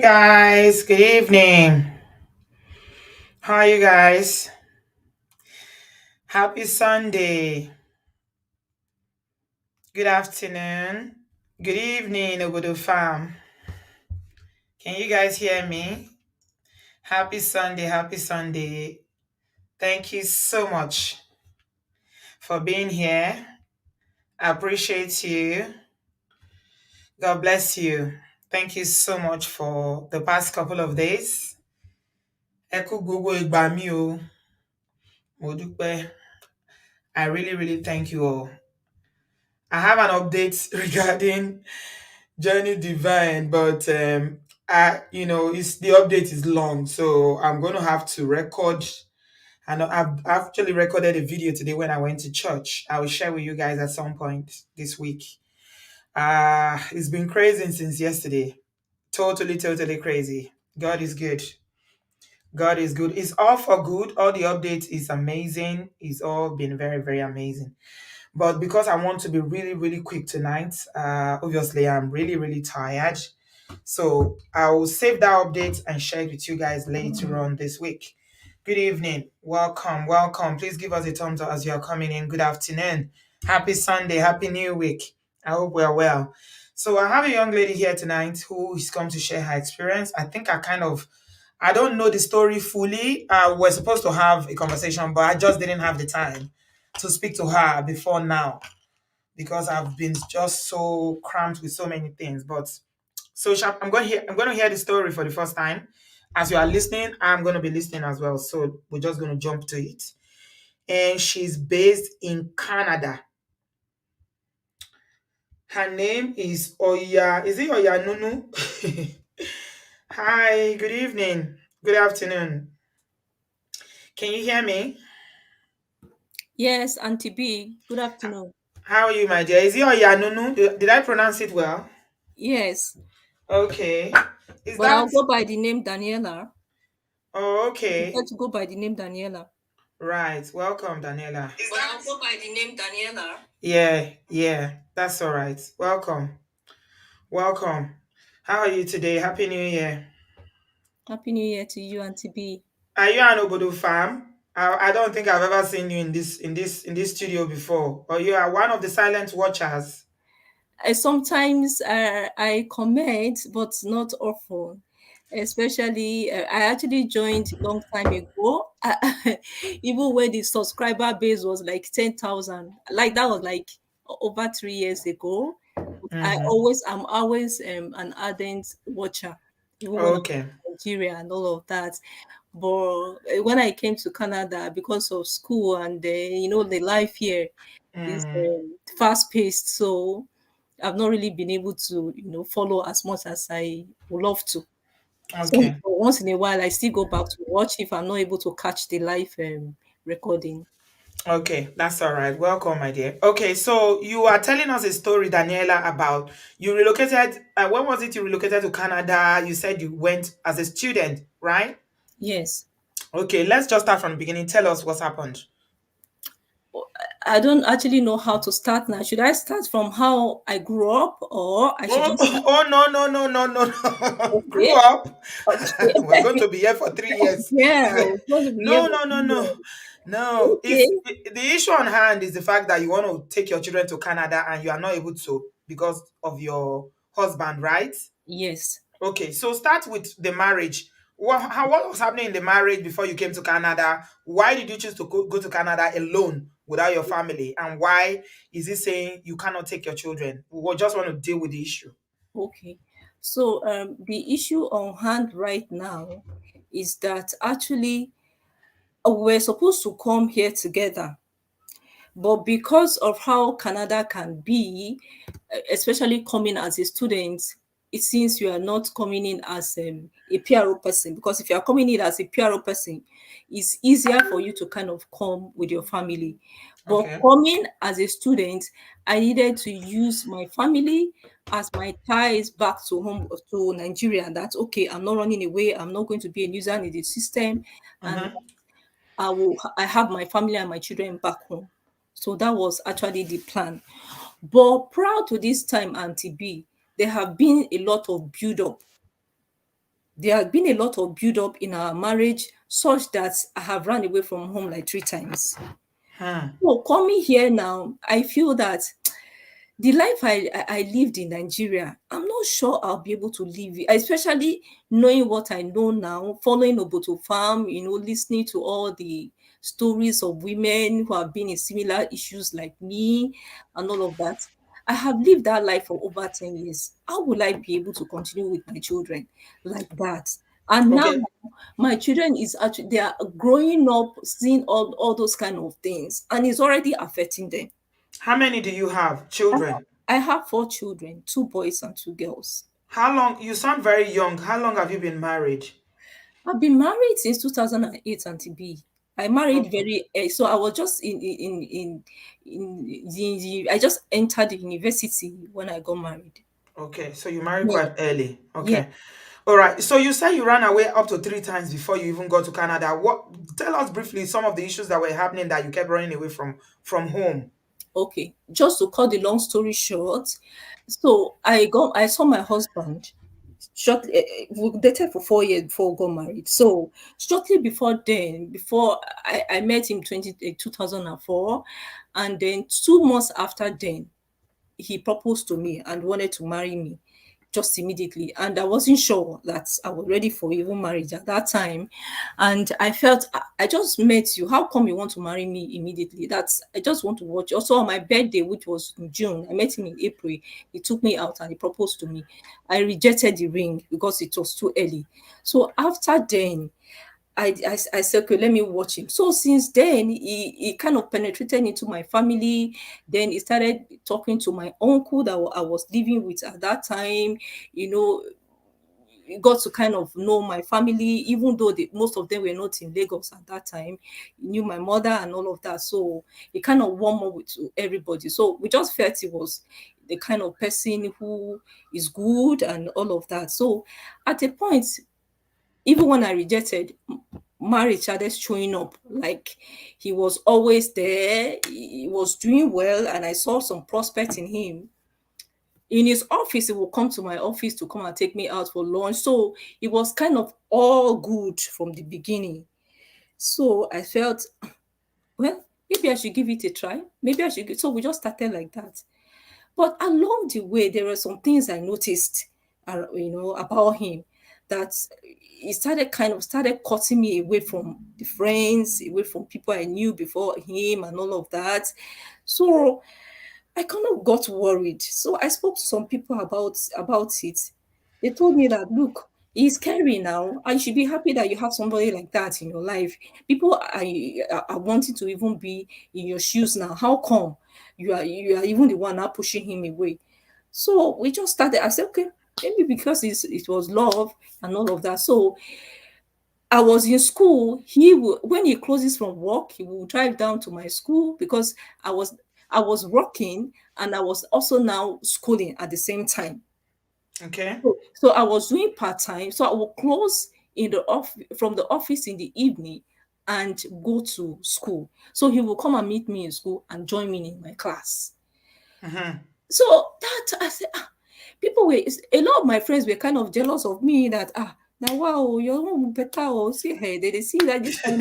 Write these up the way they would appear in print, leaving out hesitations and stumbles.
guys, good evening. How are you guys? Happy Sunday. Good afternoon. Good evening, Obodo fam. Can you guys hear me? Happy Sunday, happy Sunday. Thank you so much for being here. I appreciate you. God bless you. Thank you so much for the past couple of days. Ẹ kú gbogbo ìgbà mi o. Mo dúpẹ́. I really, really thank you all. I have an update regarding Journey Divine, but it's the update is long, so I'm going to have to record. And I've actually recorded a video today when I went to church. I will share with you guys at some point this week. It's been crazy since yesterday. Totally, totally crazy. God is good. God is good. It's all for good. All the updates is amazing. It's all been very, very amazing. But because I want to be really, really quick tonight, obviously I'm really, really tired. So I will save that update and share it with you guys later on this week. Good evening. Welcome. Welcome. Please give us a thumbs up as you are coming in. Good afternoon. Happy Sunday. Happy New Week. I hope we're well. So I have a young lady here tonight who is come to share her experience. I don't know the story fully. We're supposed to have a conversation, but I just didn't have the time to speak to her before now because I've been just so cramped with so many things. But so I'm going to hear the story for the first time. As you are listening, I'm going to be listening as well. So we're just going to jump to it. And she's based in Canada. Her name is Oya. Is it Oya Nunu? Hi, good evening. Good afternoon. Can you hear me? Yes, Auntie B. Good afternoon. How are you, my dear? Is it Oya Nunu? Did I pronounce it well? Yes, Okay. Is but I'll that go by the name Daniela. Oh, I prefer okay. to go by the name Daniela. Right. Welcome, Daniela. But I'll go by the name Daniela. Yeah. That's all right. Welcome. Welcome. How are you today? Happy New Year. Happy New Year to you, Auntie B. Are you an Obodo fam? I don't think I've ever seen you in this studio before. Or you are one of the silent watchers. Sometimes I comment, but not often. Especially, I actually joined long time ago, even when the subscriber base was like 10,000. Like that was like over 3 years ago. Mm-hmm. I'm always an ardent watcher, even when I'm Okay. in Nigeria and all of that. But when I came to Canada because of school and the life here is Mm, fast paced, so I've not really been able to follow as much as I would love to. So okay. once in a while, I still go back to watch if I'm not able to catch the live recording. Okay, that's all right. Welcome, my dear. Okay, so you are telling us a story, Daniela, about you relocated. When was it you relocated to Canada? You said you went as a student, right? Yes. Okay, let's just start from the beginning. Tell us what's happened. I don't actually know how to start now. Should I start from how I grew up, or I should Oh, just start? oh no, no, no, no, no, no. Grew Okay. up. Okay. We're going to be here for 3 years. Yeah, we're supposed to be here No, for no, no, no. 3 years. No. Okay. The issue on hand is the fact that you want to take your children to Canada and you are not able to because of your husband, right? Yes. Okay, so start with the marriage. What was happening in the marriage before you came to Canada? Why did you choose to go to Canada alone without your family? And why is he saying you cannot take your children? We just want to deal with the issue. Okay. So the issue on hand right now is that actually we're supposed to come here together. But because of how Canada can be, especially coming as a student, it seems you are not coming in as a PRO person. Because if you are coming in as a PRO person, it's easier for you to kind of come with your family. But Okay. coming as a student, I needed to use my family as my ties back to home to Nigeria. That okay, I'm not running away. I'm not going to be a user in the system, and Mm-hmm. I have my family and my children back home. So that was actually the plan. But prior to this time, Auntie B, there have been a lot of build up. There has been a lot of build up in our marriage, such that I have run away from home like 3 times. Hmm. So coming here now, I feel that the life I lived in Nigeria, I'm not sure I'll be able to live it, especially knowing what I know now, following Oboto Farm, listening to all the stories of women who have been in similar issues like me and all of that. I have lived that life for over 10 years. How will I be able to continue with my children like that? And now Okay. my children is actually they are growing up seeing all those kind of things, and it's already affecting them. How many do you have? I Children? I have 4 children, 2 boys and 2 girls. How long? You sound very young. How long have you been married? I've been married since 2008, Auntie B. I married Okay. very so I was just I just entered the university when I got married. Okay. So you married Yeah, quite early. yeah. Okay. All right. So you said you ran away up to 3 times before you even got to Canada. What? Tell us briefly some of the issues that were happening that you kept running away from home. Okay. Just to cut the long story short, so I saw my husband shortly. We dated for 4 years before we got married. So shortly before then, before I met him 2004, and then 2 months after then, he proposed to me and wanted to marry me just immediately. And I wasn't sure that I was ready for even marriage at that time. And I felt, I just met you. How come you want to marry me immediately? That's, I just want to watch. Also, on my birthday, which was in June, I met him in April. He took me out and he proposed to me. I rejected the ring because it was too early. So after then, I said, okay, let me watch him. So since then, he kind of penetrated into my family. Then he started talking to my uncle that I was living with at that time. You know, he got to kind of know my family, even though most of them were not in Lagos at that time. He knew my mother and all of that. So he kind of warmed up with everybody. So we just felt he was the kind of person who is good and all of that. So at a point, even when I rejected, marriage started showing up. Like he was always there, he was doing well, and I saw some prospects in him. In his office, he would come to my office to come and take me out for lunch. So it was kind of all good from the beginning. So I felt, well, maybe I should give it a try. Maybe I should. So we just started like that. But along the way, there were some things I noticed, about him, that he started cutting me away from the friends, away from people I knew before him, and all of that. So I kind of got worried. So I spoke to some people about it. They told me that, look, he's scary now. I should be happy that you have somebody like that in your life. People are wanting to even be in your shoes now. How come you are even the one now pushing him away? So we just started. I said, okay, maybe because it was love and all of that. So I was in school. When he closes from work, he will drive down to my school because I was I was working and I was also now schooling at the same time. Okay. So I was doing part time. So I will close in the off from the office in the evening and go to school. So he will come and meet me in school and join me in my class. Mm-hmm. So that I said, people were a lot of my friends were kind of jealous of me that now wow, your own better see hey, they see that this time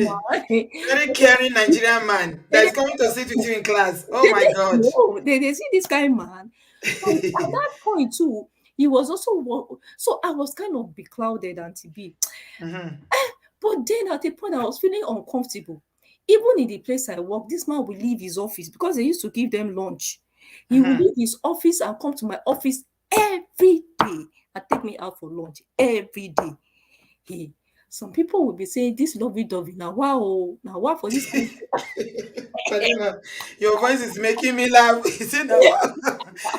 Very caring Nigerian man that is coming to sit with you in class. Oh my they, God. no, they see this guy man. And at that point too, he was also so I was kind of beclouded and TB. Mm-hmm. But then at a point I was feeling uncomfortable. Even in the place I work, this man will leave his office because they used to give them lunch. He will Mm-hmm. leave his office and come to my office every day and take me out for lunch every day. Hey, some people will be saying this lovey dovey now. Wow, now wow for this kind Kadena, your voice is making me laugh. You say now,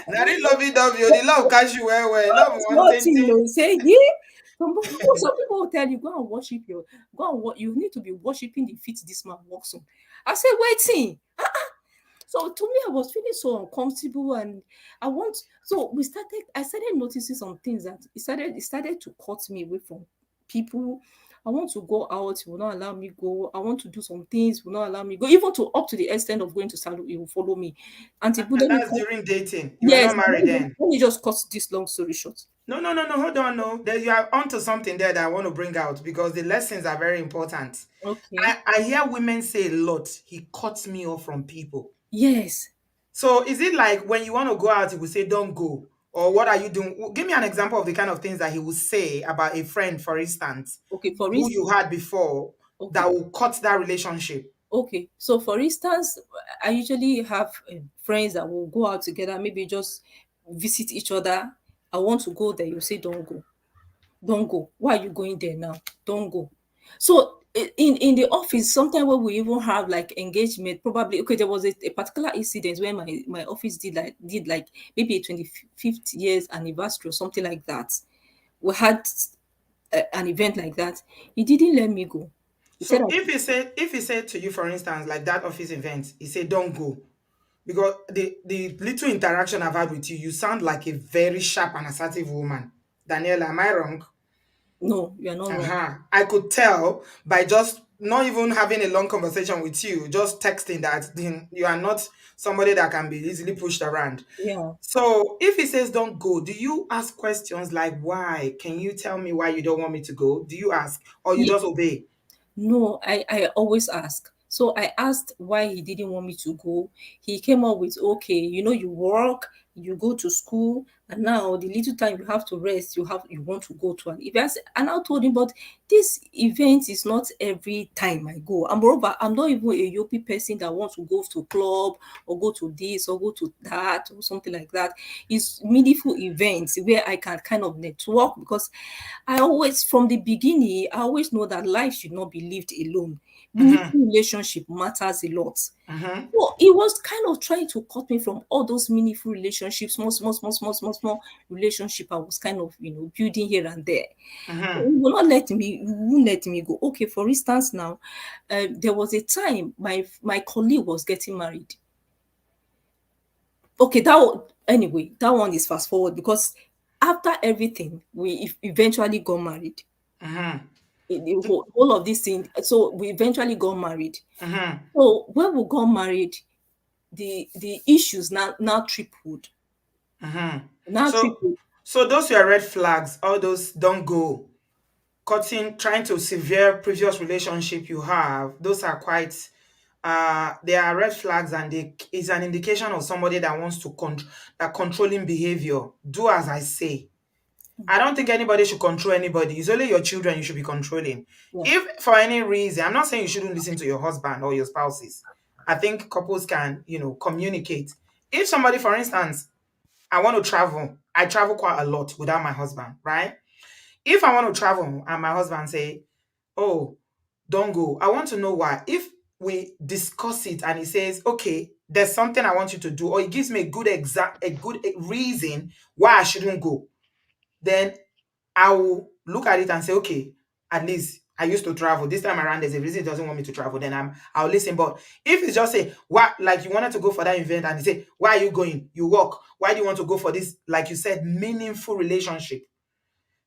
now they love it, love you. The love catch you well. Love one small thing. thing. You say, yeah. Some people will tell you, go and worship your, go and what you need to be worshiping the feet this man walks on. I said, waiting. So to me, I was feeling so uncomfortable, and I want. So I started noticing some things that it started to cut me away from people. I want to go out, he will not allow me go. I want to do some things, he will not allow me go. Even to up to the extent of going to salon, he will follow me. And And that's during dating. You were yes, not married then. let me just cut this long story short. No, no, no, no. Hold on, no. There, you are onto something there that I want to bring out because the lessons are very important. Okay. I hear women say a lot. He cuts me off from people. Yes. So is it like when you want to go out, he will say, "Don't go," or "What are you doing?" Give me an example of the kind of things that he will say about a friend, for instance, Okay. For who instance. you had before, that Okay. will cut that relationship. Okay. So for instance, I usually have friends that will go out together, maybe just visit each other. I want to go there. You say, don't go. Don't go. Why are you going there now? Don't go. So in the office, sometimes when we even have like engagement, probably okay, there was a particular incident where my office did like maybe a 25th years anniversary or something like that. We had an event like that. He didn't let me go. He said, So if he said to you, for instance, like that office event, he said, "Don't go," because the little interaction I've had with you, you sound like a very sharp and assertive woman. Daniela, am I wrong? "No, you are not wrong." Uh-huh. I could tell by just not even having a long conversation with you, just texting that you are not somebody that can be easily pushed around. Yeah. So if he says don't go, do you ask questions like why? Can you tell me why you don't want me to go? Do you ask or you just obey? No, I always ask. So I asked why he didn't want me to go. He came up with, okay, you work, you go to school, and now the little time you have to rest, you want to go to an event. And I told him, but this event is not every time I go. And moreover, I'm not even a Yopi person that wants to go to club or go to this or go to that or something like that. It's meaningful events where I can kind of network because I always, from the beginning, I always know that life should not be lived alone. Mm-hmm. Meaningful relationship matters a lot. Mm-hmm. So he was kind of trying to cut me from all those meaningful relationships, small, small, small, small, small, small relationship I was kind of, building here and there. He Mm-hmm. will not let me, he won't let me go. Okay, for instance, now, there was a time my colleague was getting married. Okay, anyway, that one is fast forward because after everything, we eventually got married. Mm-hmm. The whole of this thing. So we eventually got married. Mm-hmm. So when we got married, the issues now tripled. Mm-hmm. Now So tripled. so those were red flags, all those don't go. Cutting, trying to sever previous relationship you have, those are quite they are red flags, and they is an indication of somebody that wants to that controlling behavior. Do as I say. I don't think anybody should control anybody. It's only your children you should be controlling. Yeah. If for any reason, I'm not saying you shouldn't listen to your husband or your spouses. I think couples can, communicate. If somebody, for instance, I want to travel, I travel quite a lot without my husband, right? If I want to travel and my husband say, "Oh, don't go," I want to know why. If we discuss it and he says, "Okay, there's something I want you to do," or he gives me a good reason why I shouldn't go, then I will look at it and say, "Okay, at least I used to travel. This time around, there's a reason he doesn't want me to travel." Then I'll listen. But if it's just say, "What, like you wanted to go for that event," and he say, "Why are you going? You work. Why do you want to go for this?" Like you said, meaningful relationship,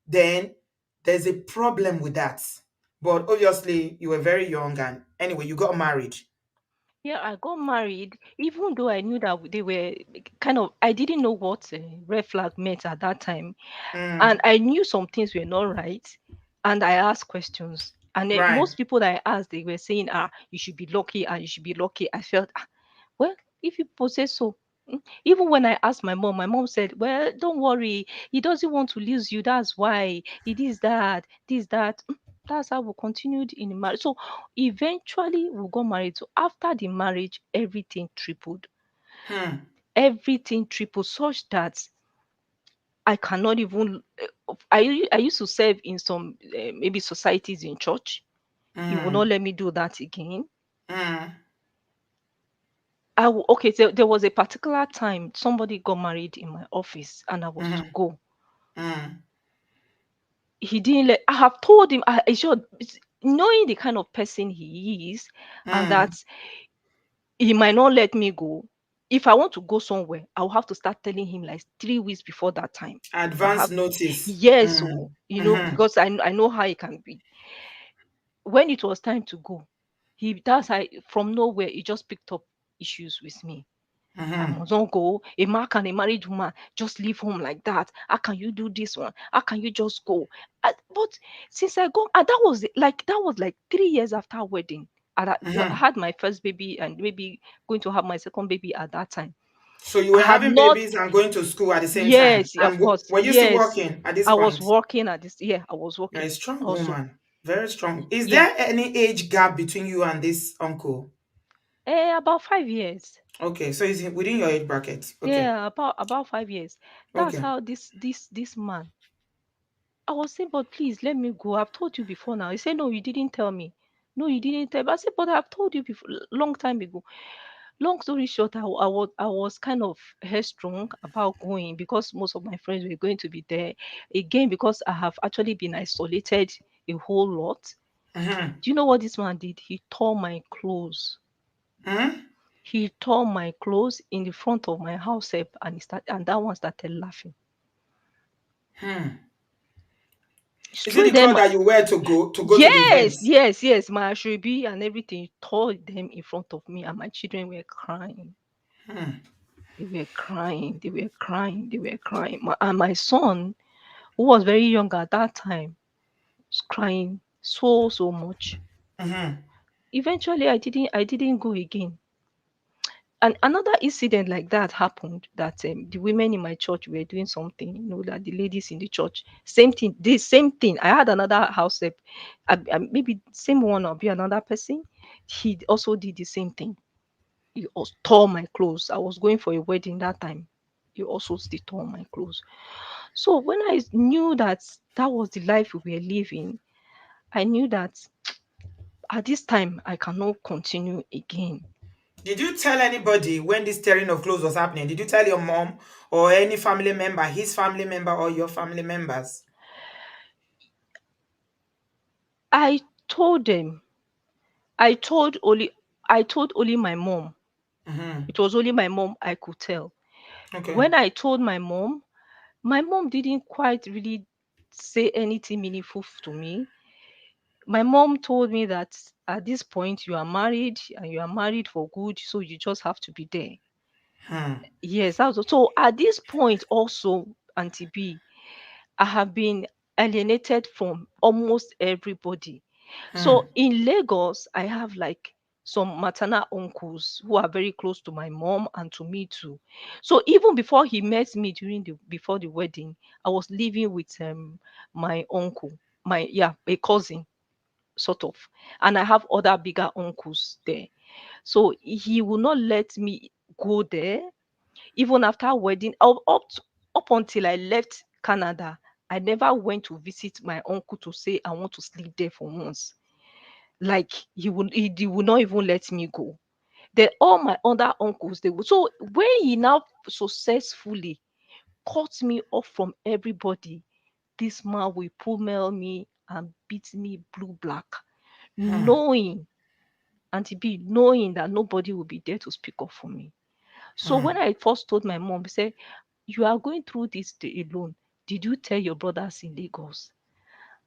then there's a problem with that. But obviously, you were very young, and anyway, you got married. Yeah, I got married, even though I knew that they were kind of, I didn't know what red flag meant at that time. And Mm, I knew some things were not right. And I asked questions. And right. most people that I asked, they were saying, you should be lucky and you should be lucky. I felt, well, if you possess so. Even when I asked my mom said, well, don't worry. He doesn't want to lose you. That's why he did that, this, that. That's how we continued in the marriage. So eventually we got married. So after the marriage, everything tripled. Hmm. Everything tripled such that I cannot even. I used to serve in some maybe societies in church. He will not Mm, let me do that again. mm, Okay, so there was a particular time somebody got married in my office and I was to mm, go. mm, He didn't let. I have told him. I should, knowing the kind of person he is, and that mm. he might not let me go. If I want to go somewhere, I'll have to start telling him like 3 weeks before that time. I Advance have, notice. yes, Mm, so mm-hmm. because I know how it can be. When it was time to go, that's how from nowhere he just picked up issues with me. I must not go. A man and a married woman just leave home like that. How can you do this one? How can you just go? But since I go, and that was like 3 years after wedding. I Mm-hmm. had my first baby and maybe going to have my second baby at that time. So you I were have having not. babies and going to school at the same time. Yes, And of course. were you still Yes, working at this I was point? working at this. Yeah, I was You're a working strong also. woman. Very strong. Is Yeah, there any age gap between you and this uncle? about 5 years. Okay, so he's within your age bracket. Okay. Yeah, about 5 years. That's Okay. how this man. I was saying, but please let me go. I've told you before now. He said, no, you didn't tell me. No, you didn't tell me. I said, but I've told you before, long time ago. Long story short, I was kind of headstrong about going because most of my friends were going to be there. Again, because I have actually been isolated a whole lot. Mm-hmm. Do you know what this man did? He tore my clothes. Hmm. He tore my clothes in the front of my house help, and that one started laughing. Hmm. Is it Straight the them. cloth that you wear to go to the Yes, events? yes, yes. My ashrebi and everything tore them in front of me, and my children were crying. Hmm. They were crying. They were crying. They were crying. And my son, who was very young at that time, was crying so much. Mm-hmm. Eventually, I didn't go again. And another incident like that happened that the women in my church were doing something, that the ladies in the church, same thing, the same thing. I had another house help, maybe same one or be another person. He also did the same thing. He also tore my clothes. I was going for a wedding that time. He also still tore my clothes. So when I knew that that was the life we were living, I knew that at this time I cannot continue again. Did you tell anybody when this tearing of clothes was happening? Did you tell your mom or any family member, his family member or your family members? I told them I told only I told only my mom. Mm-hmm. It was only my mom I could tell. Okay. When I told my mom didn't quite really say anything meaningful to me. My mom told me that at this point you are married and you are married for good, so you just have to be there. Hmm. Yes, that was so at this point also, Auntie B, I have been alienated from almost everybody. Hmm. So in Lagos, I have like some maternal uncles who are very close to my mom and to me too. So even before he met me before the wedding, I was living with my uncle, a cousin sort of, and I have other bigger uncles there. So he will not let me go there even after wedding. Up until I left Canada, I never went to visit my uncle to say I want to sleep there for once. Like he would not even let me go. Then all my other uncles they would. So when he now successfully cut me off from everybody, this man will pummel me and beat me blue black, Hmm. knowing knowing that nobody will be there to speak up for me. So when Hmm. I first told my mom, she said, "You are going through this alone. Did you tell your brothers in Lagos?"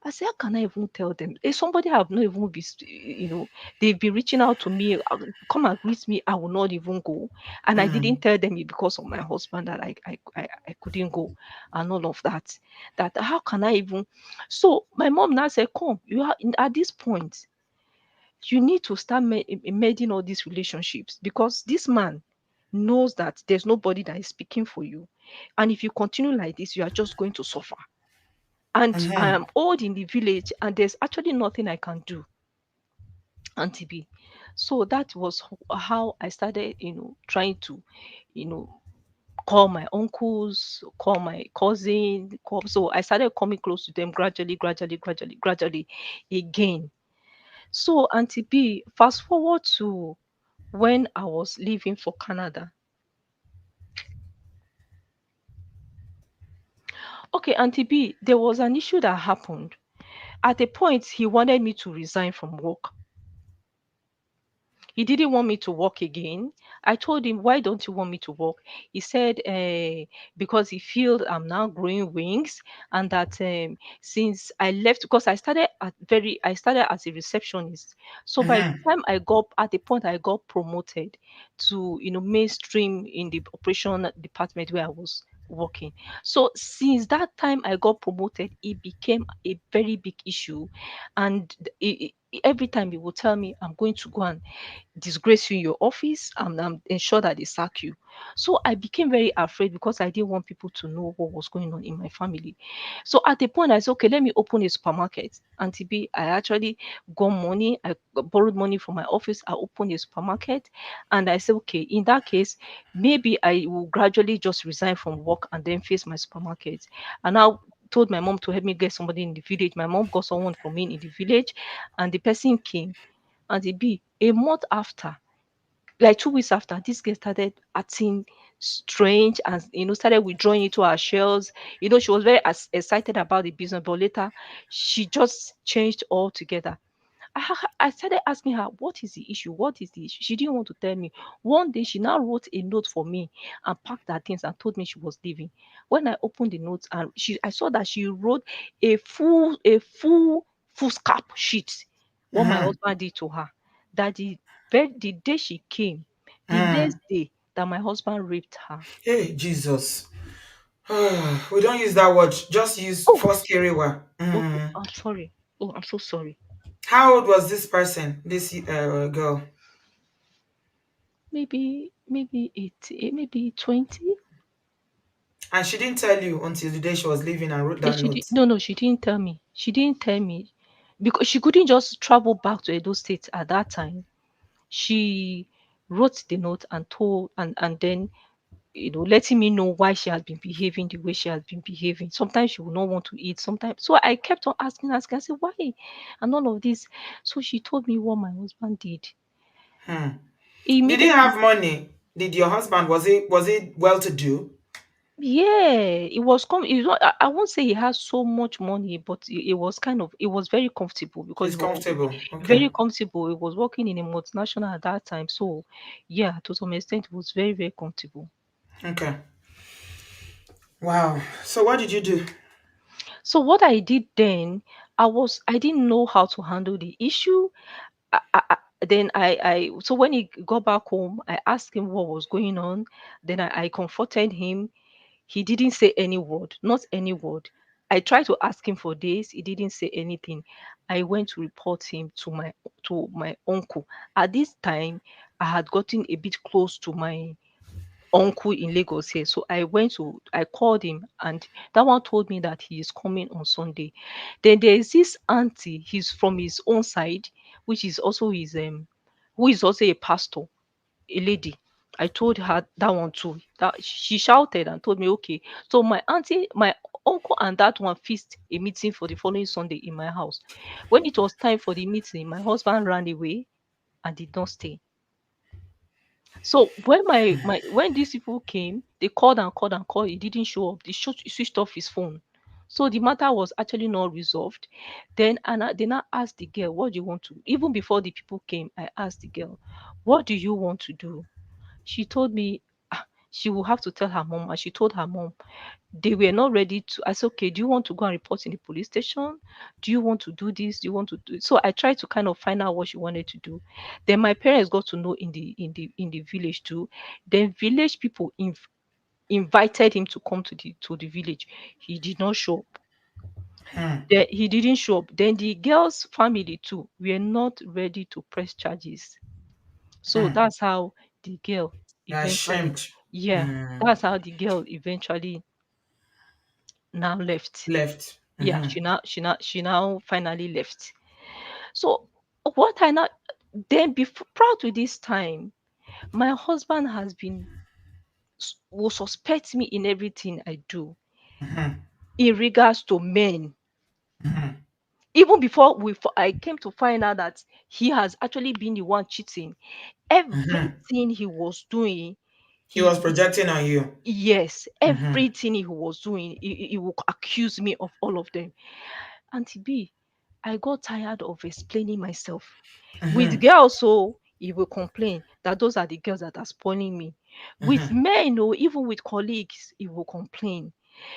I said, "How can I even tell them? If somebody have not even been, they've been reaching out to me, come and greet me, I will not even go." And I didn't Hmm. tell them it because of my husband that I couldn't go and all of that. That how can I even? So my mom now said, "Come, you are at this point. You need to start mending all these relationships because this man knows that there's nobody that is speaking for you. And if you continue like this, you are just going to suffer. And I Hmm. am old in the village, and there's actually nothing I can do, Auntie B." So that was how I started, trying to, you know, call my uncles, call my cousin. So I started coming close to them gradually, gradually, gradually, gradually again. So, Auntie B, fast forward to when I was leaving for Canada. Okay, Auntie B, there was an issue that happened. At a point, he wanted me to resign from work. He didn't want me to work again. I told him, "Why don't you want me to work?" He said, because he feels I'm now growing wings, and that since I left, because I started as a receptionist. So by the Mm-hmm. time I got at the point I got promoted to mainstream in the operation department where I was working. So since that time I got promoted, it became a very big issue, and every time he would tell me, "I'm going to go and disgrace you in your office and ensure that they sack you." So I became very afraid because I didn't want people to know what was going on in my family. So at the point I said, okay, let me open a supermarket. And to be, I actually got money. I borrowed money from my office. I opened a supermarket, and I said, okay, in that case, maybe I will gradually just resign from work and then face my supermarket. And I told my mom to help me get somebody in the village. My mom got someone for me in the village, and the person came. And it be a month after, like 2 weeks after, this girl started acting strange and started withdrawing into her shells. She was very excited about the business, but later she just changed altogether. I started asking her, what is the issue? What is the issue? She didn't want to tell me. One day, she now wrote a note for me and packed her things and told me she was leaving. When I opened the notes, and I saw that she wrote a full foolscap sheet. What my Mm-hmm. husband did to her. That the day she came, the Mm. next day that my husband raped her. Hey, Jesus. We don't use that word. Just use Oh, first carry word. okay. Mm. I'm sorry. Oh, I'm so sorry. How old was this person, this girl? Maybe 80, maybe 20. And she didn't tell you until the day she was leaving and wrote Eh, that she did, note. no, no, she didn't tell me. She didn't tell me because she couldn't just travel back to Edo State at that time. She wrote the note and told, and then letting me know why she has been behaving the way she has been behaving. Sometimes she would not want to eat. Sometimes, so I kept on asking. I said, "Why?" And all of this. So she told me what my husband did. Hmm. Did he Immediately, have money? Did your husband, was he well to do? yeah, it was It's not, I won't say he has so much money, but it was very comfortable because He's it was comfortable. Okay. very comfortable. It was working in a multinational at that time. So yeah, to some extent it was very, very comfortable. Okay. Wow. So what did you do? So what I did then, I didn't know how to handle the issue. Then so when he got back home, I asked him what was going on. Then I comforted him. He didn't say any word, not any word. I tried to ask him for days. He didn't say anything. I went to report him to my uncle. At this time, I had gotten a bit close to my uncle in Lagos here. So I called him, and that one told me that he is coming on Sunday. Then there is this auntie, he's from his own side, which is also his who is also a pastor, a lady. I told her that one too. That she shouted and told me, okay. So my uncle and that one fixed a meeting for the following Sunday in my house. When it was time for the meeting, my husband ran away and did not stay. So when when these people came, they called and called and called. He didn't show up. He switched off his phone. So the matter was actually not resolved. Then they now asked the girl, "What do you want to?" Even before the people came, I asked the girl, "What do you want to do?" She told me she will have to tell her mom, and she told her mom. They were not ready to. I said, okay, do you want to go and report in the police station? Do you want to do this? Do you want to do it? So I tried to kind of find out what she wanted to do. Then my parents got to know in the village too. Then village people invited him to come to the village. He did not show up. Hmm. He didn't show up. Then the girl's family too were not ready to press charges. So Hmm. that's how the girl You're eventually, ashamed. yeah, Hmm. that's how the girl eventually now left. Left. Yeah, Hmm. she now finally left. So what I now then before prior to this time, my husband will suspect me in everything I do in regards to men. Even before I came to find out that he has actually been the one cheating. Everything he was doing, He was he projecting on you. yes, Hmm. everything he was doing, he will accuse me of all of them. Auntie B, I got tired of explaining myself. With girls, so he will complain that those are the girls that are spoiling me. With men, or even with colleagues, he will complain.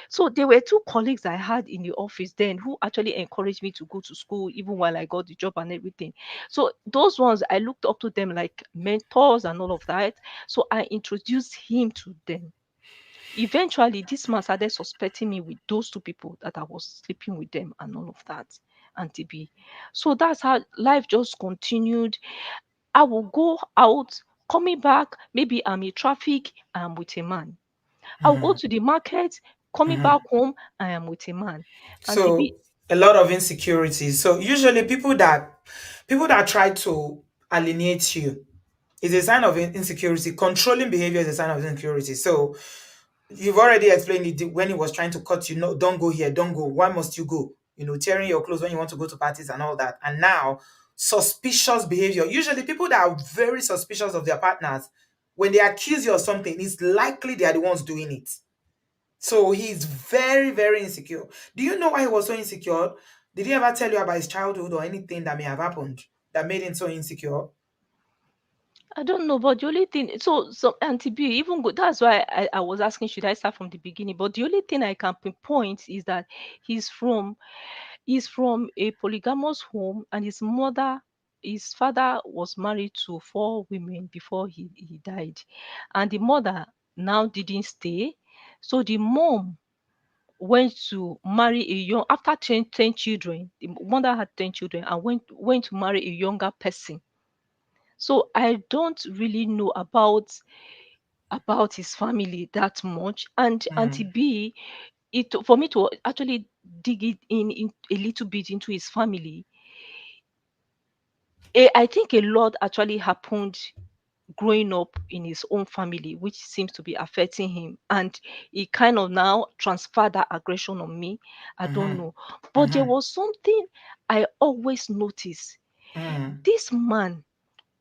So there were two colleagues I had in the office then who actually encouraged me to go to school even while I got the job and everything. So those ones, I looked up to them like mentors and all of that. So I introduced him to them. Eventually, this man started suspecting me with those two people that I was sleeping with them and all of that. And TB. So that's how life just continued. I will go out, coming back, maybe I'm in traffic, I'm with a man. I'll go to the market, coming back home, I am with a man. And TB, So a lot of insecurities. So usually people that try to alienate you is a sign of insecurity. Controlling behavior is a sign of insecurity. So you've already explained it when he was trying to cut you. No, don't go here, don't go. Why must you go? Tearing your clothes when you want to go to parties and all that. And now, suspicious behavior. Usually, people that are very suspicious of their partners, when they accuse you of something, it's likely they are the ones doing it. So he's very, very insecure. Do you know why he was so insecure? Did he ever tell you about his childhood or anything that may have happened that made him so insecure? I don't know, but the only thing, so Auntie B, even go, that's why I was asking, should I start from the beginning? But the only thing I can pinpoint is that he's from he's from a polygamous home, and his father was married to four women before he died, and the mother now didn't stay, so the mom went to marry a young after 10 children. The mother had 10 children and went to marry a younger person. So I don't really know about his family that much. And Auntie Hmm. B, it for me to actually dig it in a little bit into his family, I think a lot actually happened growing up in his own family, which seems to be affecting him. And he kind of now transferred that aggression on me. I don't Hmm. know. But there Hmm. was something I always noticed. Hmm. This man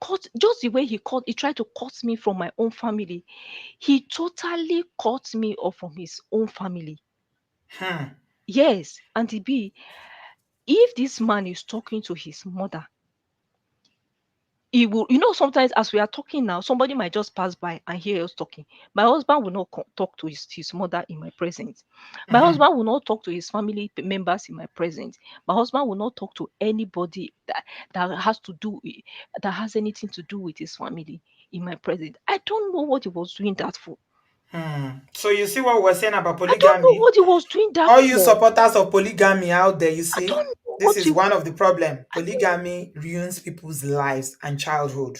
cut just the way he tried to cut me from my own family. He totally cut me off from his own family. Hmm. Yes, and it be if this man is talking to his mother, he will, sometimes as we are talking now, somebody might just pass by and hear us talking. My husband will not talk to his mother in my presence. My Hmm. husband will not talk to his family members in my presence. My husband will not talk to anybody that has to do that has anything to do with his family in my presence. I don't know what he was doing that for. So you see what we're saying about I don't know polygamy? what he was doing that All you for. supporters of polygamy out there, you I don't see, know this what is he one of the problem. I don't Polygamy ruins people's lives and childhood.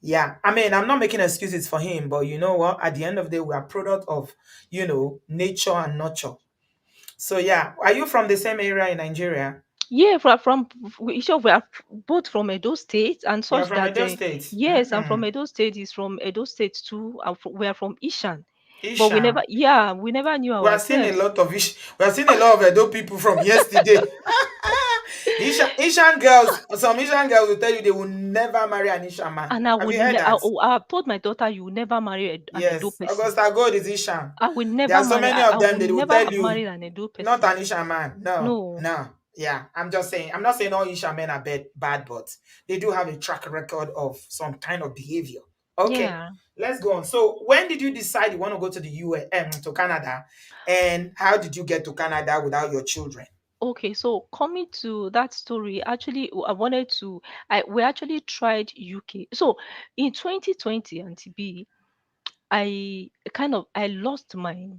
Yeah, I mean, I'm not making excuses for him, but you know what? At the end of the day, we are product of, nature and nurture. So yeah, are you from the same area in Nigeria? Yeah, we sure we are both from Edo State and We are such from that Edo State. yes, I'm from Edo State. He's from Edo State too. We are from Ishan, but Isha. we never knew We are seeing a ourselves. lot of we are seeing a lot of Edo people from yesterday. Ishan girls, some Ishan girls will tell you they will never marry an Ishan man. And I Have would you heard ne- that? I told my daughter, you will never marry an Edo Yes, person. Augusta Gold is Ishan. I will There never are so marry. many I of them will that they will never tell have you, married an Edo not person. an Ishan man. No, No. no. Yeah, I'm just saying. I'm not saying all Ishan men are bad, but they do have a track record of some kind of behavior. Okay, Yeah. let's go on. So, when did you decide you want to go to the US, to Canada, and how did you get to Canada without your children? Okay, so coming to that story, actually, I wanted to. I we actually tried UK. So in 2020, and TB, I lost my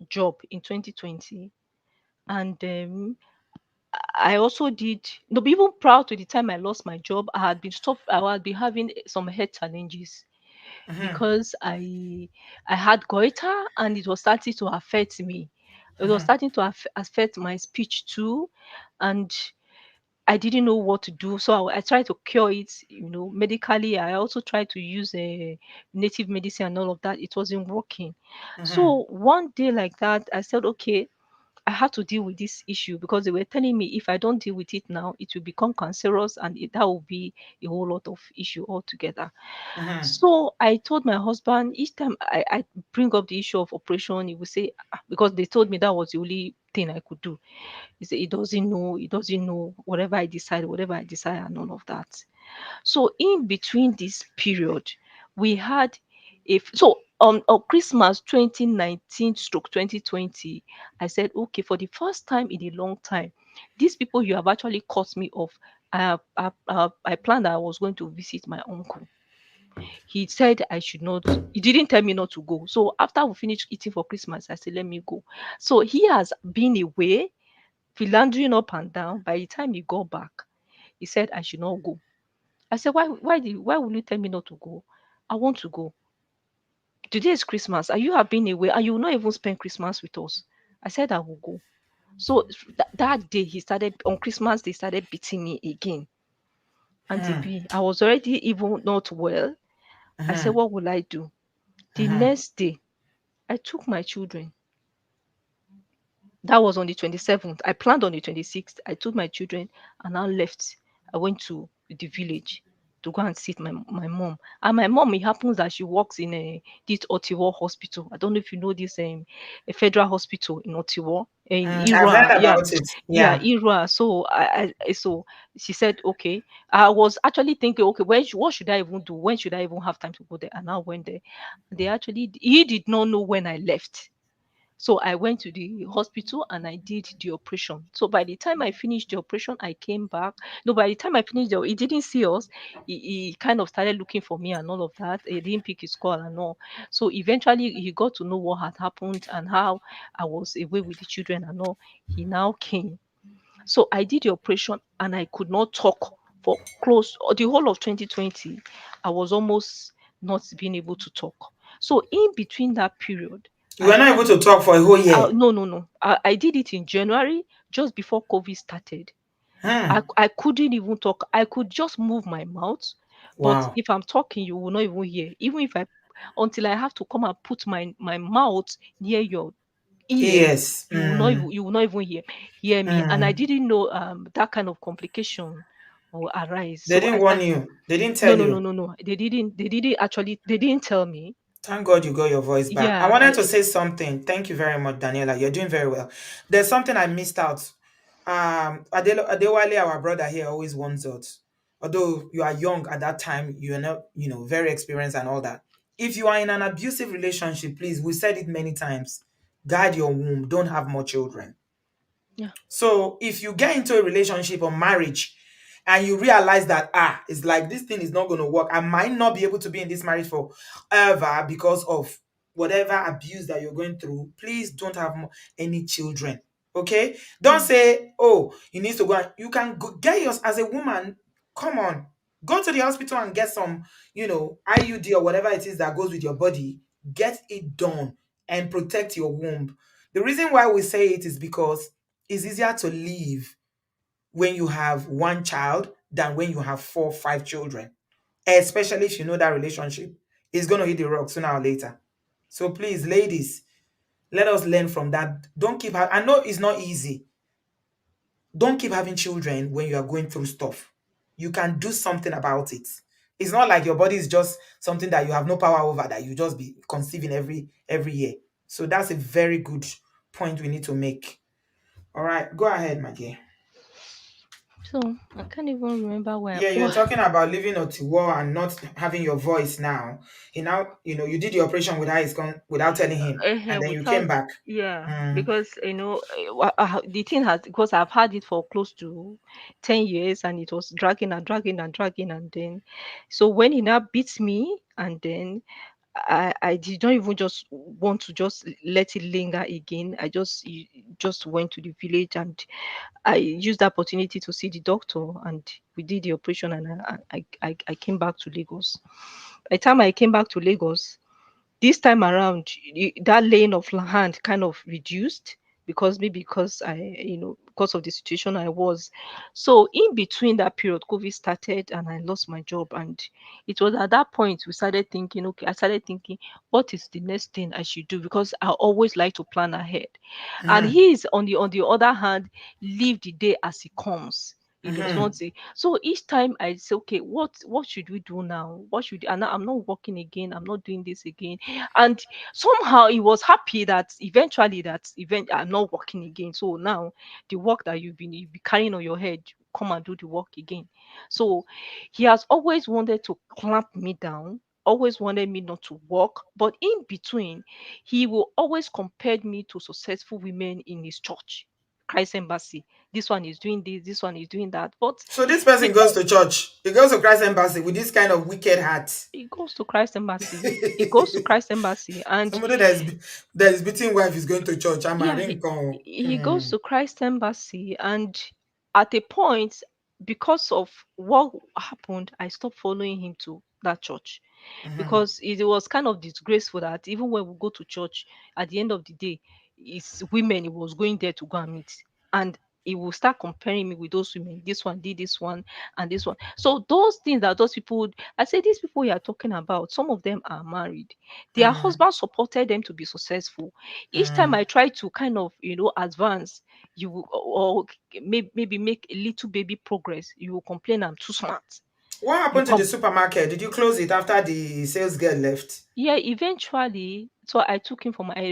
job in 2020, and I also did no, but even prior to the time I lost my job, I had been having some health challenges Mm-hmm, because I had goiter and it was starting to affect me. It was mm-hmm, starting to affect my speech too, and I didn't know what to do. So I tried to cure it, medically. I also tried to use a native medicine and all of that. It wasn't working. mm-hmm, So one day like that, I said, okay, I had to deal with this issue because they were telling me if I don't deal with it now, it will become cancerous and that will be a whole lot of issue altogether. mm-hmm, So I told my husband each time I bring up the issue of operation, he would say, "Ah," because they told me that was the only thing I could do. He said he doesn't know, whatever I decide, and all of that. So in between this period, we had if so on Christmas 2019 stroke 2020, I said, okay, for the first time in a long time, these people you have actually cut me off. I planned that I was going to visit my uncle. He said I should not, he didn't tell me not to go. So after we finished eating for Christmas, I said, let me go. So he has been away, philandering up and down. By the time he got back, he said I should not go. I said, why will you tell me not to go? I want to go. Today is Christmas, and you have been away, and you will not even spend Christmas with us. I said I will go. So that day he started, on Christmas they started beating me again. Auntie Hmm. B, I was already even not well. I said, what will I do? The next day, I took my children. That was on the 27th. I planned on the 26th. I took my children and I left. I went to the village to go and see my mom. And my mom, it happens that she works in this Otiwo hospital. I don't know if you know this a federal hospital in Otiwo, in I've heard Irua. Yeah, about it. yeah, Yeah. Irua. So so she said, okay. I was actually thinking, okay, what should I even do? When should I even have time to go there? And I went there. They actually, he did not know when I left. So I went to the hospital and I did the operation. So by the time I finished the operation, I came back. No, by the time I finished he didn't see us. He kind of started looking for me and all of that. He didn't pick his call and all. So eventually he got to know what had happened and how I was away with the children and all. He now came. So I did the operation and I could not talk for close the whole of 2020. I was almost not being able to talk. So in between that period, You I were not able had to talk for a whole year. no, no, no. I did it in January, just before COVID started. Hmm. I couldn't even talk. I could just move my mouth, but Wow. if I'm talking, you will not even hear. Even if I, until I have to come and put my mouth near your ear, Yes. you will not even hear me. And I didn't know that kind of complication will arise. They So didn't I warn started. you. They didn't No, tell no, no, you. no, no. They didn't actually. They didn't tell me. Thank God you got your voice back. I Yeah, wanted to say something. Thank you very much, Daniela. You're doing very well. There's something I missed out. Adewale, our brother here, always warns us. Although you are young at that time, you are not, very experienced and all that. If you are in an abusive relationship, please, we said it many times. Guard your womb. Don't have more children. yeah. So if you get into a relationship or marriage and you realize that it's like this thing is not going to work, I might not be able to be in this marriage forever because of whatever abuse that you're going through, please don't have any children. Okay? Don't Mm, say, oh, you need to go and you can go, get yours as a woman. Come on, go to the hospital and get some, IUD or whatever it is that goes with your body. Get it done and protect your womb. The reason why we say it is because it's easier to live when you have one child than when you have four, five children, especially if you know that relationship is going to hit the rock sooner or later. So please, ladies, let us learn from that. Don't keep, I know it's not easy. Don't keep having children when you are going through stuff. You can do something about it. It's not like your body is just something that you have no power over, that you just be conceiving every year. So that's a very good point we need to make. All right, go ahead, my dear. So I can't even remember where. Yeah, you're talking about living Otiwar and not having your voice now. He now, you did the operation without telling him, and then you came Without, back. yeah, Mm, because the thing has, because I've had it for close to 10 years, and it was dragging and dragging and dragging, and then, so when he now beats me, and then I did not even just want to just let it linger again. Just went to the village and I used the opportunity to see the doctor, and we did the operation, and I came back to Lagos. By the time I came back to Lagos, this time around, that laying of hand kind of reduced, because maybe because because of the situation I was. So in between that period, COVID started and I lost my job. And it was at that point we started thinking, okay, I started thinking, what is the next thing I should do? Because I always like to plan ahead. And mhm, he is on the other hand, live the day as it comes. He does mhm, not say. So each time I say, okay, what should we do now? What should, and I'm not working again. I'm not doing this again. And somehow he was happy that eventually that event I'm not working again. So now the work that you've been carrying on your head, come and do the work again. So he has always wanted to clamp me down, always wanted me not to work. But in between, he will always compare me to successful women in his church, Christ Embassy. This one is doing this one is doing that. But So this person goes because to church. He goes to Christ Embassy with this kind of wicked heart. he goes to Christ Embassy, he goes to Christ Embassy, and Somebody that is beating wife is going to church. I'm a yeah, ring. he goes to Christ Embassy, and at a point, because of what happened, I stopped following him to that church, because it was kind of disgraceful that even when we go to church, at the end of the day, it's women he was going there to go and meet, and he will start comparing me with those women. This one did this one and this one. So those things that those people would, I say, these people you are talking about, some of them are married. Their husband supported them to be successful. Each time I try to kind of, advance, you will, or maybe make a little baby progress, you will complain I'm too smart. What You happened to the come. supermarket? Did you close it after the sales girl left? Yeah, eventually, so I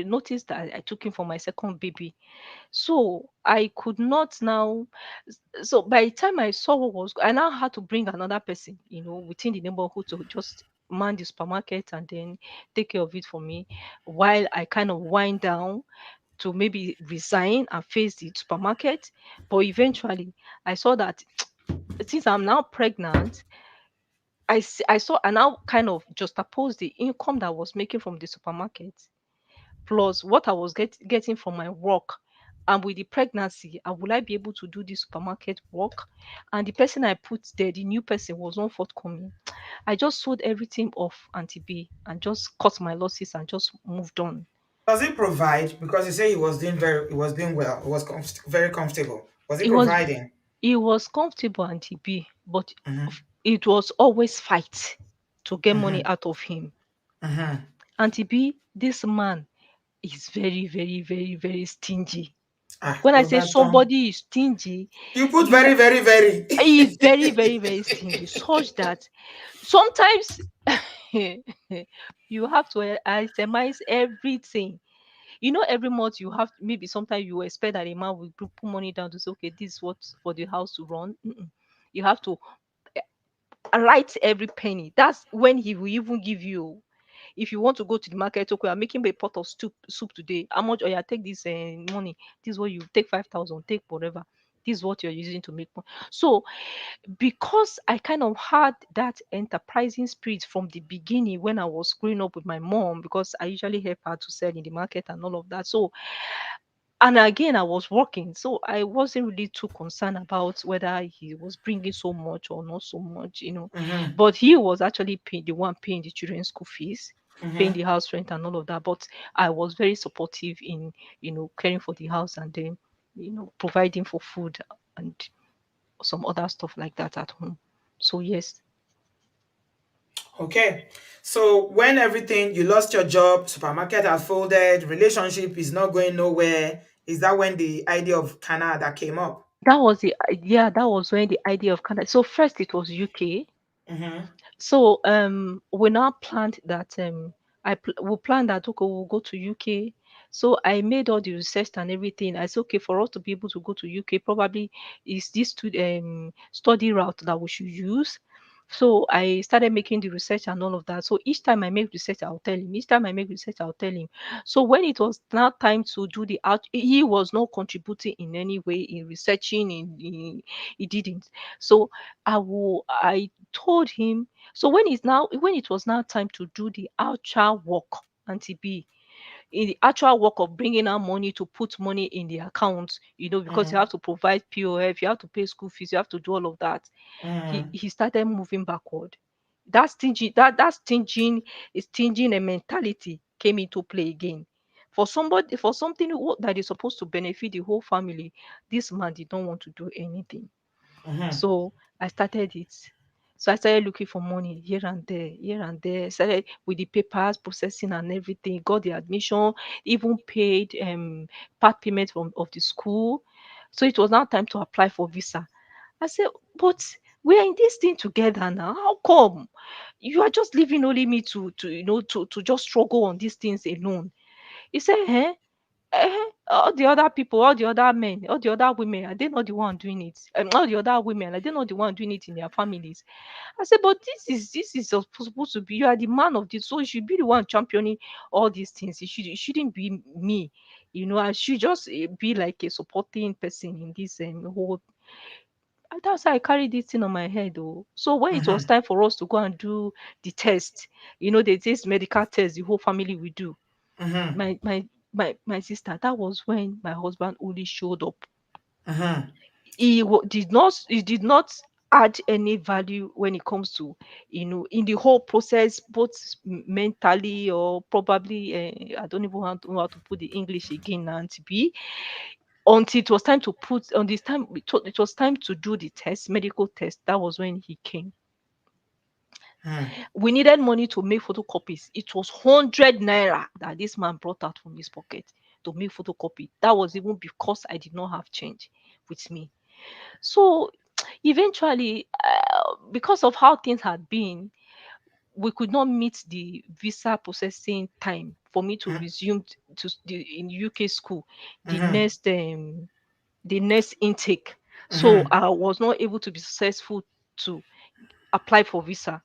noticed that I took him for my second baby. So I could not now. So by the time I saw what was, I now had to bring another person, within the neighborhood to just man the supermarket and then take care of it for me, while I kind of wind down to maybe resign and face the supermarket. But eventually, I saw that since I'm now pregnant, I saw I now kind of juxtapose the income that I was making from the supermarket plus what I was getting from my work. And with the pregnancy, will I be able to do this supermarket work? And the person I put there, the new person, was not forthcoming. I just sold everything off Auntie B and just cut my losses and just moved on. Does he provide? Because he said he was doing well. He was very comfortable. Was he It was providing? it was comfortable, Auntie B, but Mm-hmm. it was always fight to get money Mm-hmm. out of him. Mm-hmm. Auntie B, this man is very, very, very, very stingy. Ah, When I say Lobatan. somebody is stingy, You put you very, very, very. he is very, very, very stingy, such that sometimes you have to itemize everything. Every month you have, maybe sometimes you expect that a man will put money down to say, okay, this is what for the house to run. Mm-mm. You have to write every penny. That's when he will even give you. If you want to go to the market, okay, I'm making a pot of soup today. How much? Oh yeah, take this money. This is what you take 5,000. Take whatever. This is what you're using to make money. So because I kind of had that enterprising spirit from the beginning when I was growing up with my mom, because I usually help her to sell in the market and all of that. So, and again, I was working, so I wasn't really too concerned about whether he was bringing so much or not so much. Mm-hmm. But he was actually the one paying the children's school fees, paying Mm-hmm. the house rent and all of that. But I was very supportive in, caring for the house and then, providing for food and some other stuff like that at home. So yes, Okay. So when everything you lost your job, supermarket has folded, relationship is not going nowhere, is that when the idea of Canada came up? that was when the idea of Canada. So first it was UK. Mm-hmm. So we now planned that we planned that okay we'll go to UK. So I made all the research and everything. I said okay, for us to be able to go to UK, probably is this study route that we should use. So I started making the research and all of that. So each time I make research, I'll tell him. Each time I make research, I'll tell him. So when it was now time to do the out, he was not contributing in any way in researching. He didn't. So I told him. So when it was now time to do the actual work, Auntie B, in the actual work of bringing out money to put money in the account, because you Mm-hmm. have to provide POF, you have to pay school fees, you have to do all of that. He Mm-hmm. he started moving backward. That stinging a mentality came into play again. For something that is supposed to benefit the whole family, this man did not want to do anything. Mm-hmm. So I started it. So I started looking for money here and there, here and there. Started with the papers, processing and everything. Got the admission, even paid part payment of the school. So it was now time to apply for visa. I said, but we are in this thing together now. How come you are just leaving only me to just struggle on these things alone? He said, eh? all the other people, all the other men, all the other women, are they not the one doing it? All the other women, are they not the one doing it in their families? I said, but this is supposed to be, you are the man of this, so you should be the one championing all these things. It shouldn't be me. I should just be like a supporting person in this whole. And that's how I carried this thing on my head. Oh, so when it was Mm-hmm. time for us to go and do the test, there's this medical test the whole family will do. Mm-hmm. My sister, that was when my husband only showed up. Mm-hmm. He did not add any value when it comes to in the whole process, both mentally, or probably I don't even know how to put the English again now, to be, until it was time to put on this time, it was time to do the test, medical test. That was when he came. Mm-hmm. We needed money to make photocopies. It was 100 naira that this man brought out from his pocket to make photocopy. That was even because I did not have change with me. So eventually, because of how things had been, we could not meet the visa processing time for me to resume in UK school the Mm-hmm. next intake. So Mm-hmm. I was not able to be successful to apply for visa.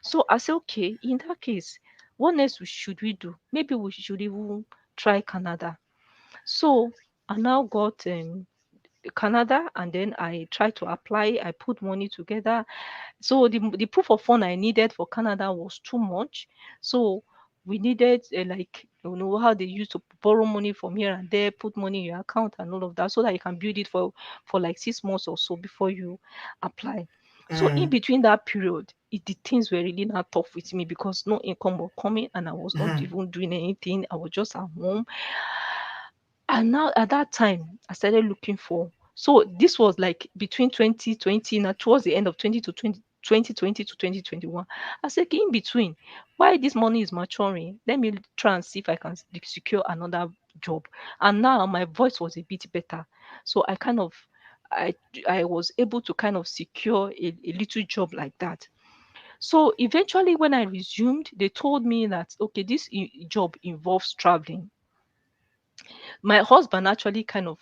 So I said, okay, in that case, what next should we do? Maybe we should even try Canada. So I now got Canada, and then I tried to apply. I put money together. So the proof of fund I needed for Canada was too much. So we needed like, how they used to borrow money from here and there, put money in your account and all of that, so that you can build it for like 6 months or so before you apply. So in between that period, the things were really not tough with me, because no income was coming and I was not Mm-hmm. even doing anything. I was just at home. And now at that time, I started looking for. So this was like between 2020, now towards the end of 2020 to 2021. I said, in between, while this money is maturing, let me try and see if I can secure another job. And now my voice was a bit better. So I I was able to kind of secure a little job like that. So eventually, when I resumed, they told me that, okay, this job involves traveling. My husband actually kind of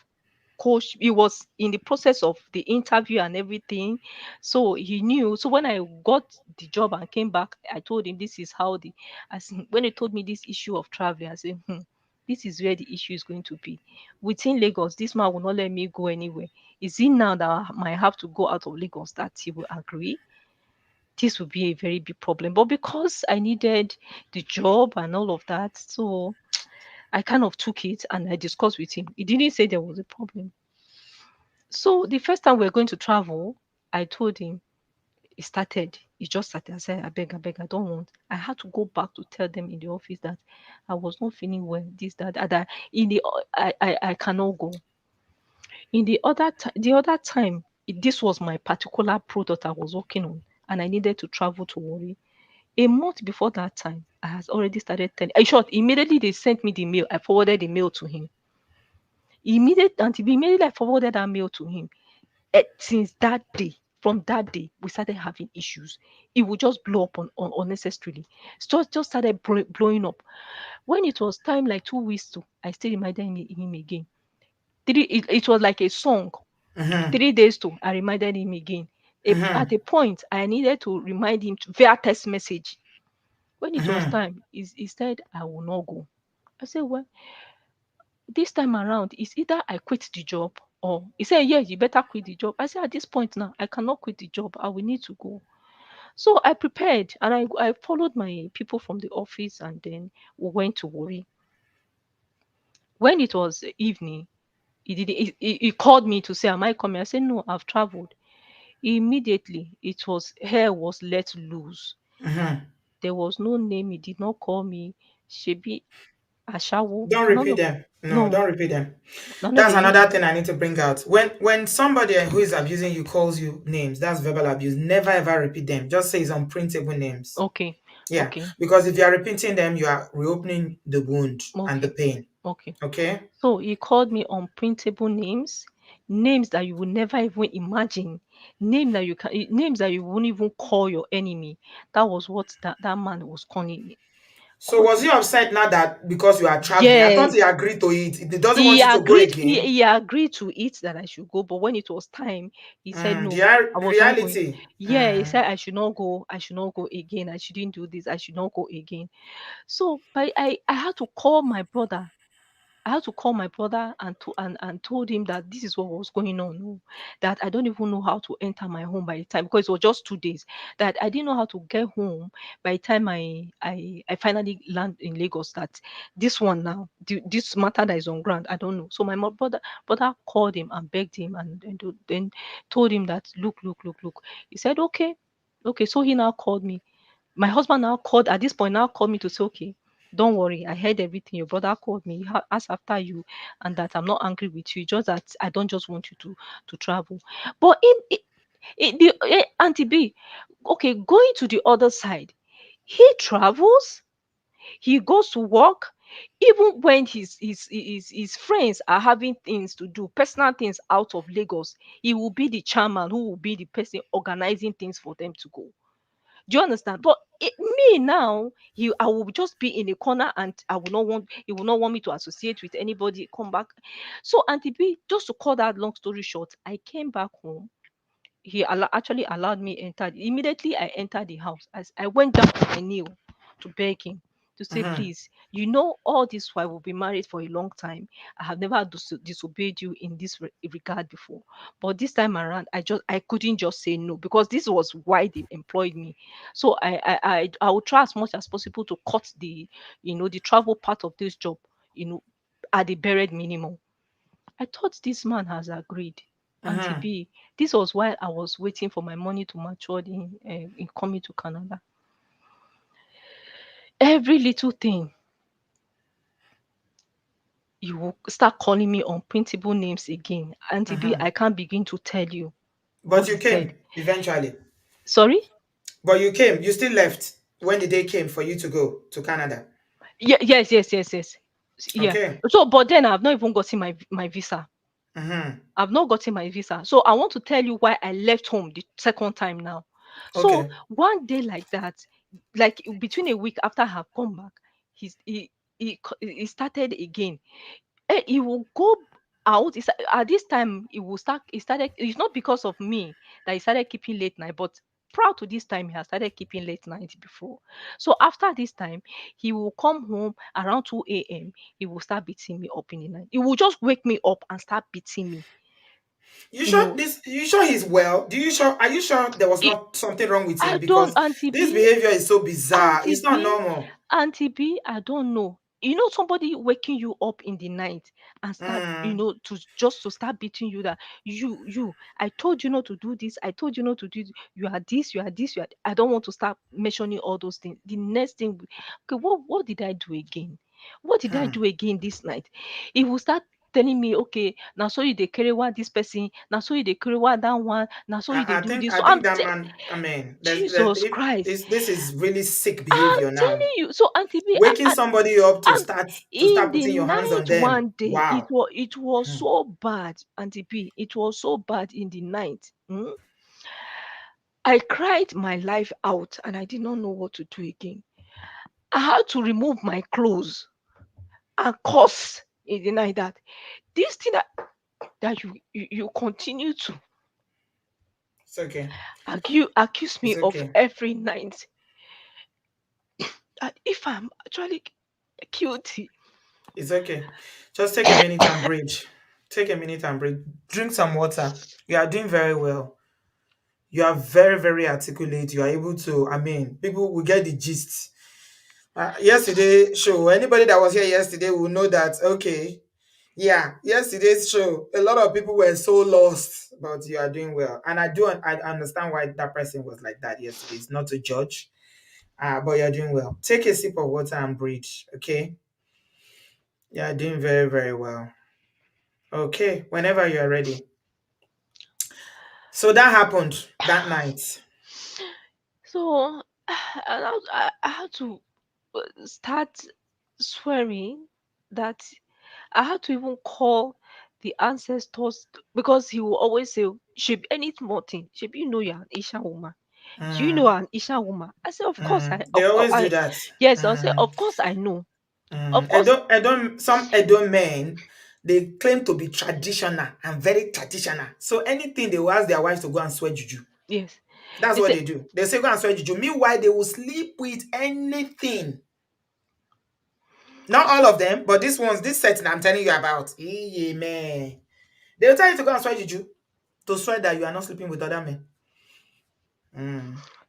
coach, he was in the process of the interview and everything, so he knew. So when I got the job and came back, I told him this is how when he told me this issue of traveling, I said, this is where the issue is going to be. Within Lagos, this man will not let me go anywhere. Is it now that I might have to go out of Lagos that he will agree? This would be a very big problem. But because I needed the job and all of that, so I kind of took it and I discussed with him. He didn't say there was a problem. So the first time we were going to travel, I told him, he just started. I said, I beg, I don't want. I had to go back to tell them in the office that I was not feeling well, this, that in the I cannot go. In the other time, this was my particular product I was working on, and I needed to travel to Warri. A month before that time, I had already started telling. In short, immediately they sent me the mail. I forwarded the mail to him. Immediately I forwarded that mail to him. Since that day, from that day, we started having issues. It would just blow up on unnecessarily. So just started blowing up. When it was time, like 2 weeks to, I still reminded him again. It was like a song. Mm-hmm. 3 days to, I reminded him again. At Mm-hmm. a point, I needed to remind him via text message. When it was Mm-hmm. time, he said, I will not go. I said, well, this time around, it's either I quit the job, or he said, yeah, you better quit the job. I said, at this point now, I cannot quit the job. I will need to go. So I prepared, and I followed my people from the office, and then we went to Warri. When it was evening, he called me to say, am I coming? I said, no, I've traveled. Immediately, hair was let loose. Mm-hmm. There was no name. He did not call me. Shebi Ashawo. Don't None repeat of them. No, no, don't repeat them. none of That's the use. another thing I need to bring out. When somebody who is abusing you calls you names, that's verbal abuse. Never ever repeat them. Just say it's unprintable names. Okay, Yeah, okay, because if you are repeating them, you are reopening the wound and the okay, pain. okay. Okay. So he called me unprintable names, names that you would never even imagine, names that you wouldn't even call your enemy. That was what that man was calling me. So called was he me. upset now that because you are traveling? I thought he Yes, agreed to it. He doesn't want he you to go agreed. He, again. he agreed to it that I should go, but when it was time, he said The, no. I the was not going. reality. Yeah, he said I should not go. I should not go again. I shouldn't do this. I should not go again. So, but I had to call my brother. I had to call my brother and told him that this is what was going on. Oh, that I don't even know how to enter my home by the time, because it was just 2 days, that I didn't know how to get home by the time I finally land in Lagos. That this one now, this matter that is on ground, I don't know. So my brother called him and begged him and then told him that look. He said okay, okay. So he now called me. My husband now called at this point, now called me to say, okay, don't worry, I heard everything. Your brother called me, asked after you, and that I'm not angry with you, just that I don't just want you to travel. But Auntie B, okay, going to the other side, he travels, he goes to work, even when his friends are having things to do, personal things out of Lagos, he will be the chairman who will be the person organizing things for them to go. Do you understand? But me now, I will just be in a corner and he will not want me to associate with anybody, come back. So Auntie B, just to cut that long story short, I came back home. He actually allowed me enter. Immediately I entered the house. As I went down to my knee to beg him to say, Mm-hmm. please, you know, all this while we've been married for a long time. I have never disobeyed you in this regard before. But this time around, I couldn't just say no, because this was why they employed me. So I will try as much as possible to cut the travel part of this job, you know, at the buried minimum. I thought this man has agreed. Auntie Mm-hmm. B, this was while I was waiting for my money to mature in coming to Canada. Every little thing, you will start calling me unprintable names again. Auntie B, Mm-hmm. I can't begin to tell you But what you he said. came eventually. Sorry? But you came. You still left when the day came for you to go to Canada. Yeah, yes. Yeah. Okay. So, but then I've not even gotten my visa. Mm-hmm. I've not gotten my visa. So I want to tell you why I left home the second time now. So Okay. one day like that, like between a week after I have come back, he's he started again. He will go out. At this time, he will start. He started. It's not because of me that he started keeping late night, but prior to this time, he has started keeping late night before. So after this time, he will come home around 2 a.m. He will start beating me up in the night. He will just wake me up and start beating me. You You sure know, this? You sure he's well? Do you sure? Are you sure there was it, not something wrong with I him? don't, Because Auntie this B. behavior is so bizarre. Auntie It's not B, normal. Auntie B, I don't know. You know, somebody waking you up in the night and start, Mm. to start beating you that I told you not to do this. I told you not to do this. You are this, you are this, you are. I don't want to start mentioning all those things. The next thing, okay, what did I do again? What did I Hmm. do again this night? He will start telling me, okay, now so you they carry one this person, now so you they carry one that one, now so you they I do think this. I So think that man. I mean, Jesus if Christ. this is really sick I'm behavior now. telling you. So Auntie B, Waking somebody up and to in start the putting your hands on night them. one day, Wow. it was Hmm. so bad, Auntie B. It was so bad in the night. I cried my life out and I did not know what to do again. I had to remove my clothes and curse in the night that this thing that you continue to It's okay. accuse It's me of okay. every night. That if I'm actually guilty. It's okay. Just take a minute and breathe. Take a minute and breathe. Drink some water. You are doing very well. You are very, very articulate. You are able to, I mean, people will get the gist. Yesterday show, anybody that was here yesterday will know that, okay, yeah, yesterday's show, a lot of people were so lost, but you are doing well. And I understand why that person was like that yesterday. It's not to judge, but you're doing well. Take a sip of water and breathe, okay? You are doing very, very well. Okay, whenever you are ready. So that happened that night. So I had to start swearing that I had to even call the ancestors because he will always say, "Should any small thing, should you know you're an Asian woman? Do you know an Isha woman? I said, of course. They always do that. Yes, I said, of course I know. Of course, Some Edo men, they claim to be traditional and very traditional. So anything they will ask their wives to go and swear juju. yes. That's They what said, they do. They say go and swear juju. Meanwhile, they will sleep with anything. Not all of them, but this setting I'm telling you about. Yeah, man. They will tell you to go and swear juju to swear that you are not sleeping with other men.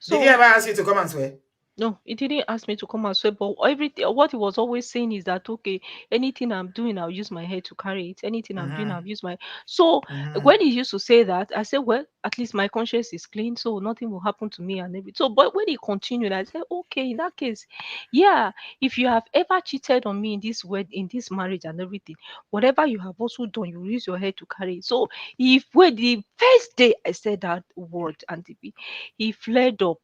Did he so ever ask you to come and swear? no, he didn't ask me to come and sweep, but everything what he was always saying is that okay, anything I'm doing, I'll use my head to carry it. Anything I'm doing, Mm-hmm. I'll use my so Mm-hmm. when he used to say that, I said, well, at least my conscience is clean, so nothing will happen to me and everything. So but when he continued, I said, okay, in that case, yeah, if you have ever cheated on me in this in this marriage and everything, whatever you have also done, you use your head to carry it. So if when the first day I said that word, Auntie B, he flared up.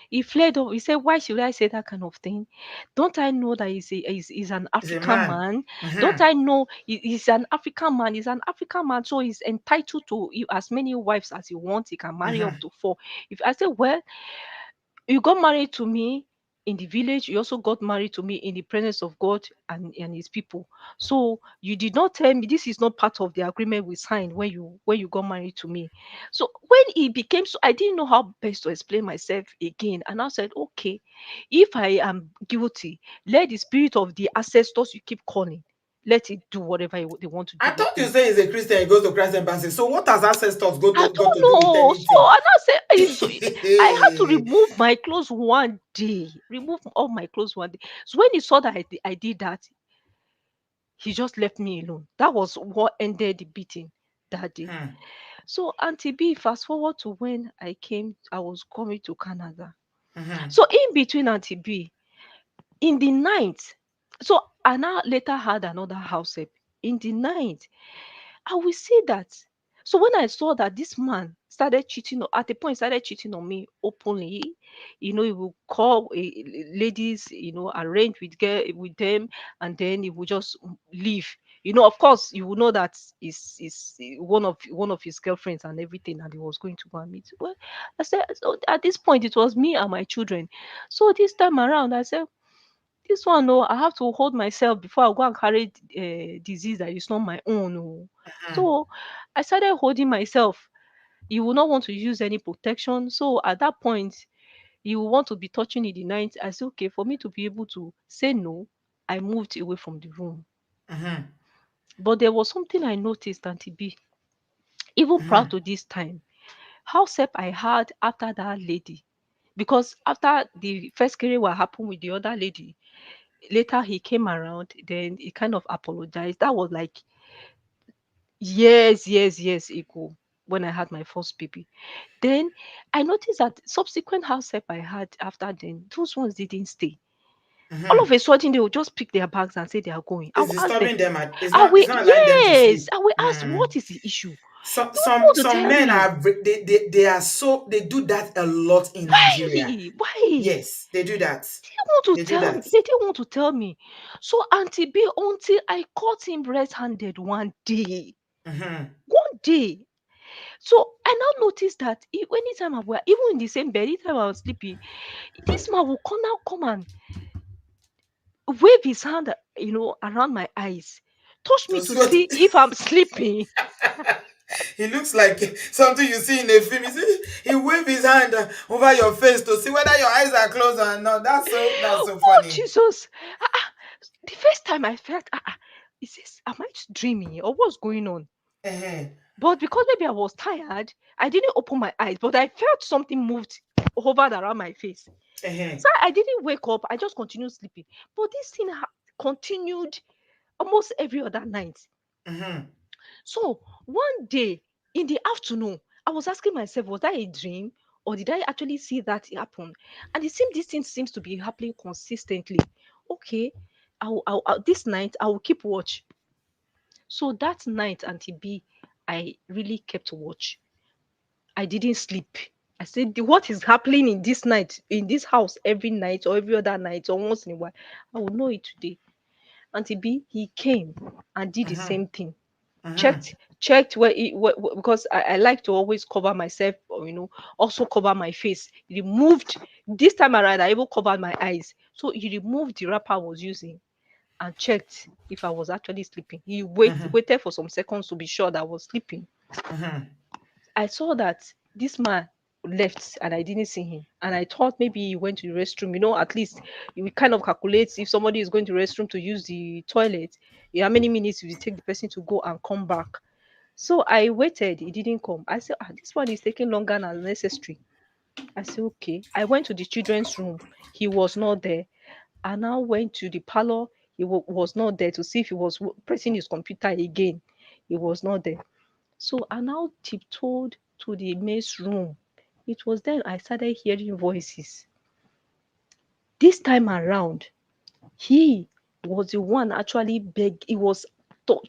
He fled off. He said, why should I say that kind of thing? Don't I know that he's an He's a African man. man? Don't Mm-hmm. I know he's an African man? He's an African man, so he's entitled to as many wives as he wants. He can marry up Mm-hmm. to 4. If I say, well, you got married to me in the village, you also got married to me in the presence of God and his people. So you did not tell me, this is not part of the agreement we signed when you got married to me. So when it became so, I didn't know how best to explain myself again. And I said, okay, if I am guilty, let the spirit of the ancestors you keep calling, let it do whatever they want to I do with thought you me. say he's a Christian, he goes to Christ Embassy. So what has ancestors I got don't to do with know. So anything? and I said, so I had to remove my clothes one day. Remove all my clothes one day. So when he saw that I did that, he just left me alone. That was what ended the beating that day. Hmm. So Auntie B, fast forward to when I was coming to Canada. Mm-hmm. So in between Auntie B, in the night, so I now later had another house help. In the night, I will say that. So when I saw that this man started cheating, at the point started cheating on me openly, he will call ladies, arrange with them, and then he will just leave. Of course, you will know that is one of his girlfriends and everything, and he was going to go and meet. Well, I said, so at this point it was me and my children. So this time around, I said, this one, no, I have to hold myself before I go and carry disease that is not my own. Oh. Mm-hmm. So I started holding myself. You will not want to use any protection. So at that point, you will want to be touching in the night. I said, okay, for me to be able to say no, I moved away from the room. Mm-hmm. But there was something I noticed, Auntie B, even prior Mm-hmm. to this time, how step I had after that lady. Because after the first career what happened with the other lady, later he came around, then he kind of apologized. That was like years ago when I had my first baby. Then I noticed that subsequent house help I had after then, those ones didn't stay. All of Mm-hmm. a sudden, they will just pick their bags and say they are going. I It's will ask them, disturbing them. are we? It's not allowing them to Yes, sleep. I will ask, Mm. what is the issue? Some You don't want to some tell men me. are they are so they do that a lot in Nigeria. Why? Why? Yes, they do that. They didn't want to They do tell me. that. They didn't want to tell me. So Auntie B, until I caught him red-handed one day. Mm-hmm. One day. So I now noticed that anytime I were even in the same bed, anytime I was sleeping, this man will come and wave his hand, around my eyes, touch me To to see what see if I'm sleeping. he looks like something you see in a film. You see, he wave his hand over your face to see whether your eyes are closed or not. That's so Oh funny. Jesus! The first time I felt, is this? Am I dreaming or what's going on? Uh-huh. But because maybe I was tired, I didn't open my eyes, but I felt something moved, hovered around my face. Uh-huh. So I didn't wake up. I just continued sleeping. But this thing continued almost every other night. Mm-hmm. So one day in the afternoon, I was asking myself, was that a dream? Or did I actually see that happen? And this thing seems to be happening consistently. Okay, this night I will keep watch. So that night, Auntie B, I really kept watch. I didn't sleep. I said, what is happening in this night, in this house every night or every other night or once in a while? I will know it today. Auntie B, he came and did the Mm-hmm. same thing. Mm-hmm. checked where because I like to always cover myself, or also cover my face. He removed, this time around I even covered my eyes, so he removed the wrapper I was using and checked if I was actually sleeping. He Mm-hmm. waited for some seconds to be sure that I was sleeping. Mm-hmm. I saw that this man left and I didn't see him. And I thought maybe he went to the restroom. At least we kind of calculate if somebody is going to the restroom to use the toilet, how many minutes will it take the person to go and come back. So I waited, he didn't come. I said, this one is taking longer than necessary. I said, okay. I went to the children's room. He was not there. I now went to the parlor. He was not there to see if he was pressing his computer again. He was not there. So I now tiptoed to the maid's room. It was then I started hearing voices. This time around, he was the one actually he was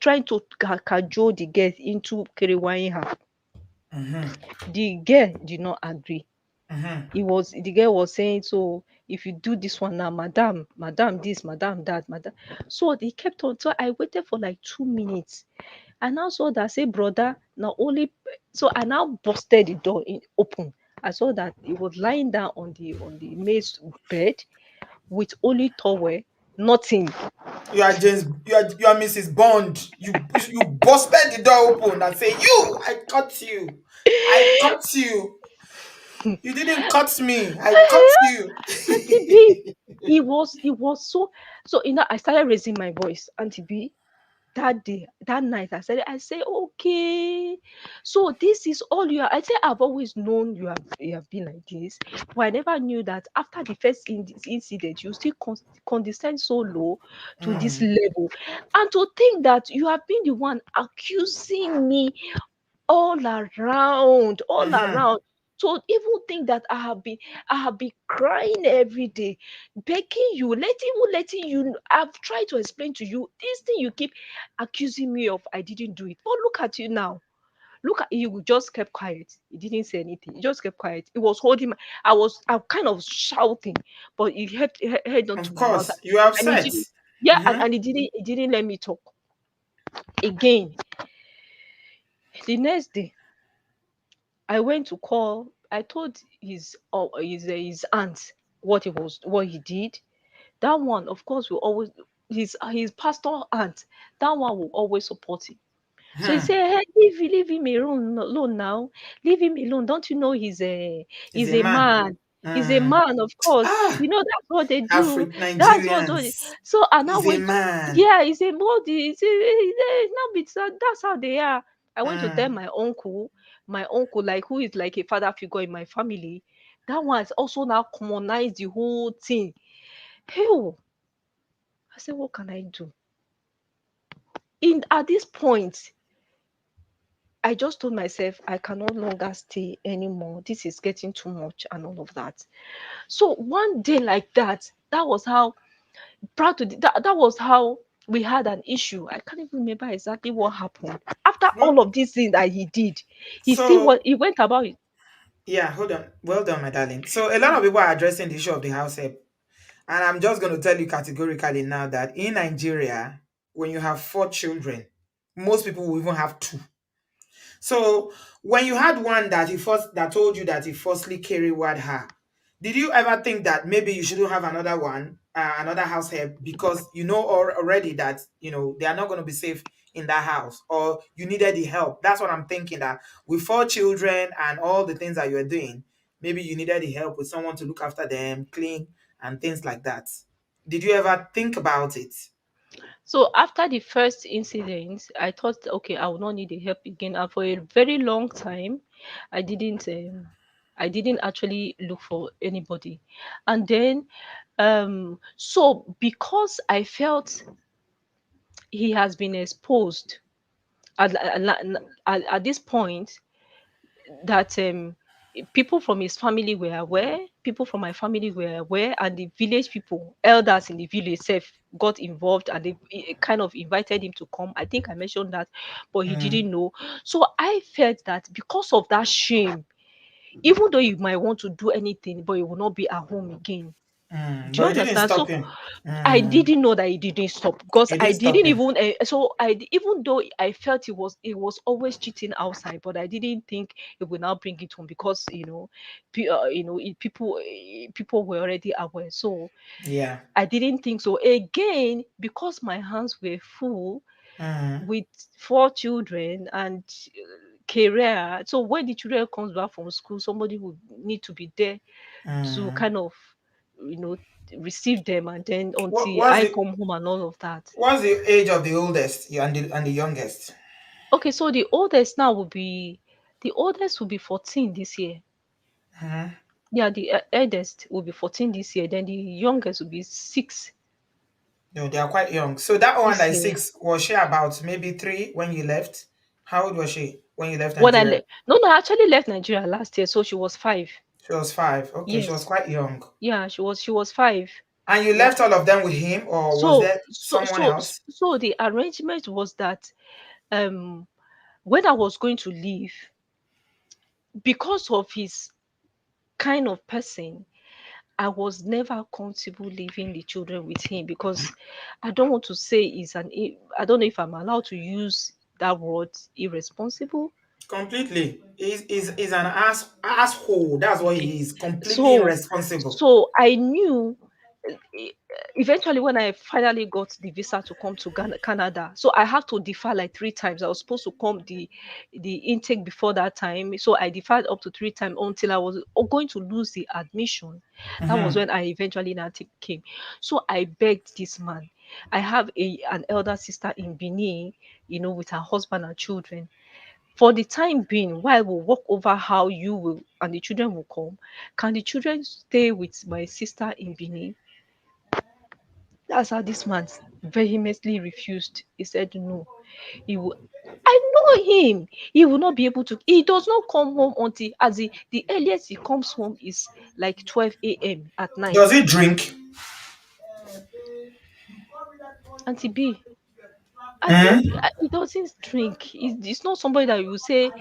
trying to cajole the girl into kerewine her. Mm-hmm. The girl did not agree. Mm-hmm. The girl was saying, so if you do this one now, madam this, madam that, madam. So they kept on. So I waited for like 2 minutes. I now saw that, say, brother, not only, so I now busted the door in open. I saw that he was lying down on the maid's bed with only towel, nothing. You are Mrs. Bond. You busted the door open and say, "You, I caught you. I caught you. You didn't cut me. I caught you." Auntie B, he was so I started raising my voice. Auntie B, that day, that night, I said, okay, so this is all you are. I said, I've always known you have been like this, but I never knew that after the first incident, you still condescend so low to this Mm-hmm. level, and to think that you have been the one accusing me all Mm-hmm. around. So even think that I have been crying every day, begging you, letting you. I've tried to explain to you this thing you keep accusing me of. I didn't do it, but look at you now. Look at you, just kept quiet. He didn't say anything. He just kept quiet. He was holding. I'm kind of shouting, but he held on to Of my mouth, course, you are and he upset. didn't. Yeah, Mm-hmm. and he didn't let me talk again. The next day, I went to call. I told his aunt what he did. That one, of course, will always his pastor aunt. That one will always support him. So he Hmm. said, "Hey, leave him alone now. Leave him alone. Don't you know He's he's a a man. man? He's a Mm. man, of course. Ah, That's what they do. Afro That's what they." Nigerians. So I now He's a went. man. Yeah, he's a body. It's not be that's how they are. I went to tell Mm. my uncle, like who is like a father figure in my family. That one has also now commonized the whole thing. Hell, I said, what can I do? In At this point, I just told myself I can no longer stay anymore. This is getting too much and all of that. So one day like that, that was how proud to that was how we had an issue. I can't even remember exactly what happened. After Well, all of these things that he did, so he went about it. yeah, hold on. Well done, my darling. So a lot of people are addressing the issue of the house help. And I'm just going to tell you categorically now that in Nigeria, when you have 4 children, most people will even have 2. So when you had one that told you that he falsely carried her, did you ever think that maybe you shouldn't have another one, another house help, because you know already that they are not going to be safe in that house, or you needed the help? That's what I'm thinking. That with 4 children and all the things that you're doing, maybe you needed the help with someone to look after them, clean, and things like that. Did you ever think about it? So after the first incident, I thought, okay, I will not need the help again. And for a very long time, I didn't I didn't actually look for anybody. And then so because I felt he has been exposed at this point, that people from his family were aware, people from my family were aware, and the village people, elders in the village self, got involved, and they kind of invited him to come. I think I mentioned that, but he Mm, didn't know. So I felt that because of that shame, even though you might want to do anything, but you will not be at home again. Do you But it didn't understand? stop So him. I Mm. didn't know that he didn't stop because It I didn't stop didn't him. even even though I felt it was always cheating outside, but I didn't think it would now bring it home because people were already aware. So Yeah. I didn't think so. Again, because my hands were full Mm. with 4 children and career. So when the children comes back from school, somebody would need to be there to Mm. kind of you know receive them, and then What until was I the come home and all of that. what's the age of the oldest and the youngest? Okay, so the oldest will be 14 this year. Mm. Yeah, the eldest will be 14 this year. Then the youngest will be 6 No, they are quite young. So that one this that is year. 6, was she about maybe 3 when you left? How old was she when you left When I Nigeria? left, no, I actually left Nigeria last year, so she was 5. She was 5. Okay, she was Yes, quite young. yeah, she was 5. And you Yeah. left all of them with him, or was So there so someone so else? so the arrangement was that um when I was going to leave, because of his kind of person, I was never comfortable leaving the children with him because I don't want to say I don't know if I'm allowed to use that word, irresponsible. Completely. He's an asshole. That's what Okay. he is. Completely So irresponsible. so I knew e- eventually when I finally got the visa to come to Canada, so I have to defer like 3 times. I was supposed to come the intake before that time, so I deferred up to 3 times until I was going to lose the admission. That was Hmm. when I eventually now came. So I begged this man. I have an elder sister in Benin, with her husband and children. For the time being, while we'll walk over how you will and the children will come, can the children stay with my sister in Benin? That's how this man vehemently refused. He said no. He will. I know him. He will not be able to. He does not come home until as the earliest he comes home is like 12 a.m. at Does night. he drink? Auntie B, Hmm. he doesn't drink. It's not somebody that you say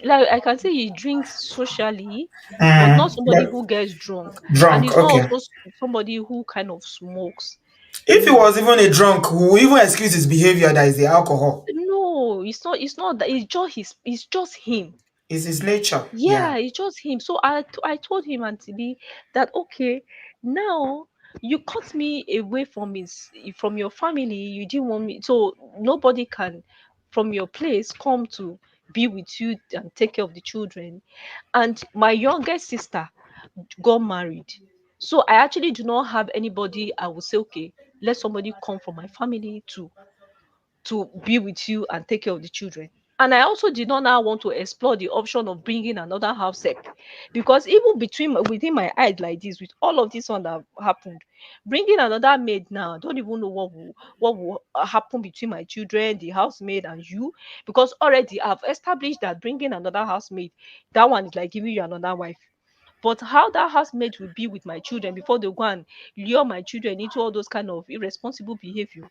like I can say he drinks socially, but not Hmm. somebody But who gets drunk. And drunk. he's not Okay. also somebody who kind of smokes. If he No, was even a drunk, we will even excuse his behavior that is the alcohol. no, it's not. It's not that. It's just him. It's his nature. Yeah. Yeah, it's just him. So I told him and Tibi that okay, now you cut me away from your family. You didn't want me, so nobody can from your place come to be with you and take care of the children. And my youngest sister got married. So I actually do not have anybody I would say, okay, let somebody come from my family to be with you and take care of the children. And I also did not now want to explore the option of bringing another house help, because even within my eyes like this, with all of this one that happened, bringing another maid now, I don't even know what will happen between my children, the housemaid, and you, because already I've established that bringing another housemaid, that one is like giving you another wife. But how that housemaid will be with my children before they go and lure my children into all those kind of irresponsible behavior,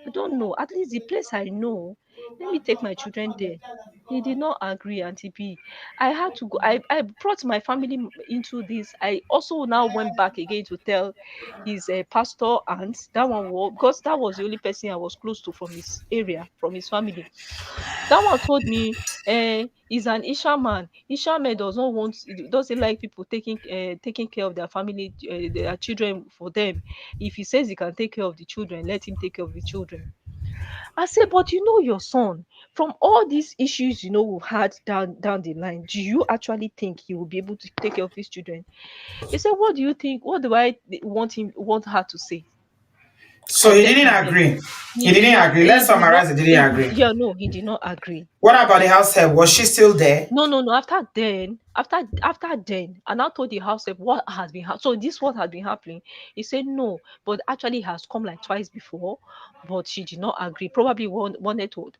I don't know. At least the place I know, let me take my children there. He did not agree, Auntie B. I had to go. I brought my family into this. I also now went back again to tell his pastor aunt. That one was because that was the only person I was close to from his area, from his family. That one told me, he's an Isha man. Isha man doesn't like people taking care of their family, their children for them. If he says he can take care of the children, let him take care of the children. I said, but your son, from all these issues we've had down the line, do you actually think he will be able to take care of his children? He said, what do you think? What do I want her to say? So I he begged didn't him then. agree. He He did didn't not. agree. He Let's did not. summarize. He didn't agree. Yeah, no, he did not agree. What about the house help? Was she still there? No, no, no. After then, and I told the house help what has been so this what has been happening. He said no, but actually has come like twice before, but she did not agree. Probably wanted to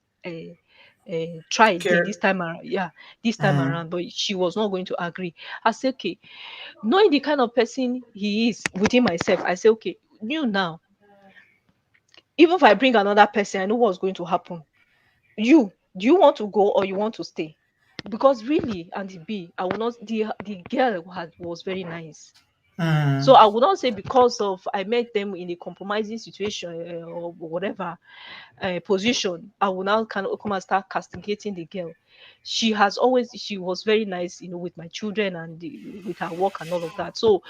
try again Okay. this time around. Yeah, this time Mm. around, but she was not going to agree. I said okay, knowing the kind of person he is within myself, I say okay, you now, even if I bring another person, I know what's going to happen. Do you want to go or you want to stay? Because really, and the B, I will not. The girl was very nice. Hmm. So I would not say because of I met them in a compromising situation or whatever position, I will now kind of come and start castigating the girl. She was very nice, with my children and with her work and all of that. So,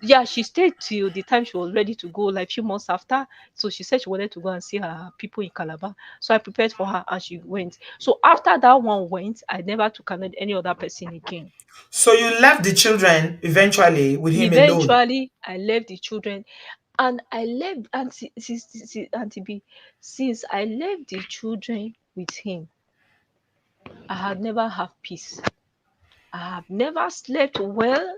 yeah, she stayed till the time she was ready to go, like few months after. So she said she wanted to go and see her people in Calabar. So I prepared for her and she went. So after that one went, I never took any other person again. So you left the children eventually with him alone. Eventually, I left the children and I left Auntie B, since I left the children with him, I had never have peace. I have never slept well.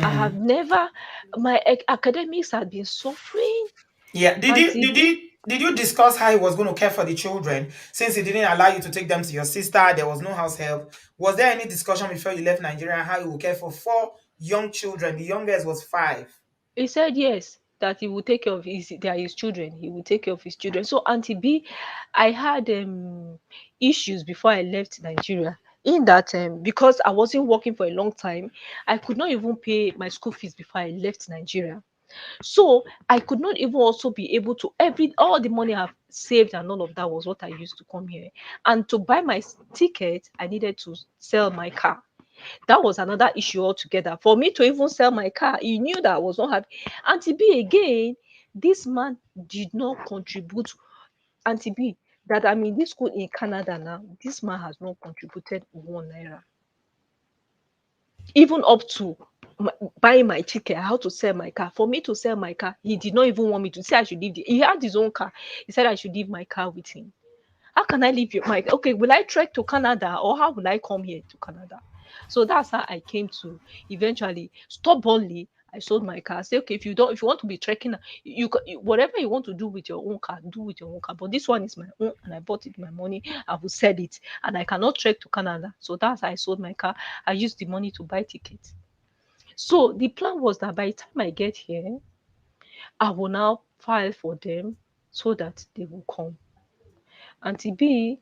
I have Hmm. never, my academics have been suffering. Yeah. Did you Auntie did B, you did you discuss how he was going to care for the children since he didn't allow you to take them to your sister? There was no house help. Was there any discussion before you left Nigeria how he would care for four young children? The youngest was 5. he said yes, that he will take care of his children. He will take care of his children. So Auntie B, I had issues before I left Nigeria. In that because I wasn't working for a long time, I could not even pay my school fees before I left Nigeria. So I could not even also be able to all the money I've saved and all of that was what I used to come here. And to buy my ticket, I needed to sell my car. That was another issue altogether. For me to even sell my car, he knew that I was not happy. And to be again, this man did not contribute. And to be that I'm in this school in Canada now, this man has not contributed 1 naira. Even up to buying my ticket, I had to sell my car. For me to sell my car, he did not even want me to say I should leave. He had his own car. He said I should leave my car with him. How can I leave my okay? Will I trek to Canada or how will I come here to Canada? So that's how I came to eventually stubbornly. I sold my car. I say, okay, if you want to be trekking, whatever you want to do with your own car, do with your own car. But this one is my own, and I bought it with my money. I will sell it, and I cannot trek to Canada. So that's how I sold my car. I used the money to buy tickets. So the plan was that by the time I get here, I will now file for them so that they will come. And to be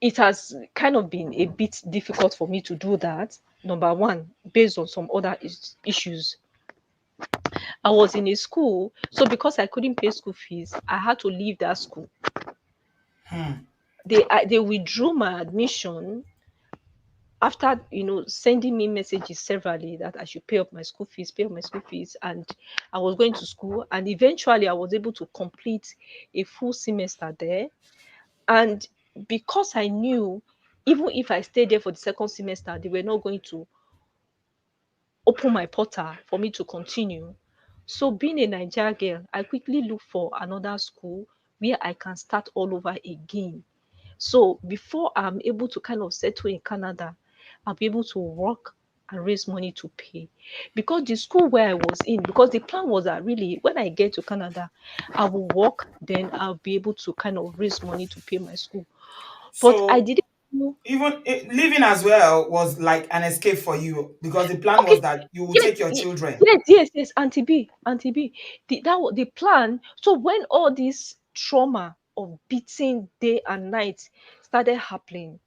it has kind of been a bit difficult for me to do that. Number one, based on some other issues. I was in a school, so because I couldn't pay school fees, I had to leave that school. Hmm. They withdrew my admission after sending me messages severally that I should pay up my school fees, and I was going to school, and eventually I was able to complete a full semester there. And because I knew even if I stayed there for the second semester, they were not going to open my portal for me to continue. So, being a Nigeria girl, I quickly look for another school where I can start all over again. So, before I'm able to kind of settle in Canada, I'll be able to work and raise money to pay. Because the school where I was in, because the plan was that really when I get to Canada, I will work, then I'll be able to kind of raise money to pay my school. But I So didn't know. even living as well was like an escape for you because the plan Okay, was that you would yes, take your children. yes, Auntie B. That was the plan. So when all this trauma of beating day and night started happening,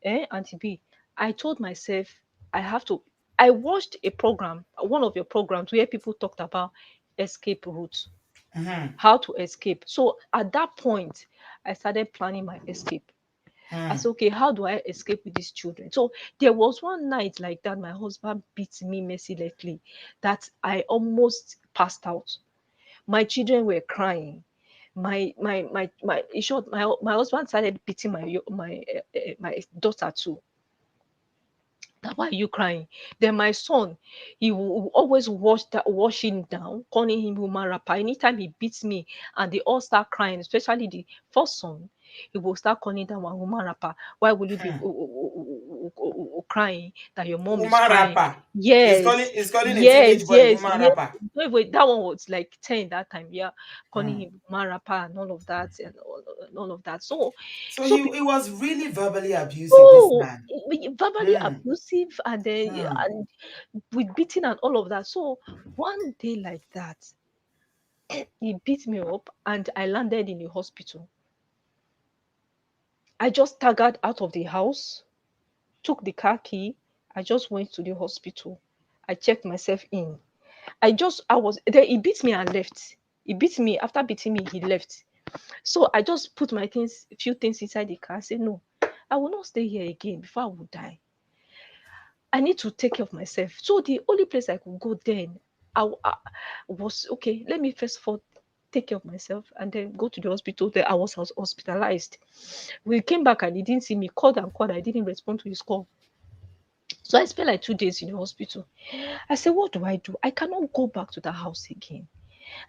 Auntie B, I told myself I have to. I watched a program, one of your programs, where people talked about escape routes, Hmm. how to escape. So at that point, I started planning my escape. I Hmm. said, okay, how do I escape with these children? So there was one night like that, my husband beat me mercilessly that I almost passed out. My children were crying. In short, my husband started beating my daughter too. That why are you crying? Then my son, he will always wash him down, calling him woman rapper. Anytime he beats me and they all start crying, especially the first son, he will start calling that one woman rapper. Why will you be Hmm. crying that your mom is Woman crying? rapper. Yes, Is calling a teenage boy woman yes. rapper. No, wait, that one was like 10 that time, yeah, calling Hmm. him woman rapper and all of that and all of that. So, So so he was really verbally abusive, this oh, man. verbally Hmm. abusive and Hmm. with beating and all of that. So one day like that, he beat me up and I landed in the hospital. I just staggered out of the house, took the car key. I just went to the hospital. I checked myself in. I was there. He beat me and left. He beat me. After beating me, he left. So I just put my things, few things inside the car. I said, no, I will not stay here again before I will die. I need to take care of myself. So the only place I could go then, I was okay. Let me first of all take care of myself and then go to the hospital. There I was hospitalized. We came back and he didn't see me. Called and called. I didn't respond to his call. So I spent like 2 days in the hospital. I said, what do I do? I cannot go back to the house again.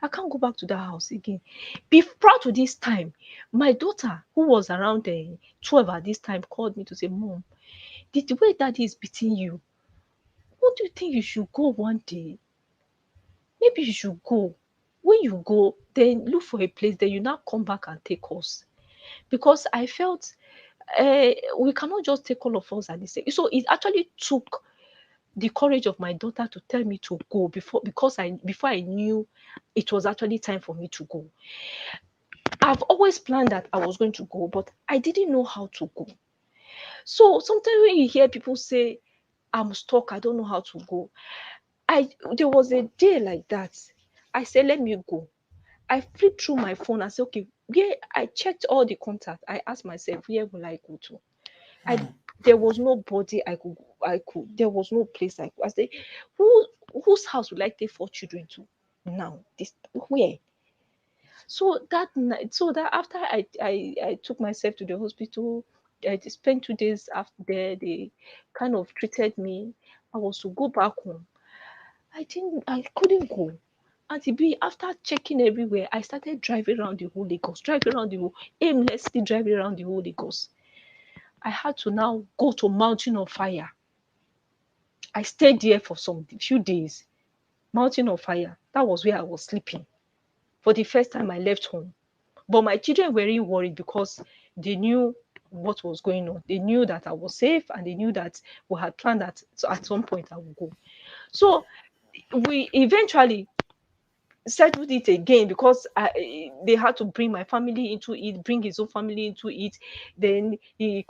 I can't go back to that house again. Prior to this time, my daughter, who was around 12 at this time, called me to say, Mom, the way daddy is beating you, what do you think you should go one day? Maybe you should go. When you go, then look for a place, then you now come back and take us. Because I felt we cannot just take all of us at the same. So it actually took the courage of my daughter to tell me to go before I knew it was actually time for me to go. I've always planned that I was going to go, but I didn't know how to go. So sometimes when you hear people say, I'm stuck, I don't know how to go. There was a day like that. I said, let me go. I flipped through my phone and said, okay, where I checked all the contacts. I asked myself, where will I go to? I Hmm. There was nobody there was no place I could. I said, who whose house would I take 4 children to now? This where? So that after I took myself to the hospital, I spent 2 days after there. They kind of treated me. I was to go back home. I couldn't go. Auntie B, after checking everywhere, I started driving around the whole Lagos, driving around the whole, aimlessly driving around the whole Lagos. I had to now go to Mountain of Fire. I stayed there for some few days. Mountain of Fire. That was where I was sleeping. For the first time I left home. But my children weren't worried because they knew what was going on. They knew that I was safe and they knew that we had planned that at some point I would go. So we eventually settled it again because they had to bring my family into it, bring his own family into it. Then we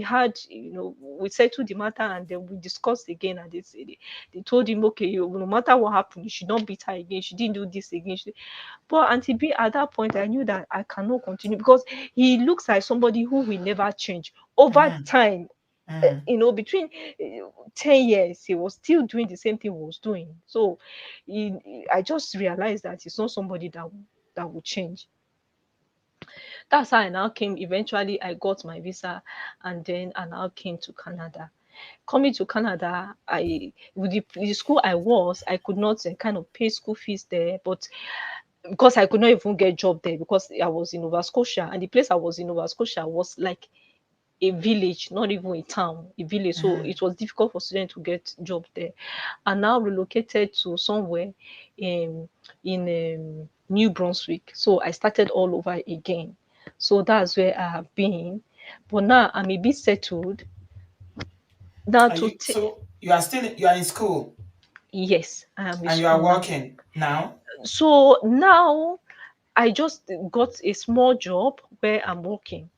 had, we settled the matter and then we discussed again. And they told him, okay, no matter what happened, you should not beat her again. She didn't do this again. But Auntie B, at that point, I knew that I cannot continue because he looks like somebody who will never change. Over Hmm. time, Hmm. between 10 years, he was still doing the same thing he was doing. So I just realized that he's not somebody that would change. That's how I now came. Eventually, I got my visa and then I now came to Canada. Coming to Canada, with the school I could not kind of pay school fees there, but because I could not even get job there because I was in Nova Scotia, and the place I was in Nova Scotia was like a village, not even a town, a village. So Hmm. it was difficult for students to get job there. I now relocated to somewhere in New Brunswick. So I started all over again. So that's where I have been. But now I'm a bit settled. Now Are to you so you are in school yes, I am in and you are school now. working now? So now I just got a small job where I'm working.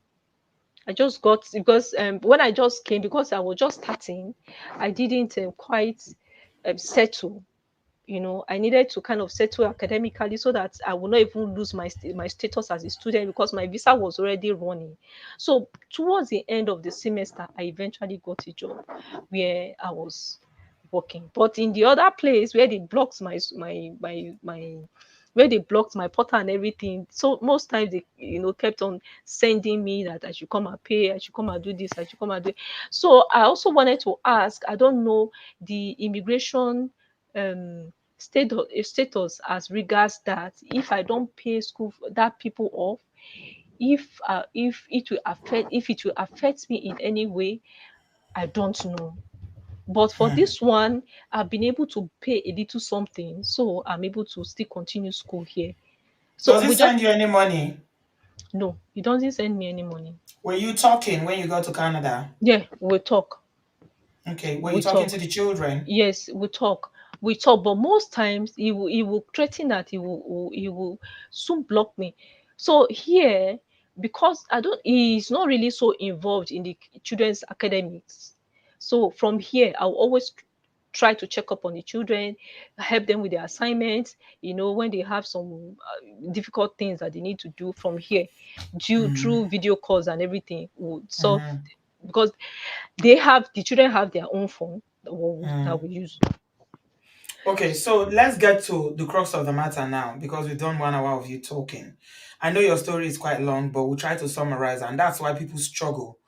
I just got because when I just came, because I was just starting, I didn't quite settle. I needed to kind of settle academically so that I would not even lose my status as a student because my visa was already running. So towards the end of the semester, I eventually got a job where I was working. But in the other place where they blocked my where they blocked my portal and everything. So most times they, kept on sending me that I should come and pay, I should come and do this, I should come and do. So I also wanted to ask, I don't know the immigration status as regards that if I don't pay school that people off, if it will affect me in any way, I don't know. But for Hmm. this one, I've been able to pay a little something, so I'm able to still continue school here. So Does it we just send you any money? no, it doesn't send me any money. Were you talking when you got to Canada? Yeah, we talk, Okay. Were you we talking to talk. the children? Yes, we talk, but most times he will threaten that he will soon block me. So here, because I don't he's not really so involved in the children's academics. So from here, I'll always try to check up on the children, help them with their assignments, when they have some difficult things that they need to do from here, due through video calls and everything would solve, because the children have their own phone that we use. Okay, so let's get to the crux of the matter now because we've done 1 hour of you talking. I know your story is quite long, but we'll try to summarize, and that's why people struggle.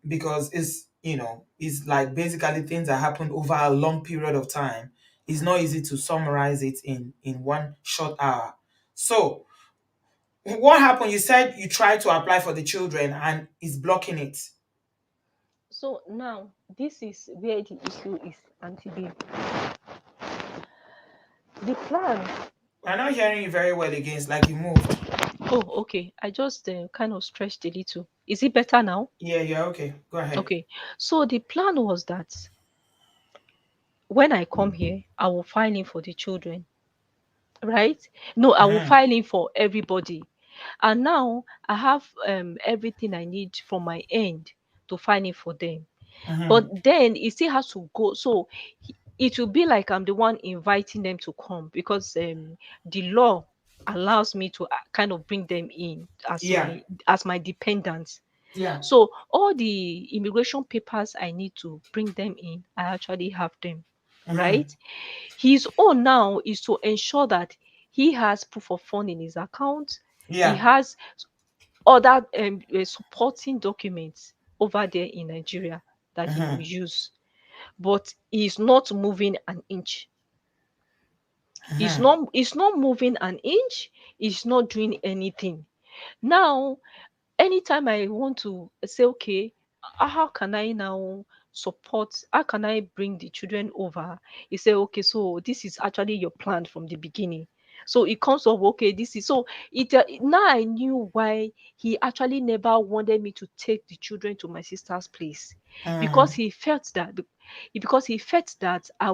Because it's like basically things that happened over a long period of time. It's not easy to summarize it in one short hour. So, what happened? You said you tried to apply for the children and it's blocking it. So now this is where the issue is, Auntie B. The plan. I'm not hearing you very well again. It's like you moved. Oh, okay. I just kind of stretched a little. Is it better now? Yeah, okay. Go ahead. Okay. So the plan was that when I come here, I will file in for the children, right? No, I will Mm-hmm. file in for everybody. And now I have everything I need from my end to file in for them. But Mm-hmm. then it still has to go. So it will be like I'm the one inviting them to come, because the law allows me to kind of bring them in as Yeah. my dependents. Yeah. So all the immigration papers I need to bring them in, I actually have them, Mm-hmm. right? His own now is to ensure that he has proof of fund in his account. He Yeah. has other supporting documents over there in Nigeria that he will Mm-hmm. use, but he's not moving an inch. He's Mm-hmm. not he's not moving an inch. He's not doing anything. Now, anytime I want to say, okay, how can I now support? How can I bring the children over? You say, okay, so this is actually your plan from the beginning. So it comes up, okay, this is so now I knew why he actually never wanted me to take the children to my sister's place, because Mm-hmm. he felt that I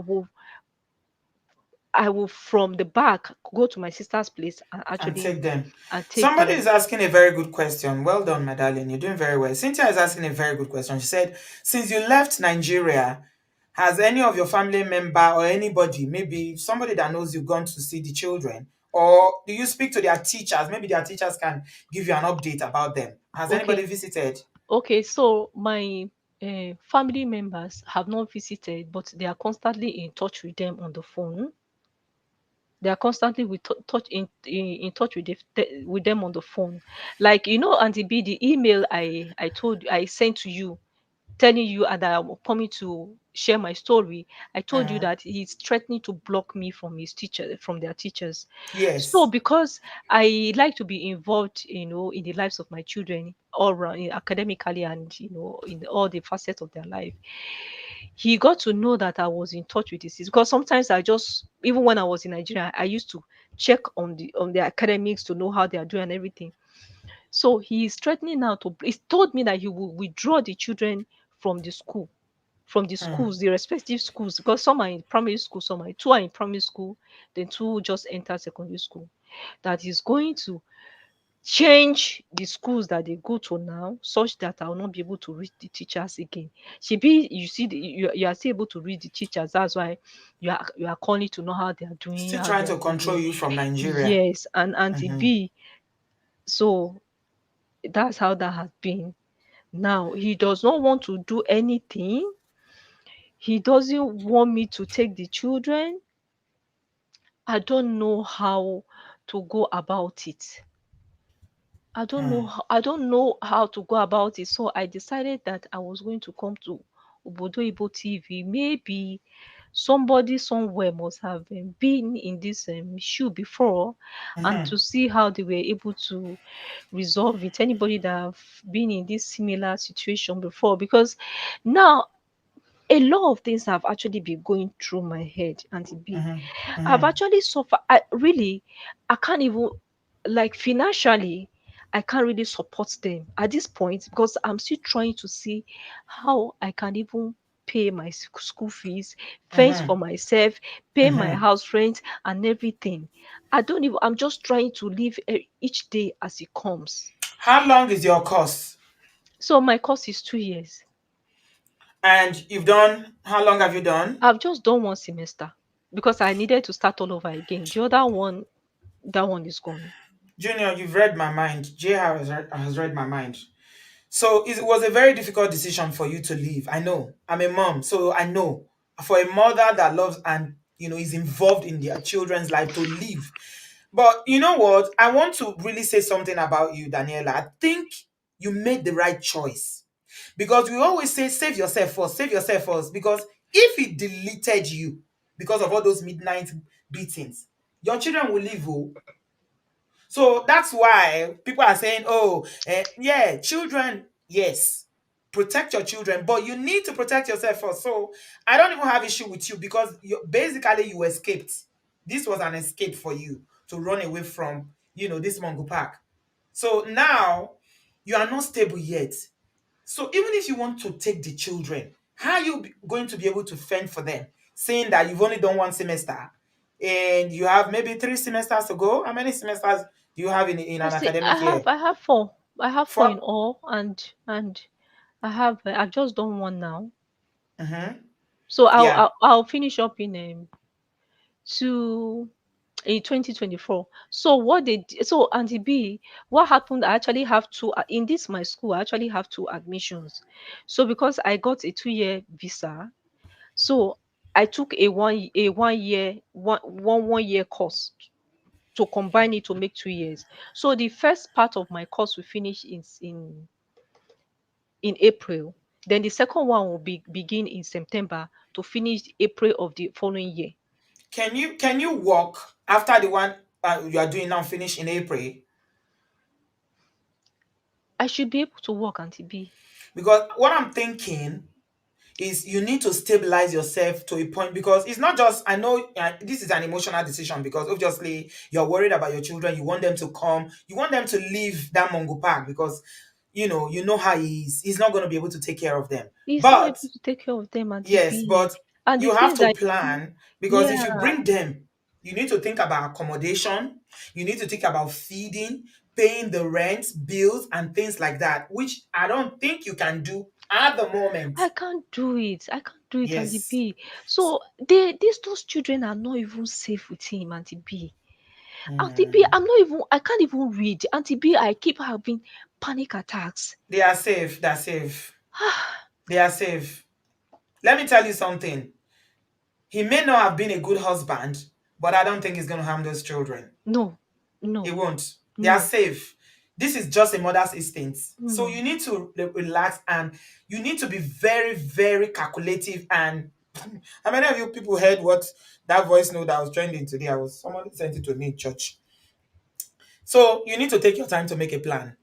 will from the back go to my sister's place and And actually take them. take Somebody them. is asking a very good question. Well done, my darling. You're doing very well. Cynthia is asking a very good question. She said, since you left Nigeria, has any of your family member or anybody, maybe somebody that knows you, gone to see the children? Or do you speak to their teachers? Maybe their teachers can give you an update about them. Has anybody Okay, visited? okay. So my family members have not visited, but they are constantly in touch with them on the phone. They are constantly in touch with them on the phone. Like, Auntie B, the email I sent to you, telling you that I'm coming to share my story. I told you Mm, that he's threatening to block me from their teachers. So yes. because I like to be involved, in the lives of my children all around, academically, and in all the facets of their life, he got to know that I was in touch with this, because sometimes I just, even when I was in Nigeria, I used to check on the academics to know how they are doing and everything. So he is threatening now to. He told me that he will withdraw the children from the school, from the Mm, schools, the respective schools, because some are in primary school, two are in primary school, then two just enter secondary school. That is going to change the schools that they go to now, such that I will not be able to reach the teachers again. You see, you are still able to read the teachers. That's why you are calling to know how they are doing, still how they trying are to control living. you from Nigeria. Yes, and Auntie Mm-hmm. B. So that's how that has been. Now he does not want to do anything. He doesn't want me to take the children. I don't know how to go about it. I don't know how to go about it. So I decided that I was going to come to Obodoyibo TV. Maybe somebody somewhere must have been in this shoe before, and Mm-hmm. to see how they were able to resolve it. Anybody that have been in this similar situation before, because now a lot of things have actually been going through my head, Auntie B. Mm-hmm. I've Mm-hmm. actually suffered. I can't even, like, financially, I can't really support them at this point, because I'm still trying to see how I can even pay my school fees, fence Mm-hmm. for myself, pay my Mm-hmm. house rent and everything. I'm just trying to live each day as it comes. How long is your course? So my course is 2 years. And you've done, how long have you done? I've just done one semester because I needed to start all over again. The other one, that one is gone. Junior, you've read my mind. Jay has read my mind. So it was a very difficult decision for you to leave. I know. I'm a mom, so I know. For a mother that loves and is involved in their children's life to leave. But you know what? I want to really say something about you, Daniela. I think you made the right choice. Because we always say save yourself first, save yourself first. Because if he deleted you because of all those midnight beatings, your children will leave. Oh. So that's why people are saying, oh, yeah, children, yes, protect your children, but you need to protect yourself first. So I don't even have issue with you because basically you escaped. This was an escape for you to run away from, this Mungo Park. So now you are not stable yet. So even if you want to take the children, how are you going to be able to fend for them? Saying that you've only done one semester and you have maybe 3 semesters to go. How many semesters do you have in I an see. academic year? I have four. I have four in For all, and I've just done one now. mm-hmm. So Yeah. I'll finish up to in 2024. So so Auntie B, what happened? I actually have two in this my school. I actually have two admissions. So because I got a 2 year visa, so I took one year course to combine it to make 2 years. So the first part of my course will finish in April. Then the second one will begin in September to finish April of the following year. Can you walk after the one you are doing now finish in April? I should be able to work, Auntie B. Because what I'm thinking is you need to stabilize yourself to a point because it's not just I know this is an emotional decision because obviously you're worried about your children, you want them to come, you want them to leave that Mungo Park because you know how he's not going to be able to take care of them. He's not able But to take care of them, Auntie yes, B. but And the you thing have is to that, plan because if yeah, you bring them, you need to think about accommodation, you need to think about feeding, paying the rent, bills, and things like that, which I don't think you can do at the moment. I can't do it. I can't do it, Auntie Yes. B. So those children are not even safe with him, Auntie B. Auntie B, Mm. I can't even read. Auntie B, I keep having panic attacks. They are safe. They're safe. They are safe. Let me tell you something. He may not have been a good husband, but I don't think he's going to harm those children. No, He no, won't. They are no. safe. This is just a mother's instinct. So Hmm. you need to relax and you need to be very, very calculative. And how many of you people heard what that voice note that was trending today? Someone sent it to me in church. So you need to take your time to make a plan.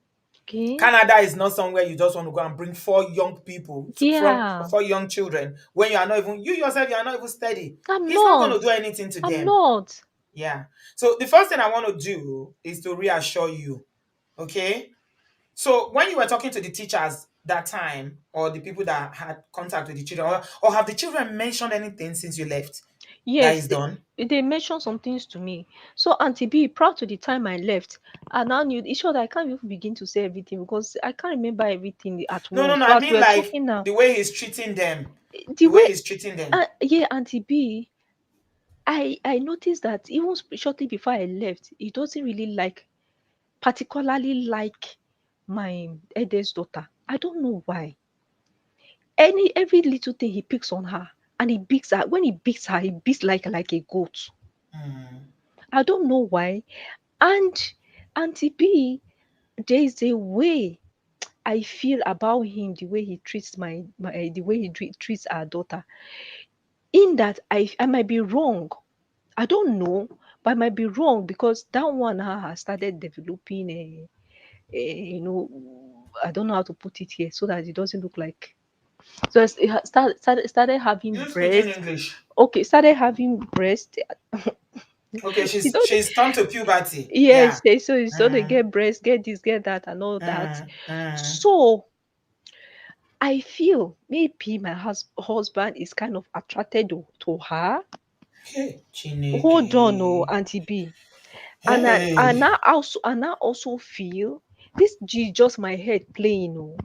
Okay. Canada is not somewhere you just want to go and bring 4 young people, Yeah, 4 young children, when you are not even, you yourself, you are not even steady. I'm He's not going not. to do anything to I'm them. not. Yeah. So the first thing I want to do is to reassure you. Okay. So when you were talking to the teachers that time, or the people that had contact with the children, or have the children mentioned anything since you left that Yes, is done? they mentioned some things to me. So Auntie B, proud to the time I left, I now knew it's sure that I can't even begin to say everything because I can't remember everything at No, no, once. no. So I as mean we're like talking now, the way he's treating them. the The way way he's treating them. yeah, Auntie B, I noticed that even shortly before I left, he doesn't really particularly like my eldest daughter. I don't know why. Every little thing he picks on her, and he beats her. When he beats her, he beats like a goat. Mm. I don't know why. And Auntie B, there is a way I feel about him, the way he treats the way he treats our daughter. In that I might be wrong. I don't know, but I might be wrong because that one has started developing I don't know how to put it here so that it doesn't look like. So started having You speaking breast. English? Okay, started having breast. Okay, You she's know, she's come to puberty. yes, Yeah. so they Mm, get breast, get this, get that, and all that. mm. So I feel maybe my husband is kind of attracted to her. Hey, Hold on, oh, Chineke. Auntie B. Hey. And I also feel this is just my head playing. Oh,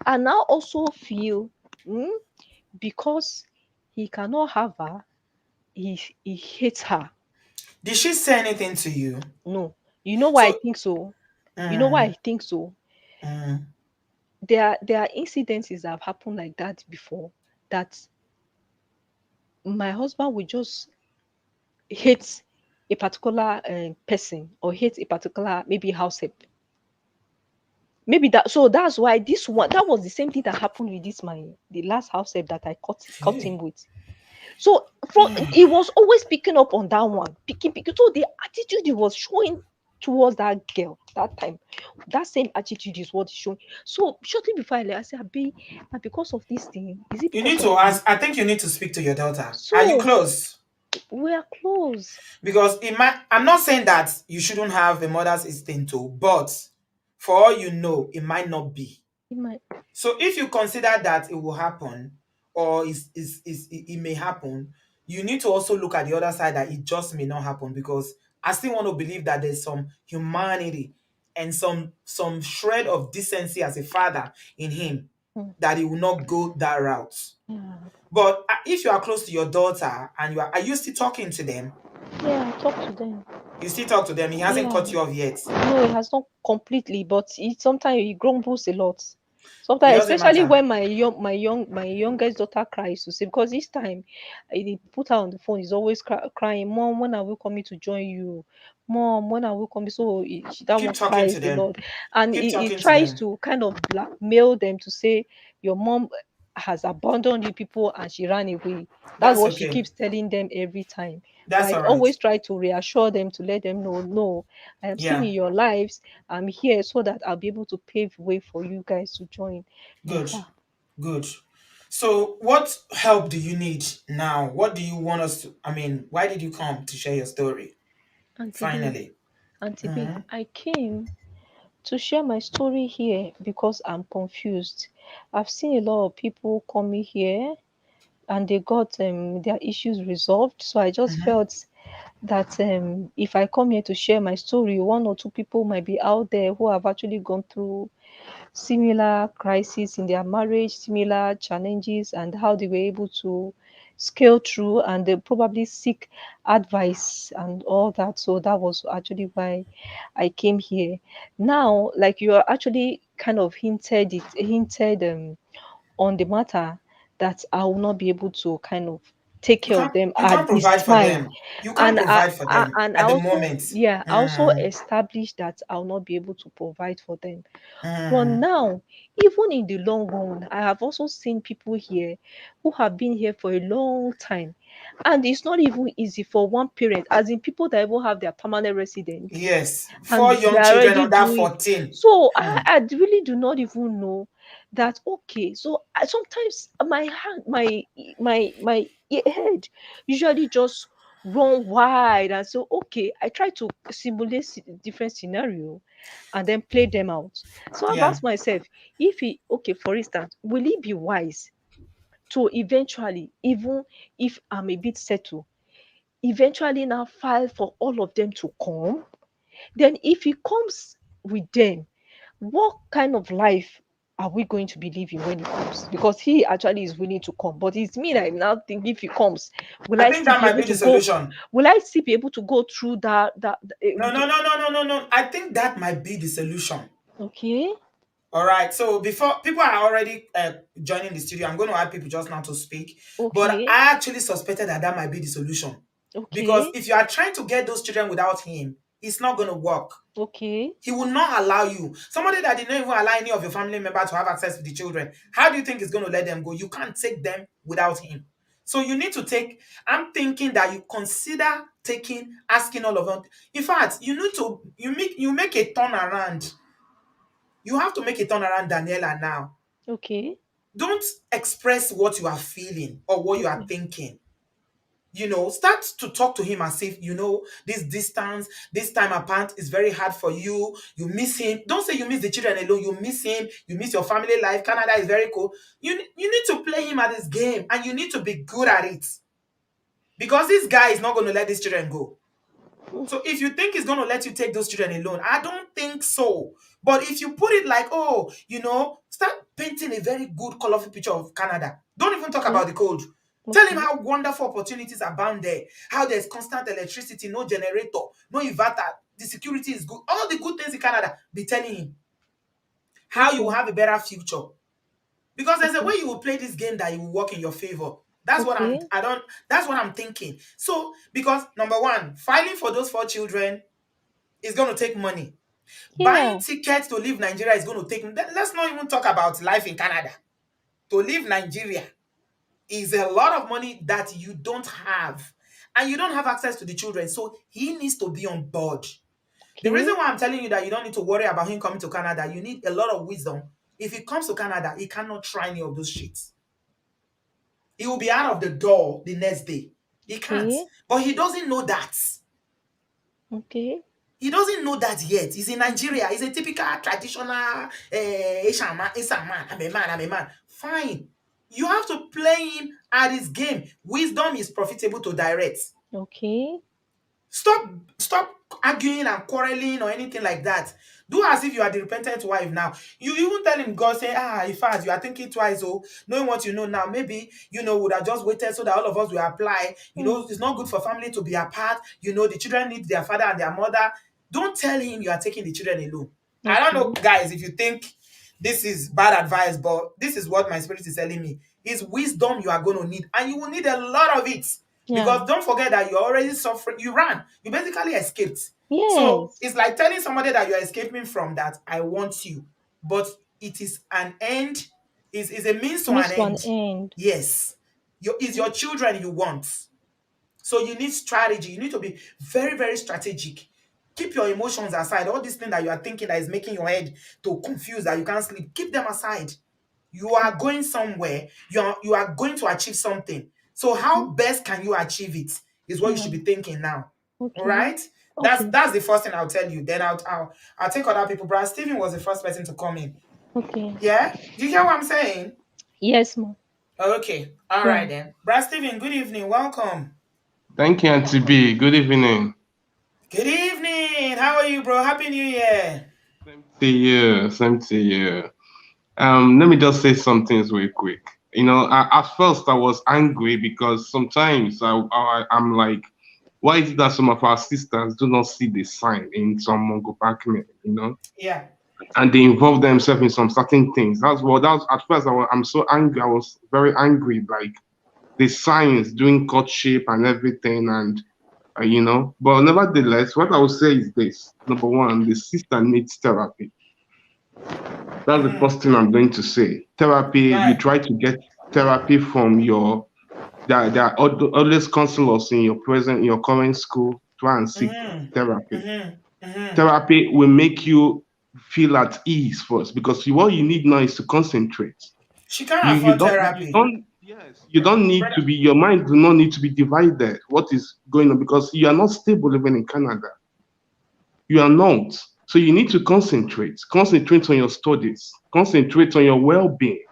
and I also feel. Hmm, because he cannot have her, he hates her. Did she say anything to you? No. You know why I So, think so? You know why I mm, think so? mm, There are incidences that have happened like that before, that my husband would just hate a particular person, or hate a particular maybe house help. Maybe that, so that's why this one, that was the same thing that happened with this my the last house help that I caught him hey, with. So from he was always picking up on that one, picking. So the attitude he was showing towards that girl that time, that same attitude is what he's showing. So shortly before I left, I said, Abi, na because of this thing, is it you because need of to you? ask. I think you need to speak to your daughter. Are you So close? we are close. Because it might, I'm not saying that you shouldn't have a mother's instinct too, but for all you know, it might not be. In my So if you consider that it will happen, or it may happen, you need to also look at the other side that it just may not happen, because I still want to believe that there's some humanity and some shred of decency as a father in him, mm, that he will not go that route. yeah, But if you are close to your daughter and are you still talking to them? yeah, I talk to them. You still talk to them. He hasn't Yeah. cut you off yet. No, it has not completely, but it sometimes he grumbles a lot. It Sometimes, doesn't especially matter. when my youngest daughter cries to say, because this time I put her on the phone, he's always crying, Mom, when are we coming to join you? Mom, when are we coming? So that Keep one talking to cries a them. lot, and Keep he talking to tries them. to kind of blackmail them to say your mom has abandoned you people and she ran away. That's That's what she okay. keeps telling them every time. But That's I all right. always try to reassure them, to let them know, no, I am still Yeah. in your lives. I'm here so that I'll be able to pave way for you guys to join Good. later. Good. So, what help do you need now? What do you want us to? I mean, why did you come to share your story? Auntie B, Finally. Auntie B, Mhm. I came to share my story here because I'm confused. I've seen a lot of people coming here and they got their issues resolved. So I just Mhm. felt that if I come here to share my story, one or two people might be out there who have actually gone through similar crises in their marriage, similar challenges, and how they were able to scale through, and they probably seek advice and all that. So that was actually why I came here. Now, like you are actually kind of hinted on the matter, that I will not be able to kind of take You care of can't. them You at can't this provide for time. them. You can't and I, provide for I them and I at the also, moment. yeah, I also Mm, established that I'll not be able to provide for them. But mm. now, even in the long run, I have also seen people here who have been here for a long time. And it's not even easy for one parent, as in people that even have their permanent residence Yes. Four and they young are children already under doing. 14. So Mm. I really do not even know that. Okay, so sometimes my hand, my head usually just run wide, and so okay, I try to simulate different scenario and then play them out. So I've Yeah. asked myself, if he, okay, for instance, will it be wise to eventually, even if I'm a bit settled, eventually now file for all of them to come? Then if he comes with them, what kind of life are we going to be living when he comes? Because he actually is willing to come, but it's me that I now think, if he comes, will I I think still that be might able be the to go? solution. Will I still be able to go through No, no, no, no, no, no, no. I think that might be the solution. okay, All right. So before people are already joining the studio, I'm going to add people just now to speak. But okay, I actually suspected that that might be the solution, because okay, if you are trying to get those children without him, it's not going to work. okay. He will not allow you. Somebody that did not even allow any of your family member to have access to the children. How do you think he's going to let them go? You can't take them without him. So you need to take. I'm thinking that you consider taking, asking all of them. In fact, you need to you make a turnaround. You have to make a turnaround, Daniela, now. Okay. Don't express what you are feeling or what you are Okay. thinking. Start to talk to him as if, this distance, this time apart is very hard for you. You miss him. Don't say you miss the children alone. You miss him. You miss your family life. Canada is very cool. You need to play him at this game, and you need to be good at it, because this guy is not going to let these children go. So if you think he's going to let you take those children alone, I don't think so. But if you put it like, oh, start painting a very good, colorful picture of Canada. Don't even talk Okay. about the cold. Tell him Okay. how wonderful opportunities abound there, how there's constant electricity, no generator, no inverter, the security is good, all the good things in Canada. Be telling him how you will Okay. have a better future. Because there's a Okay. way you will play this game that it will work in your favor. That's what I'm Okay. I don't that's what I'm thinking. So because number one, filing for those four children is going to take money. Buying Yeah. tickets to leave Nigeria is going to take. Let's not even talk about life in Canada. To leave Nigeria is a lot of money that you don't have, and you don't have access to the children. So he needs to be on board. The reason Okay. why I'm telling you that you don't need to worry about him coming to Canada, you need a lot of wisdom. If he comes to Canada, he cannot try any of those shit. He will be out of the door the next day. He can't. Okay. But he doesn't know that. Okay. He doesn't know that yet. He's in Nigeria. He's a typical traditional Asian man. Asian man. I'm a man. I'm a man. Fine. You have to play him at his game. Wisdom is profitable to direct. Okay. Stop arguing and quarreling or anything like that. Do as if you are the repentant wife now. You even tell him, God say, in fact, you are thinking twice, oh, knowing what you know now, maybe, would have just waited so that all of us will apply. Mm. It's not good for family to be apart. The children need their father and their mother. Don't tell him you are taking the children alone. I don't know, Okay. guys, if you think this is bad advice, but this is what my spirit is telling me. Is wisdom you are going to need, and you will need a lot of it. Yeah. Because don't forget that you're already suffering. You ran. You basically escaped. So Yes. it's like telling somebody that you're escaping from that, I want you. But it is an end, is a means to an Means to an end. end. Yes. It's your children you want. So you need strategy. You need to be very, very strategic. Keep your emotions aside. All these things that you are thinking that is making your head to confuse that you can't sleep, keep them aside. You are going somewhere. You are going to achieve something. So how Okay. best can you achieve it is what you should Yeah. be thinking now. All Okay. right? That's Okay. that's the first thing I'll tell you. Then I'll take other people. Brad Stephen was the first person to come in. Okay. Yeah? Do you get what I'm saying? Yes, ma'am. Okay. All Yeah. right then. Brad Stephen, good evening. Welcome. Thank you, Auntie B. Good evening. Good evening. How are you, bro? Happy New Year. Same to you. Same to you. Let me just say some things real quick. At first I was angry because sometimes I'm like, why is it that some of our sisters do not see the sign in some Mongo Bakme, Yeah. and they involve themselves in some certain things. That's at first I'm so angry. I was very angry, like the signs doing courtship and everything, and But nevertheless, what I would say is this: number one, the sister needs therapy. That's the Mm-hmm. first thing I'm going to say. Therapy, you Right. try to get therapy from there are always counselors in your current school. Try and seek Mm-hmm. therapy. Mm-hmm. Mm-hmm. Therapy will make you feel at ease first because what you need now is to concentrate. She can't You afford don't you therapy. don't yes, you don't need to Brother. be your mind do not need to be divided. What is going on? Because you are not stable even in Canada. You are not. So you need to concentrate. Concentrate on your studies. Concentrate on your well-being.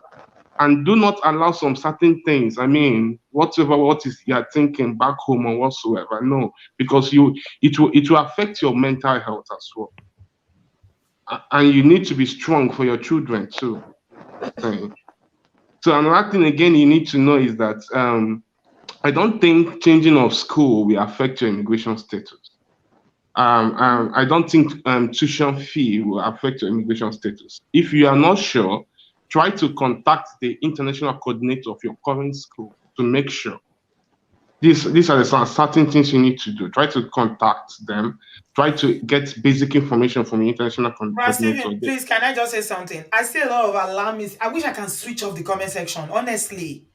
And do not allow some certain things. I mean, what is you are thinking back home or whatsoever. No, because it will affect your mental health as well. And you need to be strong for your children too. Saying. So another thing again you need to know is that I don't think changing of school will affect your immigration status. I don't think tuition fee will affect your immigration status. If you are not sure, try to contact the international coordinator of your current school to make sure. These are the certain things you need to do. Try to contact them. Try to get basic information from your international Brad coordinator. Steven, please, can I just say something? I see a lot of alarmists. I wish I can switch off the comment section, honestly.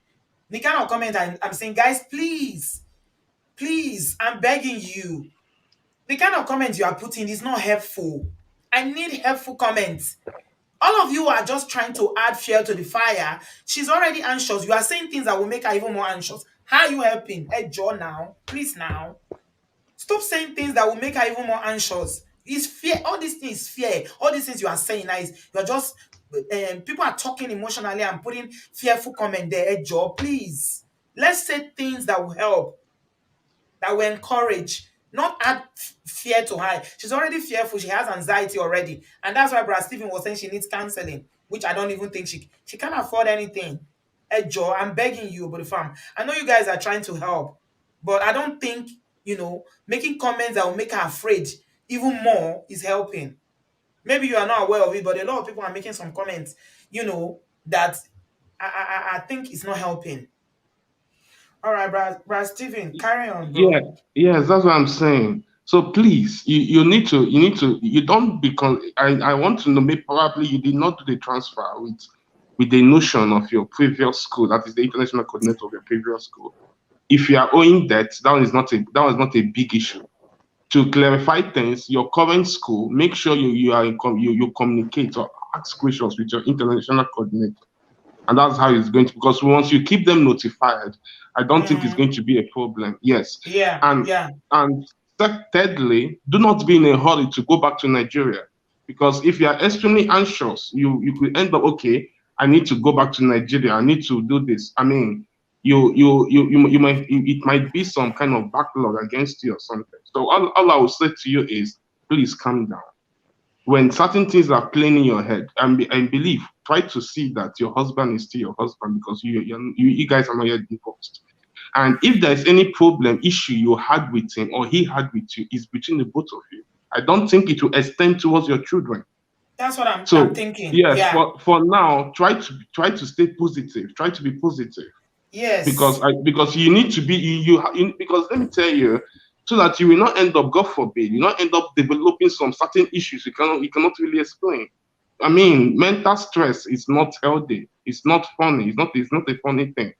The kind of comment I'm saying, guys, please, please, I'm begging you. The kind of comments you are putting is not helpful. I need helpful comments. All of you are just trying to add fuel to the fire. She's already anxious. You are saying things that will make her even more anxious. How are you helping? Hey, Joe, now. Please, now. Stop saying things that will make her even more anxious. It's fear. All these things is fear. All these things you are saying now is you're just people are talking emotionally and putting fearful comment there. Hey, Joe, please. Let's say things that will help, that will encourage, not add fear to her. She's already fearful. She has anxiety already. And that's why Brad Stephen was saying she needs counseling. which I don't even think she can't afford anything. Joe, I'm begging you, but fam, I know you guys are trying to help, but I don't think, making comments that will make her afraid even more is helping. Maybe you are not aware of it, but a lot of people are making some comments, that I think it's not helping. All right, Brad Steven, carry on, Yeah, bro. yes, that's what I'm saying. So please, you don't because I want to know, maybe probably you did not do the transfer with the notion of your previous school, that is the international coordinator of your previous school. If you are owing debt, that was not a big issue. To clarify things, your current school, make sure you communicate or ask questions with your international coordinator, and that's how it's going to, because once you keep them notified, I don't think it's Mm, going to be a problem. Yes. yeah, and yeah. and thirdly, do not be in a hurry to go back to Nigeria, because if you are extremely anxious, you could end up, okay, I need to go back to Nigeria, I need to do this. I mean, you might, it might be some kind of backlog against you or something. So all I will say to you is, please calm down. When certain things are playing in your head, and believe, try to see that your husband is still your husband, because you guys are not yet divorced. And if there's any problem, issue you had with him or he had with you, is between the both of you. I don't think it will extend towards your children. That's what I'm So thinking. yes, Yeah. for now, try to stay positive. Try to be positive, because Yes. because you need to be, because let me tell you, so that you will not end up, God forbid, you not end up developing some certain issues you cannot really explain. I mean, mental stress is not healthy. It's not funny. It's not a funny thing.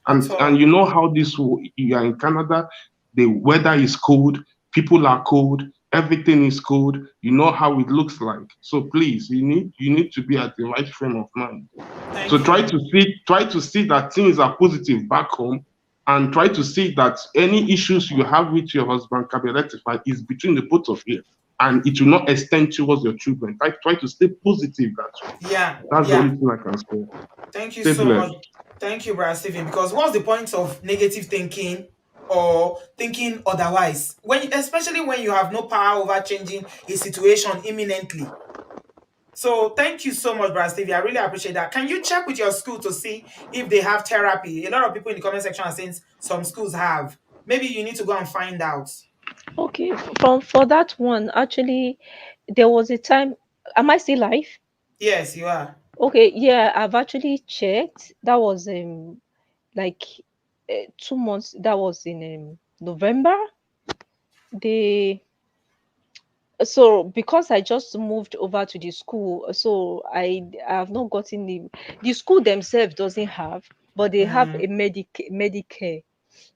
At And all. you know how you are in Canada, the weather is cold, people are cold, everything is cold. You know how it looks like. So please, you need to be at the right frame of mind. So Thank you. try to see that things are positive back home, and try to see that any issues you have with your husband can be rectified is between the both of you, and it will not extend towards your children. Try to stay positive that way. Yeah, That's the yeah. only thing I can say. Thank you Stay so much. blessed. Thank you, Brad Stephen. Because what's the point of negative thinking or thinking otherwise? Especially when you have no power over changing a situation imminently. So thank you so much, Brad Stevie. I really appreciate that. Can you check with your school to see if they have therapy? A lot of people in the comment section are saying some schools have. Maybe you need to go and find out. Okay, from for that one, actually, there was a time. Am I still live? Yes, you are. Okay, yeah, I've actually checked. That was like 2 months. That was in November. They so because I just moved over to the school, so I have not gotten the school themselves doesn't have, but they have Mm. a Medicare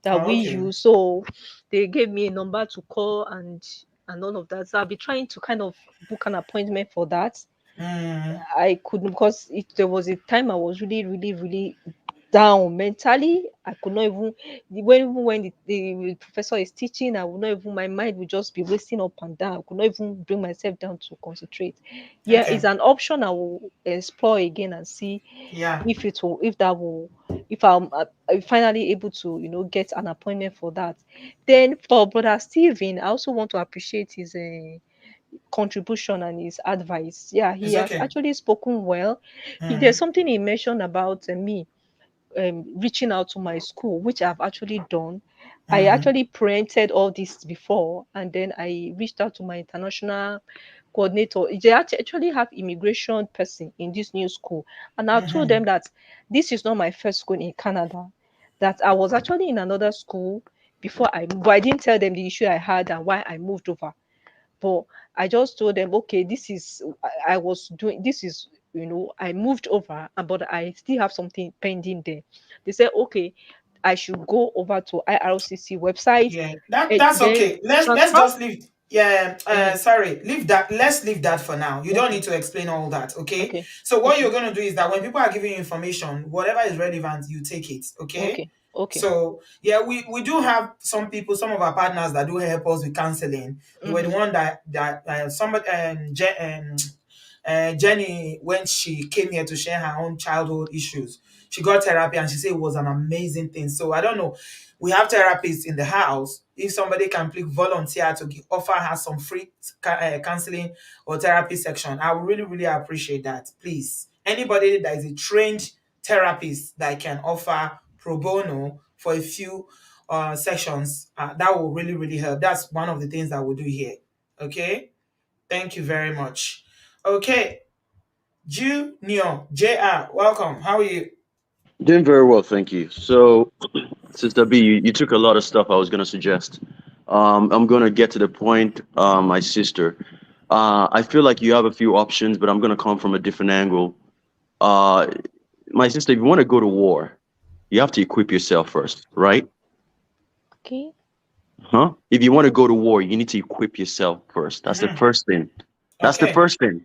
that Oh, we okay. use. So they gave me a number to call and all of that. So I'll be trying to kind of book an appointment for that. Mm. I couldn't because there was a time I was really, really, really down mentally. I could not even when the professor is teaching, I would not even my mind would just be racing up and down. I could not even bring myself down to concentrate. Yeah, it's Okay. an option I will explore again and see Yeah. if it will if that will if I'm finally able to get an appointment for that. Then for brother Steven, I also want to appreciate his contribution and his advice. Yeah, he It's has okay. actually spoken well. There's Mm. something he mentioned about me reaching out to my school, which I've actually done. I Mm. actually preempted all this before, and then I reached out to my international coordinator. They actually have immigration person in this new school, and I told them Mm-hmm. that this is not my first school in Canada. That I was actually in another school before but I didn't tell them the issue I had and why I moved over. But I just told them, okay, this is I was doing this is I moved over, but I still have something pending there. They said, okay, I should go over to IRCC website Yeah, and that's then okay. Let's transfer. just leave. Yeah, Mm, sorry, leave that. Let's leave that for now. You don't okay, need to explain all that. Okay. okay, So what okay, you're gonna do is that when people are giving you information, whatever is relevant, you take it. Okay. okay, okay. So yeah, we do have some people, some of our partners that do help us with counseling. They were the Mm-hmm, one that somebody Jenny, when she came here to share her own childhood issues, she got therapy and she said it was an amazing thing. So I don't know. We have therapists in the house. If somebody can please volunteer to offer her some free counseling or therapy section, I would really, really appreciate that. Please. anybody that is a trained therapist that can offer pro bono for a few sessions, that will really, really help. That's one of the things that we'll do here. Okay. Thank you very much. Okay. Junior, JR, welcome. How are you? Doing very well, thank you. So, Sister B, you took a lot of stuff I was going to suggest. I'm going to get to the point, my sister. I feel like you have a few options, but I'm going to come from a different angle. Uh, my sister, if you want to go to war, you have to equip yourself first, right? Okay. Huh? If you want to go to war, you need to equip yourself first. That's the Mhm. first thing. That's the Okay. first thing.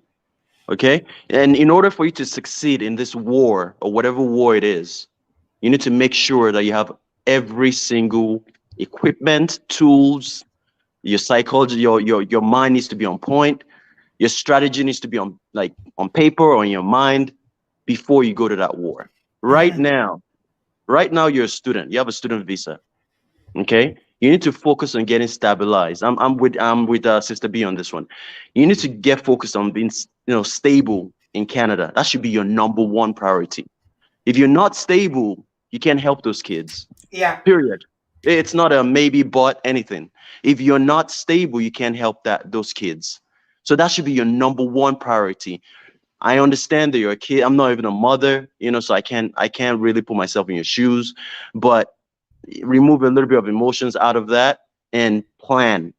Okay? And in order for you to succeed in this war or whatever war it is, you need to make sure that you have every single equipment, tools, your psychology, your mind needs to be on point. Your strategy needs to be on paper or in your mind before you go to that war. Right Mhm. now, right now you're a student. You have a student visa. Okay? You need to focus on getting stabilized. I'm with Sister B on this one. You need to get focused on being stable in Canada. That should be your number one priority. If you're not stable, you can't help those kids. Yeah. Period. It's not a maybe, but anything. If you're not stable, you can't help those kids. So that should be your number one priority. I understand that you're a kid. I'm not even a mother, so I can't really put myself in your shoes, but remove a little bit of emotions out of that and plan.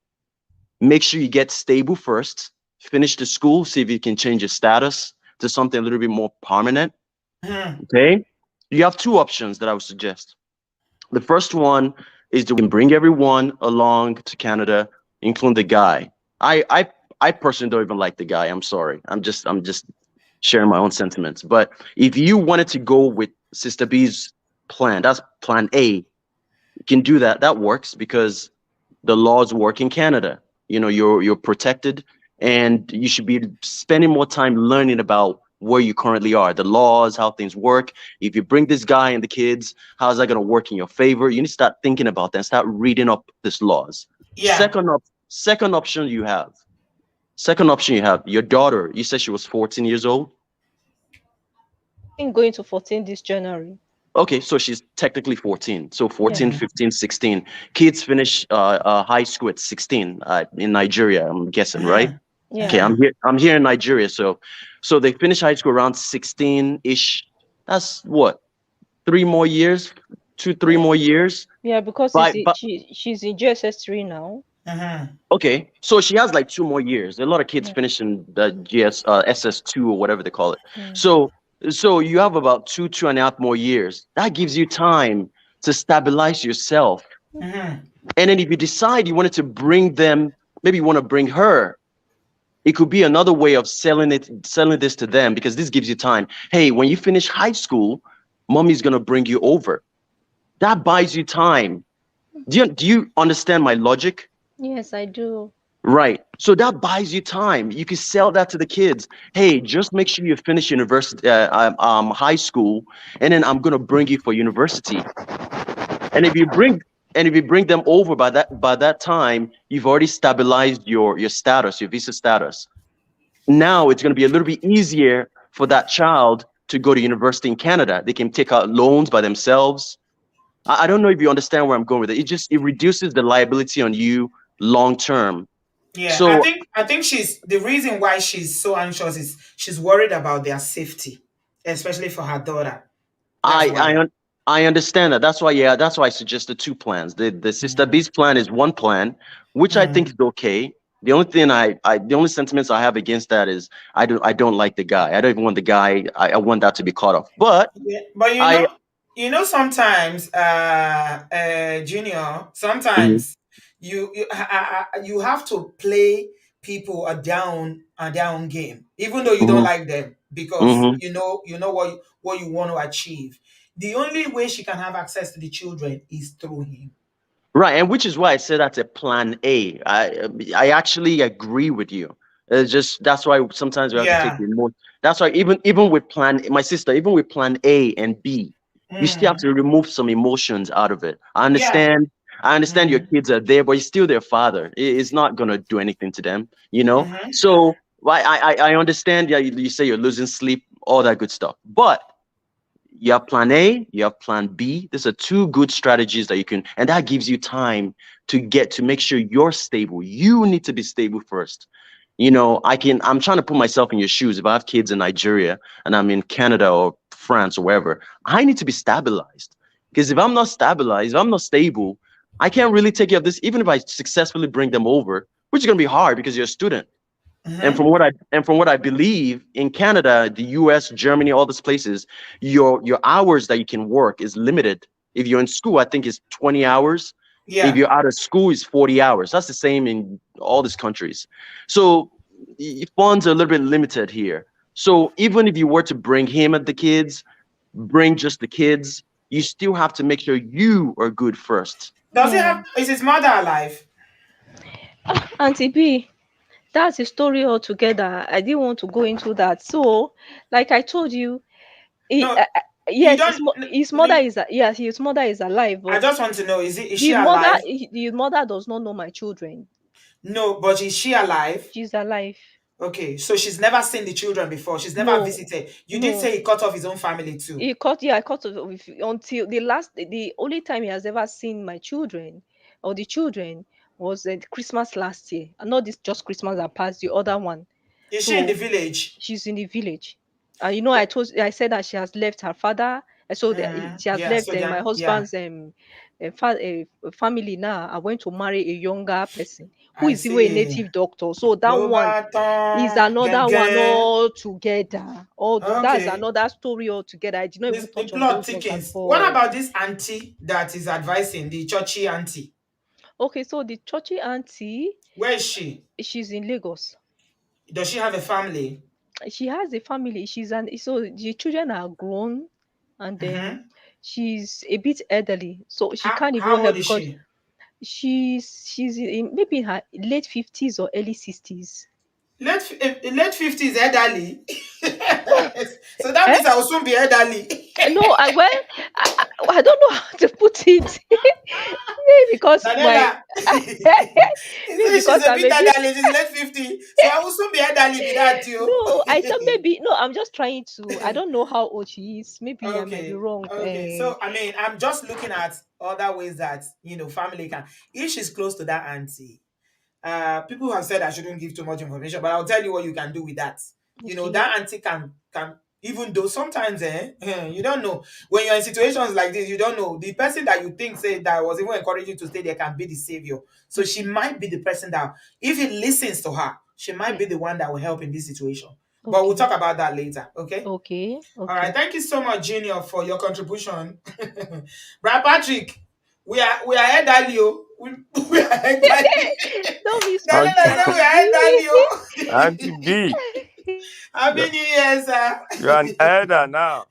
Make sure you get stable first. Finish the school, see if you can change your status to something a little bit more permanent. Mhm. Okay. You have two options that I would suggest. The first one is to bring everyone along to Canada, including the guy. I personally don't even like the guy. I'm sorry. I'm just sharing my own sentiments. But if you wanted to go with Sister B's plan, that's plan A. You can do that. That works because the laws work in Canada. You're protected, and you should be spending more time learning about where you currently are, the laws, how things work. If you bring this guy and the kids, how's that going to work in your favor? You need to start thinking about that and start reading up these laws. Yeah. Second option you have. Second option you have. Your daughter. You said she was 14 years old. I think going to 14 this January. Okay, so she's technically 14. So Yeah. 14, 15, 16. Kids finish high school at 16 in Nigeria, I'm guessing, right? Mhm. Okay, Yeah. I'm Mhm. here. I'm here in Nigeria, so they finish high school around 16-ish. That's what, 3 more years, 2, 3 more years. Yeah, because By but she's in GSS 3 now. Mhm. okay, so she has like 2 more years. A lot of kids Yeah. finish in the SS2 or whatever they call it. Yeah. So you have about 2.5 more years. That gives you time to stabilize yourself. Mhm. And then if you decide you wanted to bring them, maybe you want to bring her, it could be another way of selling this to them, because this gives you time. Hey, when you finish high school, mommy's gonna bring you over. That buys you time. Do you understand my logic? Yes, I do. Right. So that buys you time. You can sell that to the kids. Hey, just make sure you finish university, high school, and then I'm gonna bring you for university. And if you bring them over by that time, you've already stabilized your status, your visa status. Now it's going to be a little bit easier for that child to go to university in Canada. They can take out loans by themselves. I don't know if you understand where I'm going with it. It reduces the liability on you long term. Yeah. I So think I think she's the reason why she's so anxious is she's worried about their safety, especially for her daughter. That's I I why. un- I understand that. That's why I suggested two plans. The Sister Mhm. B's plan is one plan, which I think is Mhm. okay. The only sentiments I have against that is I don't like the guy. I don't even want the guy. I want that to be cut off. But Yeah, but I sometimes, Junior, Mhm, sometimes you have to play people a down game, even though you don't mhm, like them, because mhm. you know what you want to achieve. The only way she can have access to the children is through him. Right, and which is why I said that's a plan A. I actually agree with you. It's just that's why sometimes we have to take Yeah. the emotion. That's why even with my sister, even with plan A and B, you still have Mm. to remove some emotions out of it. I Yeah. understand. I understand your Mm. kids are there, but you're still their father. It's not gonna do anything to them. Mm-hmm. So I understand. Yeah, you say you're losing sleep all that good stuff. But you have plan A, you have plan B. These are two good strategies that you can, and that gives you time to make sure you're stable. You need to be stable first. I'm trying to put myself in your shoes. If I have kids in Nigeria and I'm in Canada or France or wherever, I need to be stabilized. Because if I'm not stabilized, if I'm not stable, I can't really take care of this, even if I successfully bring them over, which is going to be hard because you're a student. And Mm-hmm. from what I believe, in Canada, the US, Germany, all these places, your hours that you can work is limited. If you're in school, I think it's 20 hours. If Yeah. you're out of school, it's 40 hours. That's the same in all these countries. So funds are a little bit limited here. So even if you were to bring him and the kids, bring just the kids, you still have to make sure you are good first. Does he Yeah. have? Is his mother alive? Auntie B, that's a story altogether. I didn't want to go into that. So, like I told you, No, you yes, don't. his mother is yes, his mother is alive, I but just want to know: is she the mother alive? the mother does not know my children. No, but is she alive? She's alive. Okay, so she's never seen the children before. She's never No, visited. You did no. say he cut off his own family too. I cut it with until the only time he has ever seen my children or the children was at Christmas last year. And not this just Christmas that passed, the other one. Is she in the So village? she's in the village. And I said that she has left her father. So she has Yeah. left So my then, yeah, husband's family now. I went to marry a younger person who I is even a see. native doctor. So that No one is baton, another one gang. altogether. That's Okay, another story altogether. I did not even this the touch on plot those ones at thickens. What all. about this auntie that is advising the churchy auntie? Okay, so the churchy auntie, Where is she? she's in Lagos. Does she have a family? She has a family. So the children are grown, and Mm-hmm. she's a bit elderly, so she can't even How old help is because she? she's maybe in her late 50s or early 60s. Late 50s elderly. So that Eh? means I will soon be elderly. No, I don't know how to put it. Maybe because my Daniela. He maybe says she's because a I'm bit a bit elderly, she's late 50. So I will soon be elderly with that too. no, I thought maybe no, I'm just trying to I don't know how old she is. Maybe I might be Okay, wrong. okay. So I mean, I'm just looking at other ways that family can. If she's close to that auntie, people have said I shouldn't give too much information, but I'll tell you what you can do with that. Okay. That auntie can even though sometimes you don't know when you're in situations like this, you don't know the person that you think say that was even encouraging you to stay there can be the savior. So she Okay. might be the person that if he listens to her, she might Yeah. be the one that will help in this situation. But we'll Okay. talk about that later. Okay. Okay. All right, Okay. thank you so much, Junior, for your contribution. Brad Patrick, we are elderly. Oh. We are elderly. Don't be so Daniela Auntie, say we Auntie are elderly. B. Oh. Auntie B, Happy you're, New Year, sir. you're an elder now.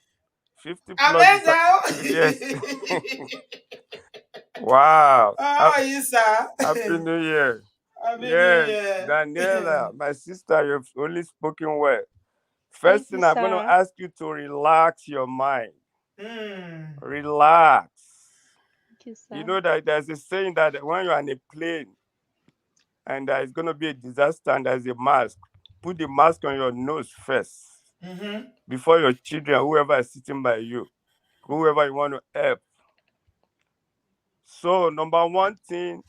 50 I'm plus is yes. elder. Wow. How are you, sir? Happy New Year. Happy New Yes, Year. Daniela, my sister, you've only spoken well. First Thank you, thing I'm going to sir. ask you to relax your mind. Hmm. Relax. Thank you, You sir. know that there's a saying that when you're on a plane and there's going to be a disaster and there's a mask, put the mask on your nose first Mm-hmm. before your children, whoever is sitting by you, whoever you want to help. So, number one thing,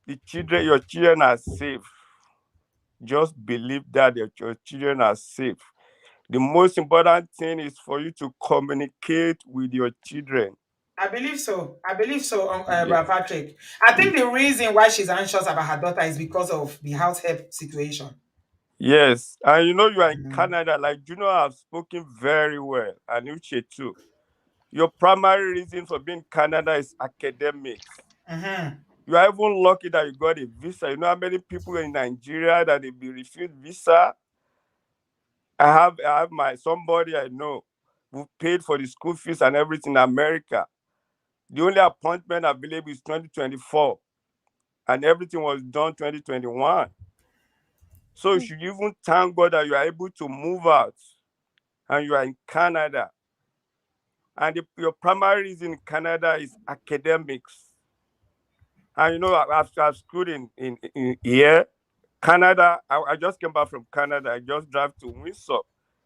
your children are safe. Just believe that your children are safe. The most important thing is for you to communicate with your children. I believe so. I believe so, Yes. Brad Patrick. I think the reason why she's anxious about her daughter is because of the house help situation. Yes. And you are in Mhm. Canada, like Juno have spoken very well, and Uche too. Your primary reason for being in Canada is academics. Mhm. You are even lucky that you got a visa. You know how many people in Nigeria that they be refused visa? I have my somebody I know who paid for the school fees and everything in America. The only appointment available is 2024, and everything was done 2021. So you Hmm. should even thank God that you are able to move out and you are in Canada. And your primary reason in Canada is academics. And I've schooled in here, Canada. I just came back from Canada. I just drive to Windsor.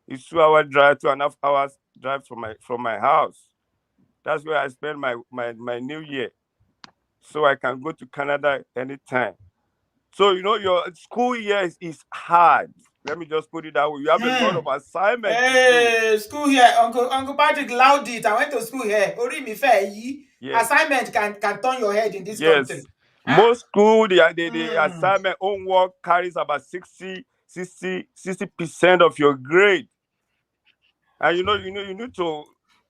It's 2 hour drive, 2.5 hours drive from my house. That's where I spend my New Year, so I can go to Canada anytime. So your school year is hard. Let me just put it that way. You have a lot Hmm. of assignment to do. Hey, school here. Uncle Patrick loud it. I went to school here. Ori mi fe yi. Yes, Assignment can turn your head in this country. yes. Ah. Most school, the Hmm. assignment homework carries about 60% of your grade. And you need to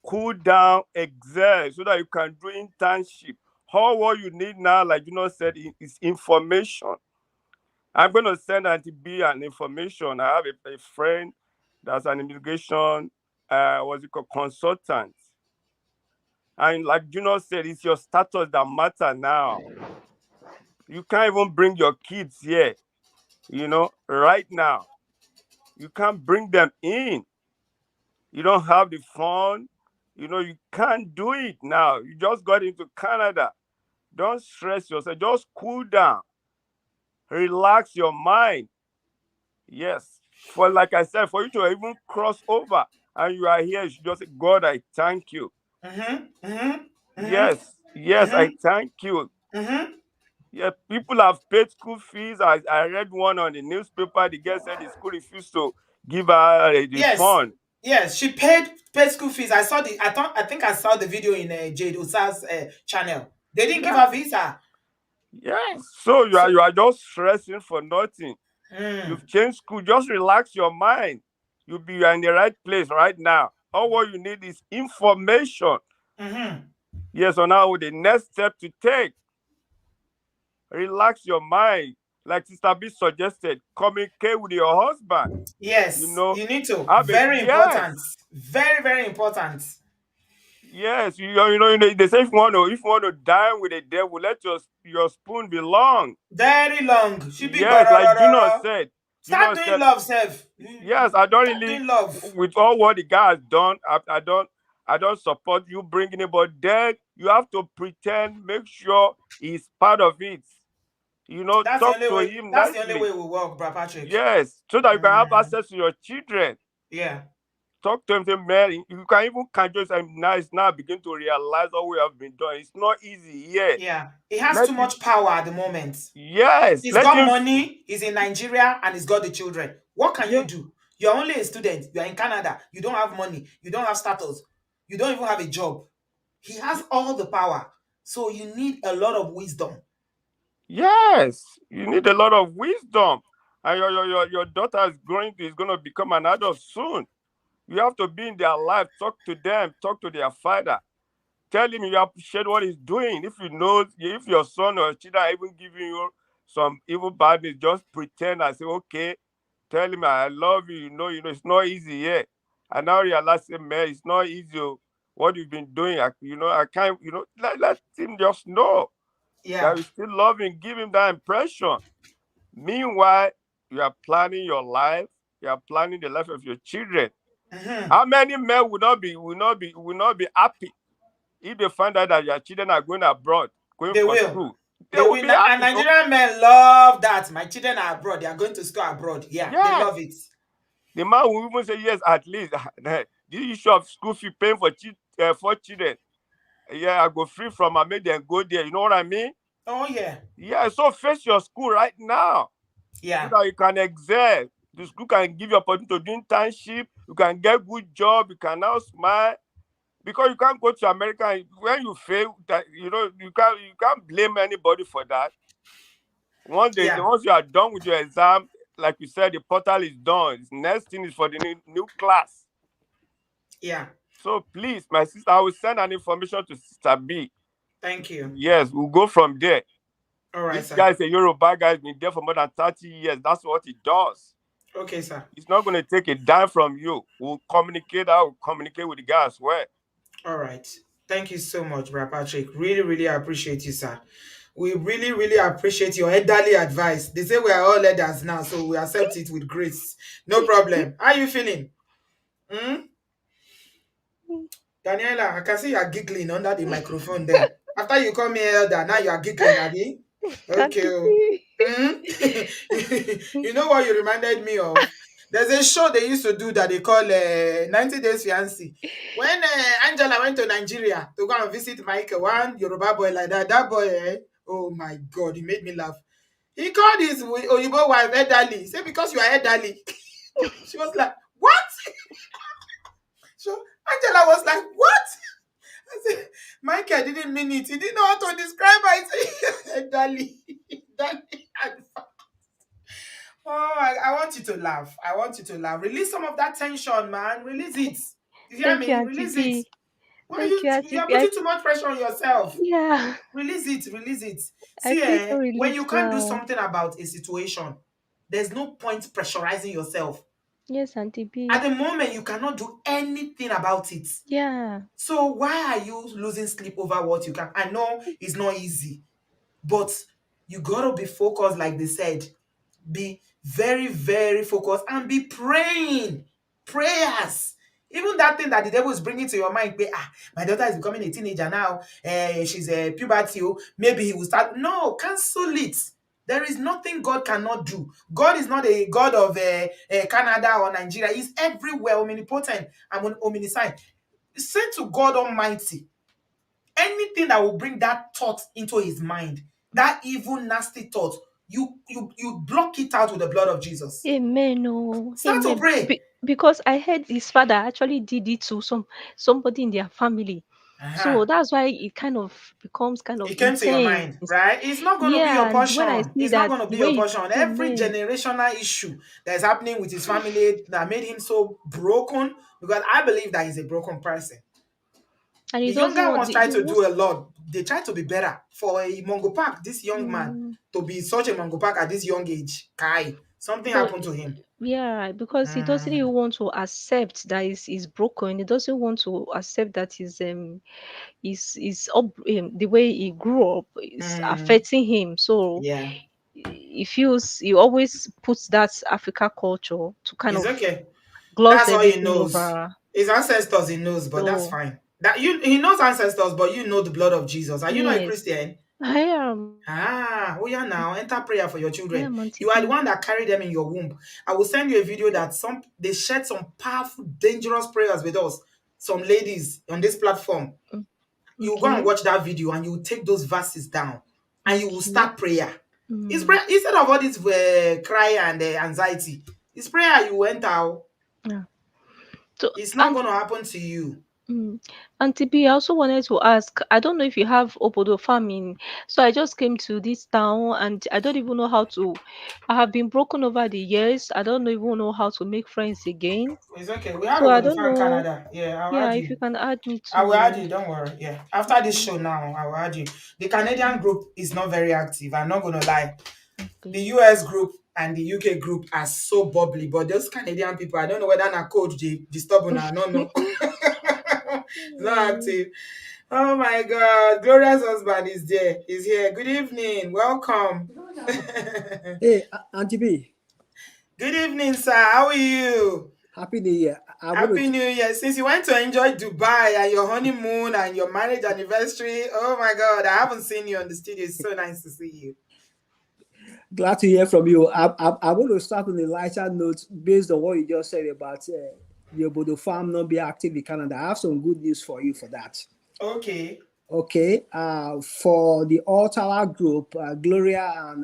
cool down, exert so that you can do internship. All what you need now, like said, is information. I'm going to send Auntie B an information. I have a friend that's an immigration, what's it called, consultant. And like said, it's your status that matter now. You can't even bring your kids here, right now. You can't bring them in. You don't have the fund. You can't do it now. You just got into Canada. Don't stress yourself. Just cool down. Relax your mind. Yes. For like I said, for you to even cross over and you are here, you should just say, God, I thank you. Mm-hmm. Mm-hmm. Mm-hmm. Yes. Yes, I Mm-hmm. thank you. Mm-hmm. Yeah, people have paid school fees. I read one on the newspaper. The girl said the school refused to give her the Yes. fund. Yes. She paid school fees. I saw the. I think I saw the video in Jade Osa's channel. They didn't give Yeah. her visa. Yes. So you are So. you are just stressing for nothing. Mm, You've changed school. Just relax your mind. You are in the right place right now. All what you need is information. mm-hmm. Yes, on now the next step to take. Relax your mind. Like Sister B suggested, communicate with your husband. You Yes, know, you need to. have a Very important. yes. Very, very important. Yes, they say if you want to dine with the devil, let your spoon be long. Very long. She be Yes, like Juno gororororo. said. Start Juno doing said, love, Seth. yes, I don't Start really, doing love. with all what the guy has done, I don't support you bringing it, but then you have to pretend, make sure he's part of it. That's the Talk only to way. him That's the only way nicely. we work, Bro Patrick. Yes, so that you can have Mm, access to your children. yeah. Talk to him, say, man, you can even just now begin to realize what we have been doing. It's not easy yet. Yeah. He has Let too him, much power at the moment. yes, He's let got him, money, he's in Nigeria, and he's got the children. What can you yeah, do? You're only a student, you're in Canada, you don't have money, you don't have status, you don't even have a job. He has all the power. So you need a lot of wisdom. yes, you need a lot of wisdom. And your daughter is going to become an adult soon. You have to be in their life, talk to them, talk to their father. Tell him you appreciate what he's doing. If your son or children are even giving you some evil bad news, just pretend and say, okay, tell him I love you. It's not easy yet. And now realize, man, it's not easy. What you've been doing, I can't, let him just know Yeah. that you still love him. Give him that impression. Meanwhile, you are planning your life. You are planning the life of your children. Hmm. How many men will not be happy if they find out that your children are going abroad, going They for will. school? They They will will. be And happy. So Nigerian men love that. My children are abroad. They are going to school abroad. Yeah, they yes, love it. the man will even say yes. At least the issue of school fee paying for children. Yeah, I go free from. I make them go there. You know what I mean? Oh, yeah. Yeah. So face your school right now, so Yeah. that you can excel. The school can give you opportunity to do internship. You can get good job. You can now smile because you can't go to America when you fail. That you can't blame anybody for that. Yeah. Once you are done with your exam, like you said, the portal is done. The next thing is for the new class. Yeah. So please, my sister, I will send an information to Sister B. Thank you. Yes, we'll go from there. All right, This sir. guy is a Yoruba guy, has been there for more than 30 years. That's what he does. Okay, sir. He's not going to take a dime from you. We'll communicate. I will communicate with the guy as well. All right. Thank you so much, Brad Patrick. Really, really appreciate you, sir. We really, really appreciate your elderly advice. They say we are all elders now, so we accept it with grace. No problem. How are you feeling? Hmm? Daniela, I can see you are giggling under the microphone there. After you call me elder, now you are giggling, Abby. Okay. Auntie Oh. B. Hmm? You know what you reminded me of? There's a show they used to do that they call 90 Days Fiancé. When Angela went to Nigeria to go and visit Michael, one Yoruba boy like that, that boy, oh my God, he made me laugh. He called his Oyibo wife elderly. He said, because you are elderly. She was like, what? So Angela was like, what? I said, Michael didn't mean it. He didn't know how to describe it. elderly. elderly. Oh, I want you to laugh. I want you to laugh. Release some of that tension, man. Release it. You hear Thank you, me? Auntie Release it. B. Why Thank you, you Auntie are B. putting too much pressure on yourself? Yeah, Release it. Release it. I See, feel so when relieved you can't do now. something about a situation, there's no point pressurizing yourself. Yes, Auntie At B. the moment, you cannot do anything about it. Yeah. So why are you losing sleep over what you can? I know it's not easy, but you gotta be focused, like they said. Be very, very focused and be praying. Prayers. Even that thing that the devil is bringing to your mind, my daughter is becoming a teenager now. She's a puberty. Maybe he will start. No, cancel it. There is nothing God cannot do. God is not a God of Canada or Nigeria. He's everywhere, omnipotent and omniscient. Say to God Almighty, anything that will bring that thought into his mind, that evil, nasty thought, you block it out with the blood of Jesus. Amen. Oh, Start to amen. pray. Because I heard his father actually did it to somebody in their family. Uh-huh. So that's why it kind of becomes kind of It came to your intense. mind, right? It's not going to be your Yeah, and when I portion. see It's not that going to the be your way portion. Every amen. generational issue that is happening with his family that made him so broken, because I believe that he's a broken person. And he The doesn't younger want ones try the to most do a lot. They try to be better. For a Mongo Park, this young man, mm, to be such a Mongo Park at this young age, Kai, something but happened to him. yeah, because he doesn't Mm, even want to accept that is broken. He doesn't want to accept that his up the way he grew up is mm, affecting him. So yeah. he always puts that Africa culture to kind It's of okay. gloss That's all he everything knows. over. His ancestors he knows, but that's So fine. That he knows ancestors, but you know the blood of Jesus. Are you not a yes, Christian? I am. Oh yeah, now enter prayer for your I children. am Auntie You are the B. one that carried them in your womb. I will send you a video that they shared some powerful, dangerous prayers with us. Some ladies on this platform. Mm, You will go and okay, watch that video and you will take those verses down and you will okay. start prayer. It's Mm, prayer instead of all this cry and anxiety. It's prayer you went out. yeah. So It's not and going to happen to you. Auntie B, I also wanted to ask. I don't know if you have obodo farming. So I just came to this town and I don't even know how to. I have been broken over the years. I don't even know how to make friends again. It's okay. We have So I over the don't fan know. Canada. Yeah, I'll Yeah, add if you you. can add me I will add to. you. Don't worry. Yeah. After this Okay, show now, I will add you. The Canadian group is not very active. I'm not gonna lie. The okay. US group and the UK group are so bubbly, but those Canadian people, I don't know whether na code they disturb or I don't know. It's not Mm, active. Oh my God, Gloria's husband is there. He's here. Good evening. Welcome. Hey, Auntie B, Good evening, sir. How are you? Happy New Year. I want Happy to New Year. Since you went to enjoy Dubai and your honeymoon and your marriage anniversary, oh my God, I haven't seen you on the studio. It's so nice to see you. glad to hear from you. I want to start on a lighter note based on what you just said about your Bodo farm not being active in Canada. I have some good news for you for that. Okay. Okay, for the Ottawa group, Gloria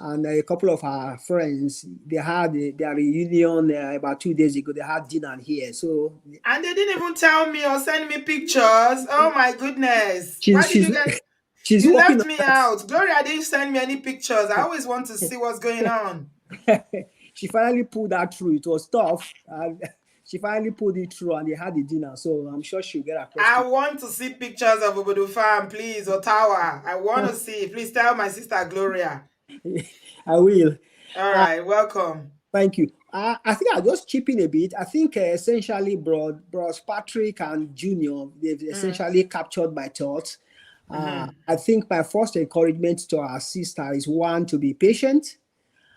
and a couple of her friends, they had their reunion about 2 days ago. They had dinner here, so And they didn't even tell me or send me pictures. Oh my goodness. Why she's did she's you guys? she's You working left on me that. out. Gloria didn't send me any pictures. I always want to see what's going on. She finally pulled that through. It was tough, and she finally pulled it through, and they had the dinner. So I'm sure she'll get across I to want to see pictures of Obodo Farm, please, Ottawa. I want to see. Please tell my sister Gloria. you. I will. All right, welcome. Thank you. I think I'll just chip in a bit. I think essentially, Bros Patrick and Junior, they've Mm, essentially captured my thoughts. mm-hmm, I think my first encouragement to our sister is one to be patient.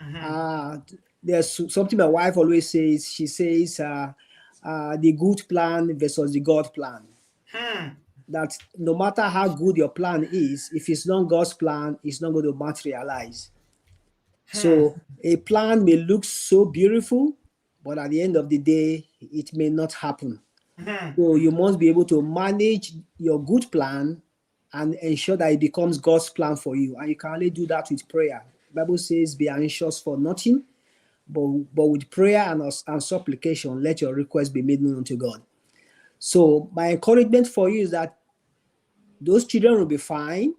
mm-hmm. Uh, there's something my wife always says. She says, the good plan versus the God plan. Hmm. That no matter how good your plan is, if it's not God's plan, it's not going to materialize. So a plan may look so beautiful, but at the end of the day, it may not happen. So you must be able to manage your good plan and ensure that it becomes God's plan for you. And you can only do that with prayer. The Bible says, be anxious for nothing, but with prayer and supplication, let your request be made known unto God. So my encouragement for you is that those children will be fine.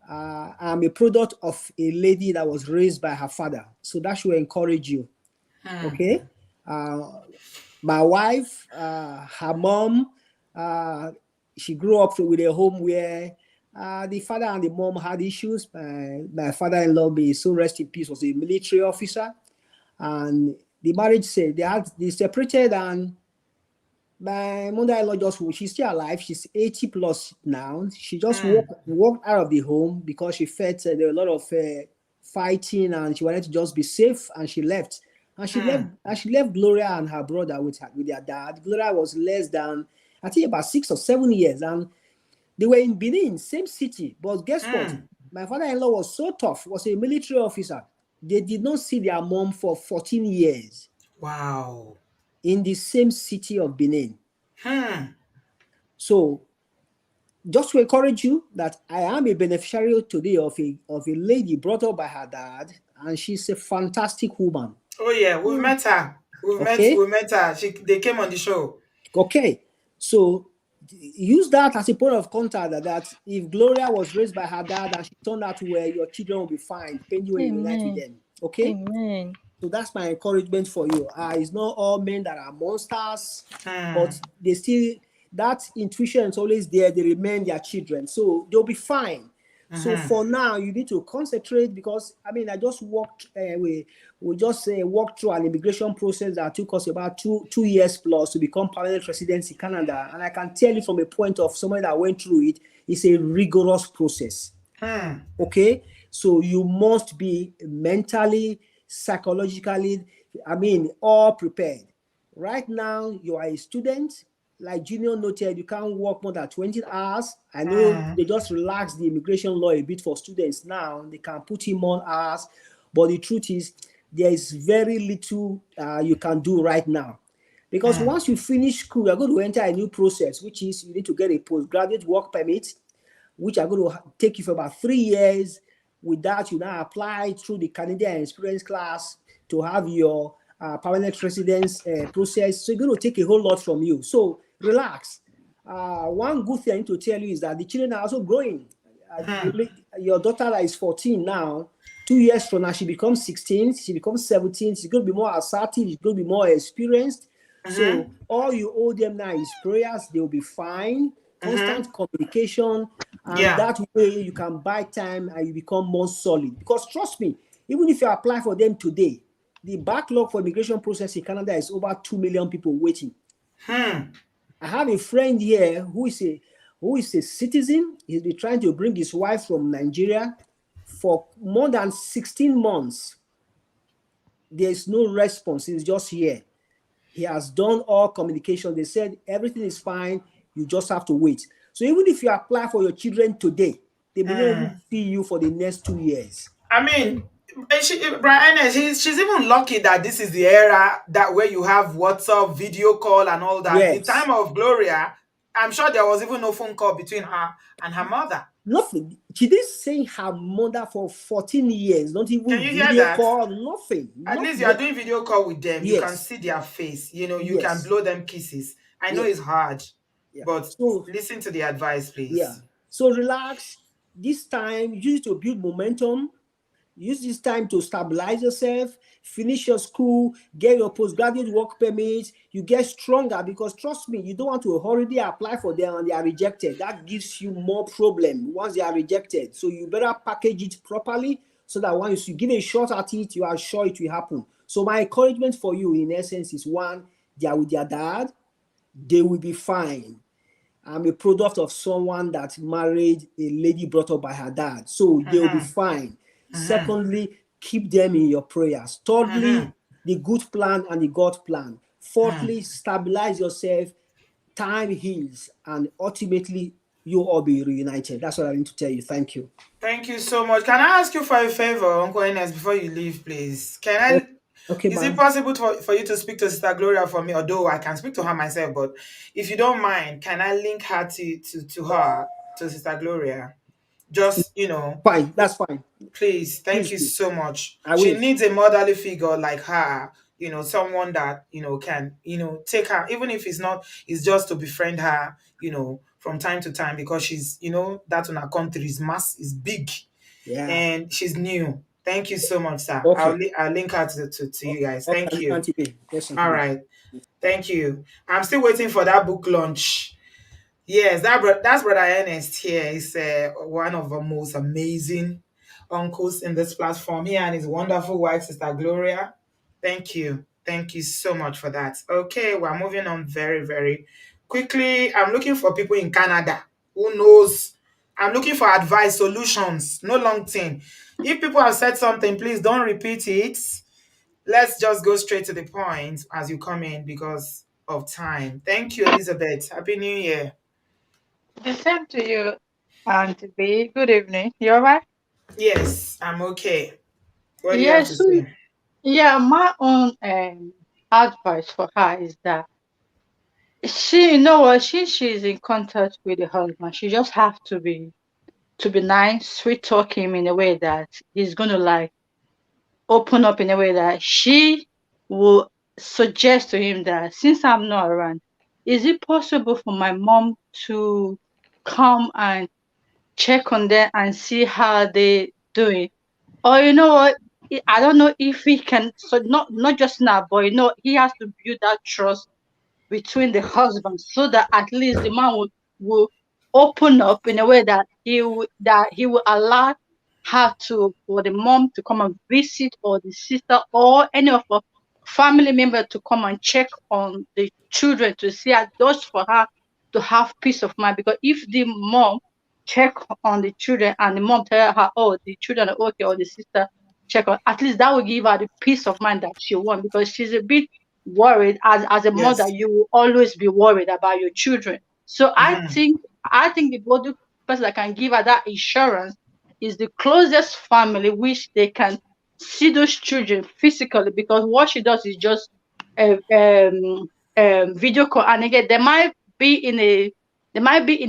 I'm a product of a lady that was raised by her father. So that should encourage you. Okay? My wife, her mom, she grew up with a home where the father and the mom had issues. My father-in-law, may so rest in peace, was a military officer. And the marriage said they separated, and my mother-in-law she's still alive. She's 80 plus now. She just walked out of the home because she felt there were a lot of fighting, and she wanted to just be safe, and she left. And she left Gloria and her brother with their dad. Gloria was less than, I think, about 6 or 7 years, and they were in Benin, same city. But guess what? My father-in-law was so tough, was a military officer. They did not see their mom for 14 years. Wow. In the same city of Benin. So just to encourage you that I am a beneficiary today of a lady brought up by her dad, and she's a fantastic woman. Oh yeah, we've met her. We met her. They came on the show. Okay. So use that as a point of contact that if Gloria was raised by her dad and she turned out where your children will be fine, depending when you unite with them. Okay? Amen. So that's my encouragement for you. It's not all men that are monsters, but they still, that intuition is always there. They remain their children. So they'll be fine. So for now, you need to concentrate, because, I just walked, we just walked through an immigration process that took us about two years plus to become permanent residents in Canada. And I can tell you from a point of somebody that went through it, it's a rigorous process. Okay? So you must be mentally, psychologically, all prepared. Right now, you are a student. Like Junior noted, you can't work more than 20 hours. I know they just relaxed the immigration law a bit for students now. They can put in more hours. But the truth is, there is very little you can do right now. Because once you finish school, you're going to enter a new process, which is you need to get a postgraduate work permit, which are going to take you for about 3 years. With that, you now apply through the Canadian Experience class to have your permanent residence process. So it's going to take a whole lot from you. So relax. One good thing to tell you is that the children are also growing. Your daughter is 14 now. 2 years from now, she becomes 16. She becomes 17. She's going to be more assertive. She's going to be more experienced. So all you owe them now is prayers. They'll be fine. Constant communication. And that way you can buy time and you become more solid. Because trust me, even if you apply for them today, the backlog for immigration process in Canada is over 2 million people waiting. I have a friend here who is a citizen. He's been trying to bring his wife from Nigeria for more than 16 months. There's no response. He's just here. He has done all communication. They said everything is fine. You just have to wait. So even if you apply for your children today, they may not even see you for the next 2 years. Brian, she's even lucky that this is the era that where you have WhatsApp, video call, and all that. Yes. The time of Gloria, I'm sure there was even no phone call between her and her mother. Nothing. She didn't see her mother for 14 years. Not even Can you hear video that? call. Nothing. At least you are doing video call with them. Yes. You can see their face. You Yes. can blow them kisses. I know Yes. it's hard, Yeah. but So listen to the advice, please. yeah. So relax. This time, use it to build momentum. Use this time to stabilize yourself, finish your school, get your postgraduate work permit. You get stronger, because trust me, you don't want to already apply for them and they are rejected. That gives you more problem once they are rejected. So you better package it properly so that once you give a shot at it, you are sure it will happen. So my encouragement for you, in essence, is one, they are with their dad. They will be fine. I'm a product of someone that married a lady brought up by her dad. So they will be fine. Secondly, keep them in your prayers. Thirdly, the good plan and the God plan. Fourthly, stabilize yourself. Time heals. And ultimately, you all be reunited. That's what I need to tell you. Thank you. Thank you so much. Can I ask you for a favor, Uncle Ernest, before you leave, please? Oh, okay, Is it ma'am. possible for you to speak to Sister Gloria for me? Although I can speak to her myself, but if you don't mind, can I link her to her, to Sister Gloria? Just, Fine. That's fine. please, thank Please you do. so much. I She will. needs a motherly figure like her, someone that, can, take her, even if it's just to befriend her, from time to time, because she's, that in her country is big, Yeah. and she's new. Thank you so much, sir. Okay. I'll link her to you guys. Thank Okay, you. Auntie B. Yes, Auntie All B. right. Thank you. I'm still waiting for that book launch. Yes, that's Brother Ernest here. He's one of the most amazing uncles in this platform here, and his wonderful wife, Sister Gloria. Thank you. Thank you so much for that. Okay, we're moving on very, very quickly. I'm looking for people in Canada. Who knows? I'm looking for advice, solutions, no long thing. If people have said something, please don't repeat it. Let's just go straight to the point as you come in because of time. Thank you, Elizabeth. Happy New Year. The same to you, Auntie B. Good evening. You alright? Yes, I'm okay. What do you have to Yes. So, say? yeah, my own advice for her is that she, you know what, since she's in contact with the husband, she just have to be nice, sweet talk him in a way that he's gonna like open up in a way that she will suggest to him that since I'm not around, is it possible for my mom to come and check on them and see how they doing? Or you know what? I don't know if he can. So not just now, but he has to build that trust between the husbands so that at least the man will open up in a way that he will allow her to or the mom to come and visit or the sister or any of her family member to come and check on the children to see how just for her to have peace of mind. Because if the mom check on the children and the mom tell her, oh, the children are okay, or the sister check on, at least that will give her the peace of mind that she wants, because she's a bit worried. As a mother, Yes. you will always be worried about your children. So i Mhm. think i think the only person that can give her that insurance is the closest family, which they can see those children physically, because what she does is just a video call. And again, they might be in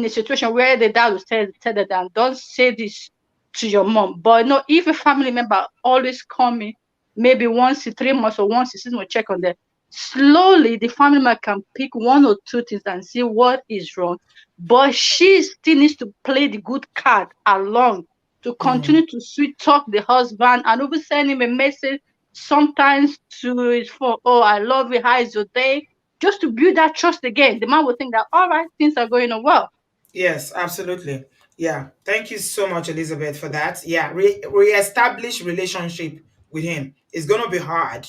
a situation where the dad will tell the dad, don't say this to your mom. But no, if a family member always coming, maybe once in 3 months or once in 6 months, check on them, slowly the family member can pick one or two things and see what is wrong. But she still needs to play the good card along to Mhm. continue to sweet talk the husband and even send him a message sometimes to his phone. Oh, I love you. How is your day? Just to build that trust again. The man will think that, all right, things are going on well. Yes, absolutely. Yeah. Thank you so much, Elizabeth, for that. Yeah. Re-establish relationship with him. It's gonna be hard,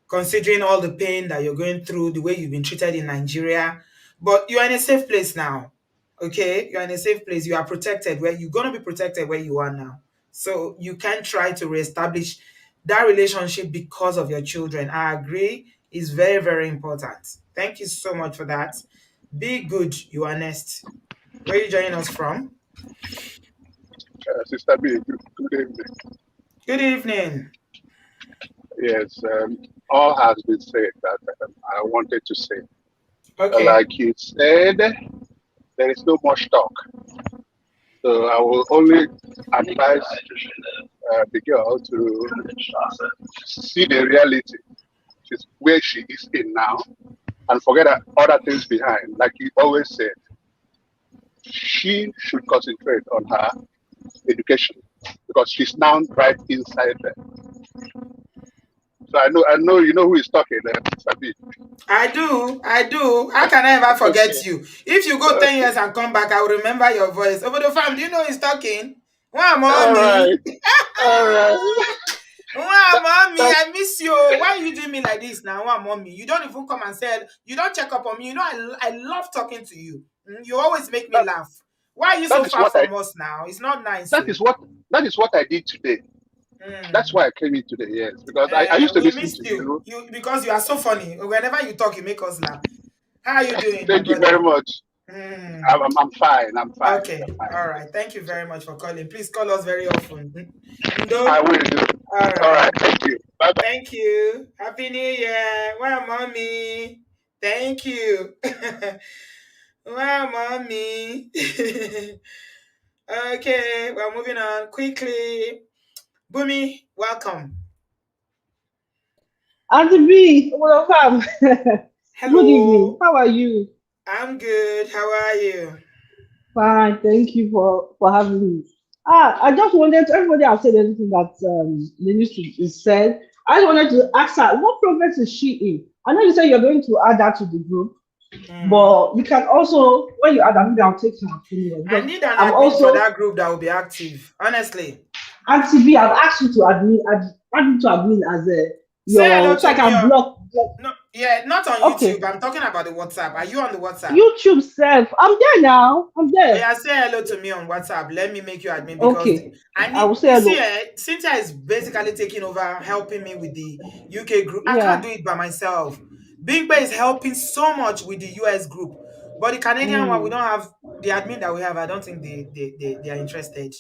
considering all the pain that you're going through, the way you've been treated in Nigeria. But you're in a safe place now. Okay? You're in a safe place. You are protected where you're going to be protected where you are now. So you can try to reestablish that relationship because of your children. I agree. It's very, very important. Thank you so much for that. Be good. You are next. Where are you joining us from? Sister B, good evening. Good evening. Yes, all has been said that I wanted to say. Okay. Like you said, there is no much talk. So I will only advise the girl to see the reality. She's where she is in now and forget other things behind. Like you always said, she should concentrate on her education because she's now right inside there. So I know, you know who is talking, Sabi. I do. I do. How can I ever Okay, forget you? If you go 10 okay, years and come back, I will remember your voice. Over the farm, do you know he's talking? Wow, all mommy. right, all right. Wow, That, mommy, that I miss you. Why are you doing me like this now? Wow, mommy. You don't even come and say, you don't check up on me. You know, I love talking to you. You always make me that laugh. Why are you that so is far what I from us now? It's not nice. that So. is what that is what I did today. That's Hmm. why I came in today. Yes, because I used to We listen missed to you. you. You because you are so funny. Whenever you talk, you make us laugh. How are you doing, my Thank you very brother? much. Mm. I'm fine. I'm fine. Okay. I'm fine. All right. Thank you very much for calling. Please call us very often. I No. will do. All All right. right. Thank you. Bye bye. Thank you. Happy New Year. Well, mommy. Thank you. Well, mommy. Okay, we're moving on quickly. Bumi, welcome. Auntie B, welcome. Good evening. Hello. How are you? I'm good. How are you? Fine. Thank you for having me. I just wanted to, everybody has said everything that the news is said. I just wanted to ask her, what progress is she in? I know you said you're going to add that to the group, Mm. but you can also, when you add that, maybe I'll take her opinion I because need an I'm admin for also, that group that will be active. Honestly. Auntie B, I've asked you to add me to admin as Say hello so I to me. can block. No, yeah, not on YouTube. Okay. I'm talking about the WhatsApp. Are you on the WhatsApp? YouTube self. I'm there now. I'm Oh there. yeah, say hello to me on WhatsApp. Let me make you admin because Okay. I I need. will say You see, hello. Cynthia is basically taking over, helping me with the UK group. I can't Yeah. do it by myself. Bingbe is helping so much with the US group, but the Canadian one we Mm. don't have the admin that we have. I don't think they are interested.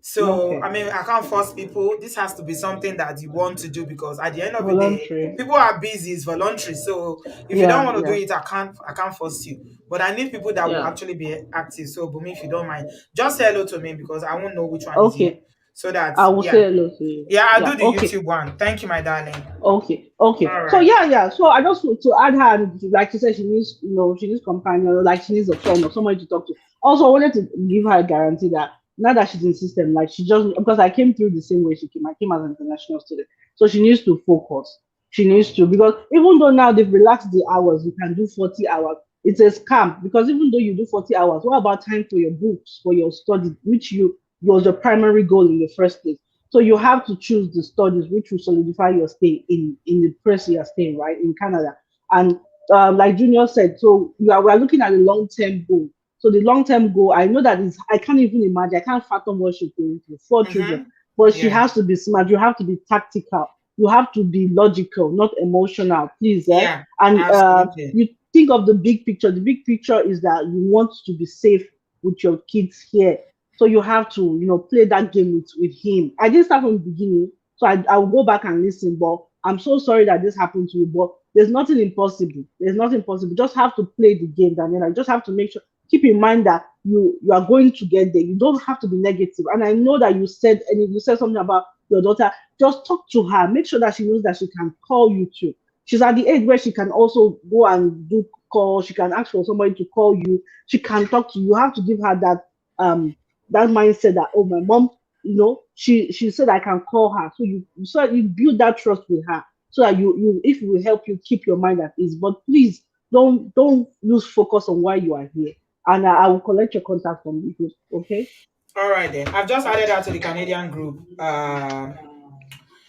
So, I Okay. mean, I can't force people. This has to be something that you want to do because at the end of the day, Voluntary. people are busy, it's voluntary. So if you don't Yeah. want to do Yeah. it, I can't force you. But I need people that will Yeah. actually be active. So Bumi, if you don't mind, just say hello to me because I won't know which one is here. Okay. So that I will yeah. say hello to you. Yeah, I'll Yeah. do the Okay. YouTube one. Thank you, my darling. Okay. Okay. All So right. yeah, yeah. So I just want to add her, and like she said, she needs, she needs companion, like she needs a friend or somebody to talk to. Also, I wanted to give her a guarantee that now that she's in system, like she just, because I came through the same way she came. I came as an international student, so she needs to focus. She needs to, because even though now they've relaxed the hours, you can do 40 hours. It's a scam, because even though you do 40 hours, what about time for your books, for your study, which you was your primary goal in the first place? So you have to choose the studies which will solidify your stay in the place you are staying, right, in Canada. And like Junior said, so we are looking at the long term goal. So the long term goal, I know that is, I can't even imagine, I can't fathom what she's going through. 4 children, Mm-hmm. but she Yeah. has to be smart. You have to be tactical. You have to be logical, not emotional, please. Yeah. And Absolutely. you think of the big picture. The big picture is that you want to be safe with your kids here, so you have to, play that game with him. I didn't start from the beginning, so I'll go back and listen. But I'm so sorry that this happened to you. But there's nothing impossible. There's nothing possible. Just have to play the game, Daniel. I just have to make sure, keep in mind that you are going to get there. You don't have to be negative. And I know that you said something about your daughter. Just talk to her. Make sure that she knows that she can call you too. She's at the age where she can also go and do call. She can ask for somebody to call you. She can talk to you. You have to give her that mindset that, oh, my mom, she said I can call her. So you build that trust with her, so that you if it will help you keep your mind at ease. But please don't lose focus on why you are here. And I will collect your contact from you. Okay. All right then. I've just added her to the Canadian group.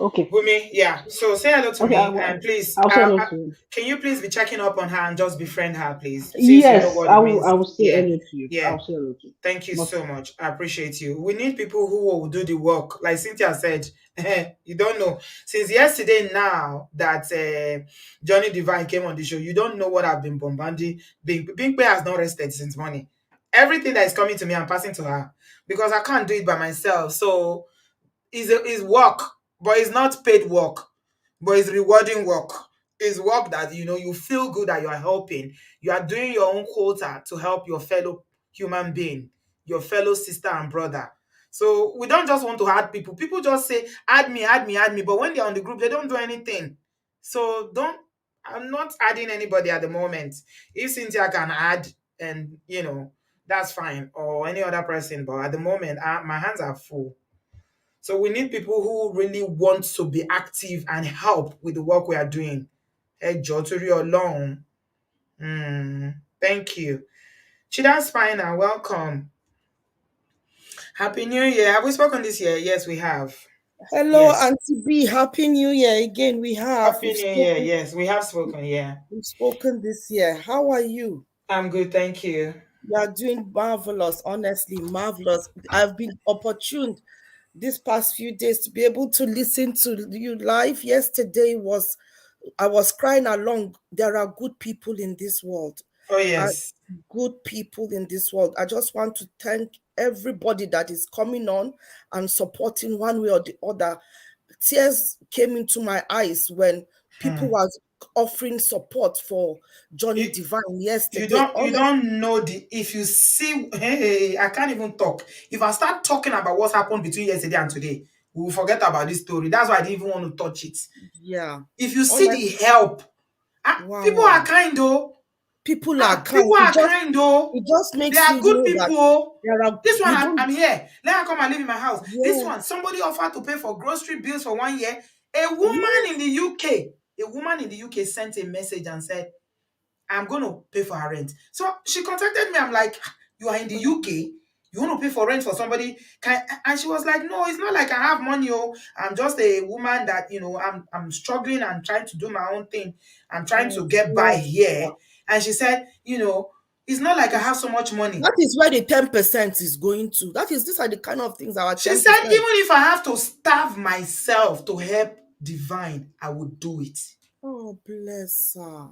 Okay. Bumi, yeah. So say hello to Okay. me and please, I'll say hello to you. can you please be checking up on her and just befriend her, please, since you know Yes, what it means. I will say Yeah, hello to you. yeah. I'll say hello to you. Thank you Not so much. I appreciate you. We need people who will do the work, like Cynthia said. You don't know since yesterday now that Johnny Divine came on the show. You don't know what I've been bombarding. Bing Pay has not rested since morning. Everything that is coming to me, I'm passing to her because I can't do it by myself. So is work, but it's not paid work, but it's rewarding work. It's work that you feel good that you are helping. You are doing your own quota to help your fellow human being, your fellow sister and brother. So we don't just want to add people. People just say add me, add me, add me, but when they're on the group, they don't do anything. So don't. I'm not adding anybody at the moment. If Cynthia can add, and that's fine, or any other person. But at the moment, my hands are full. So we need people who really want to be active and help with the work we are doing. Ẹ jọ̀ọ́ torí Ọlọ́run. Thank you. Chidan Spina, welcome. Happy New Year. Have we spoken this year? Yes, we have. Hello, Yes. Auntie B. Happy New Year again. We have. Happy New Year. Yes, we have spoken. Yeah. We've spoken this year. How are you? I'm good. Thank you. You are doing marvelous, honestly, marvelous. I've been opportuned these past few days to be able to listen to you live. Yesterday I was crying along. There are good people in this world. Oh and yes. good people in this world. I just want to thank everybody that is coming on and supporting one way or the other. Tears came into my eyes when people Hmm. was offering support for Johnny You, Divine you yesterday. don't you don't know the if you see hey, I can't even talk. If I start talking about what happened between yesterday and today, we will forget about this story. That's why I didn't even want to touch it. Yeah. If you see Honest, the help, people are wow. kind though. People are kind. People are kind though. It just They makes are you good know that people. Oh. there are This one, you I'm don't here. Let her come and live in my house. This yeah. one, somebody offered to pay for grocery bills for 1 year. A woman in Yes. the UK, a woman in the UK sent a message and said, I'm going to pay for her rent. So she contacted me. I'm like, you are in the UK? You want to pay for rent for somebody? And she was like, no, it's not like I have money. Oh, I'm just a woman that, I'm struggling and trying to do my own thing. I'm trying to Oh, get by bless here. her. And she said, it's not like I It's- have so much money. That is where the 10% is going to. These are the kind of things our She 10%. said, even if I have to starve myself to help Divine, I would do it. Oh, bless her.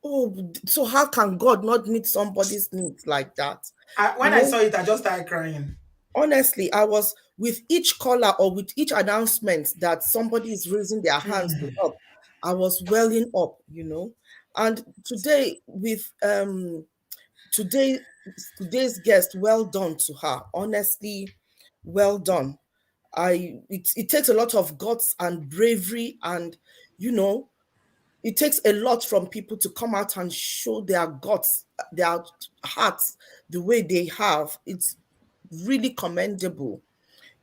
Oh, so how can God not meet somebody's needs like that? You When I know, saw it, I just started crying. honestly, I was with each caller or with each announcement that somebody is raising their hands to help, I was welling up. And today, with today today's guest, well done to her. Honestly, well done. It takes a lot of guts and bravery, and you know it takes a lot from people to come out and show their guts, their hearts the way they have. It's really commendable,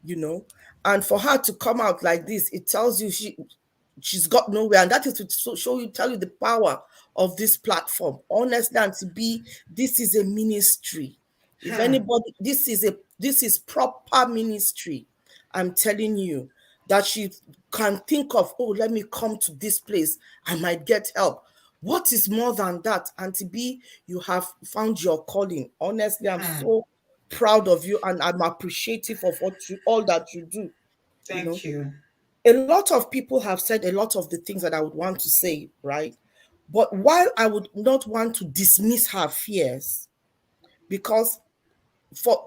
you know. And for her to come out like this, it tells you she's got nowhere, and that is to tell you the power of this platform. Honestly, and to be, this is a ministry. If anybody, this is proper ministry. I'm telling you that she can think of, oh, let me come to this place, I might get help. What is more than that? And to be, you have found your calling. Honestly, I'm so proud of you, and I'm appreciative of all that you do. You know, Thank you. a lot of people have said a lot of the things that I would want to say, right? But while I would not want to dismiss her fears, because for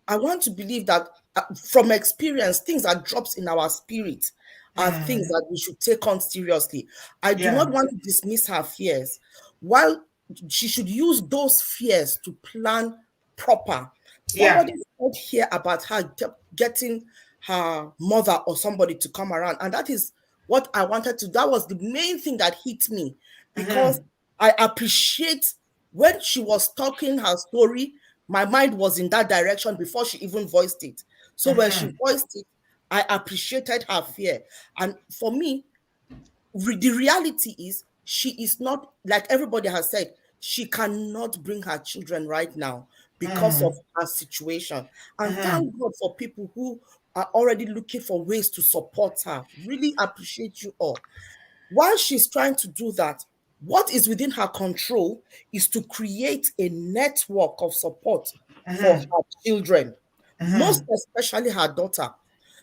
I want to believe that from experience, things that drops in our spirit are things that we should take on seriously. I do Yeah. not want to dismiss her fears. While she should use those fears to plan proper. Yeah. Somebody said here about her getting her mother or somebody to come around, and that is what I wanted to. That was the main thing that hit me, because I appreciate when she was talking her story, my mind was in that direction before she even voiced it. So when she voiced it, I appreciated her fear. And for me, the reality is she is not, like everybody has said, she cannot bring her children right now because of her situation. And thank God for people who are already looking for ways to support her. Really appreciate you all. While she's trying to do that, what is within her control is to create a network of support for her children, most especially her daughter.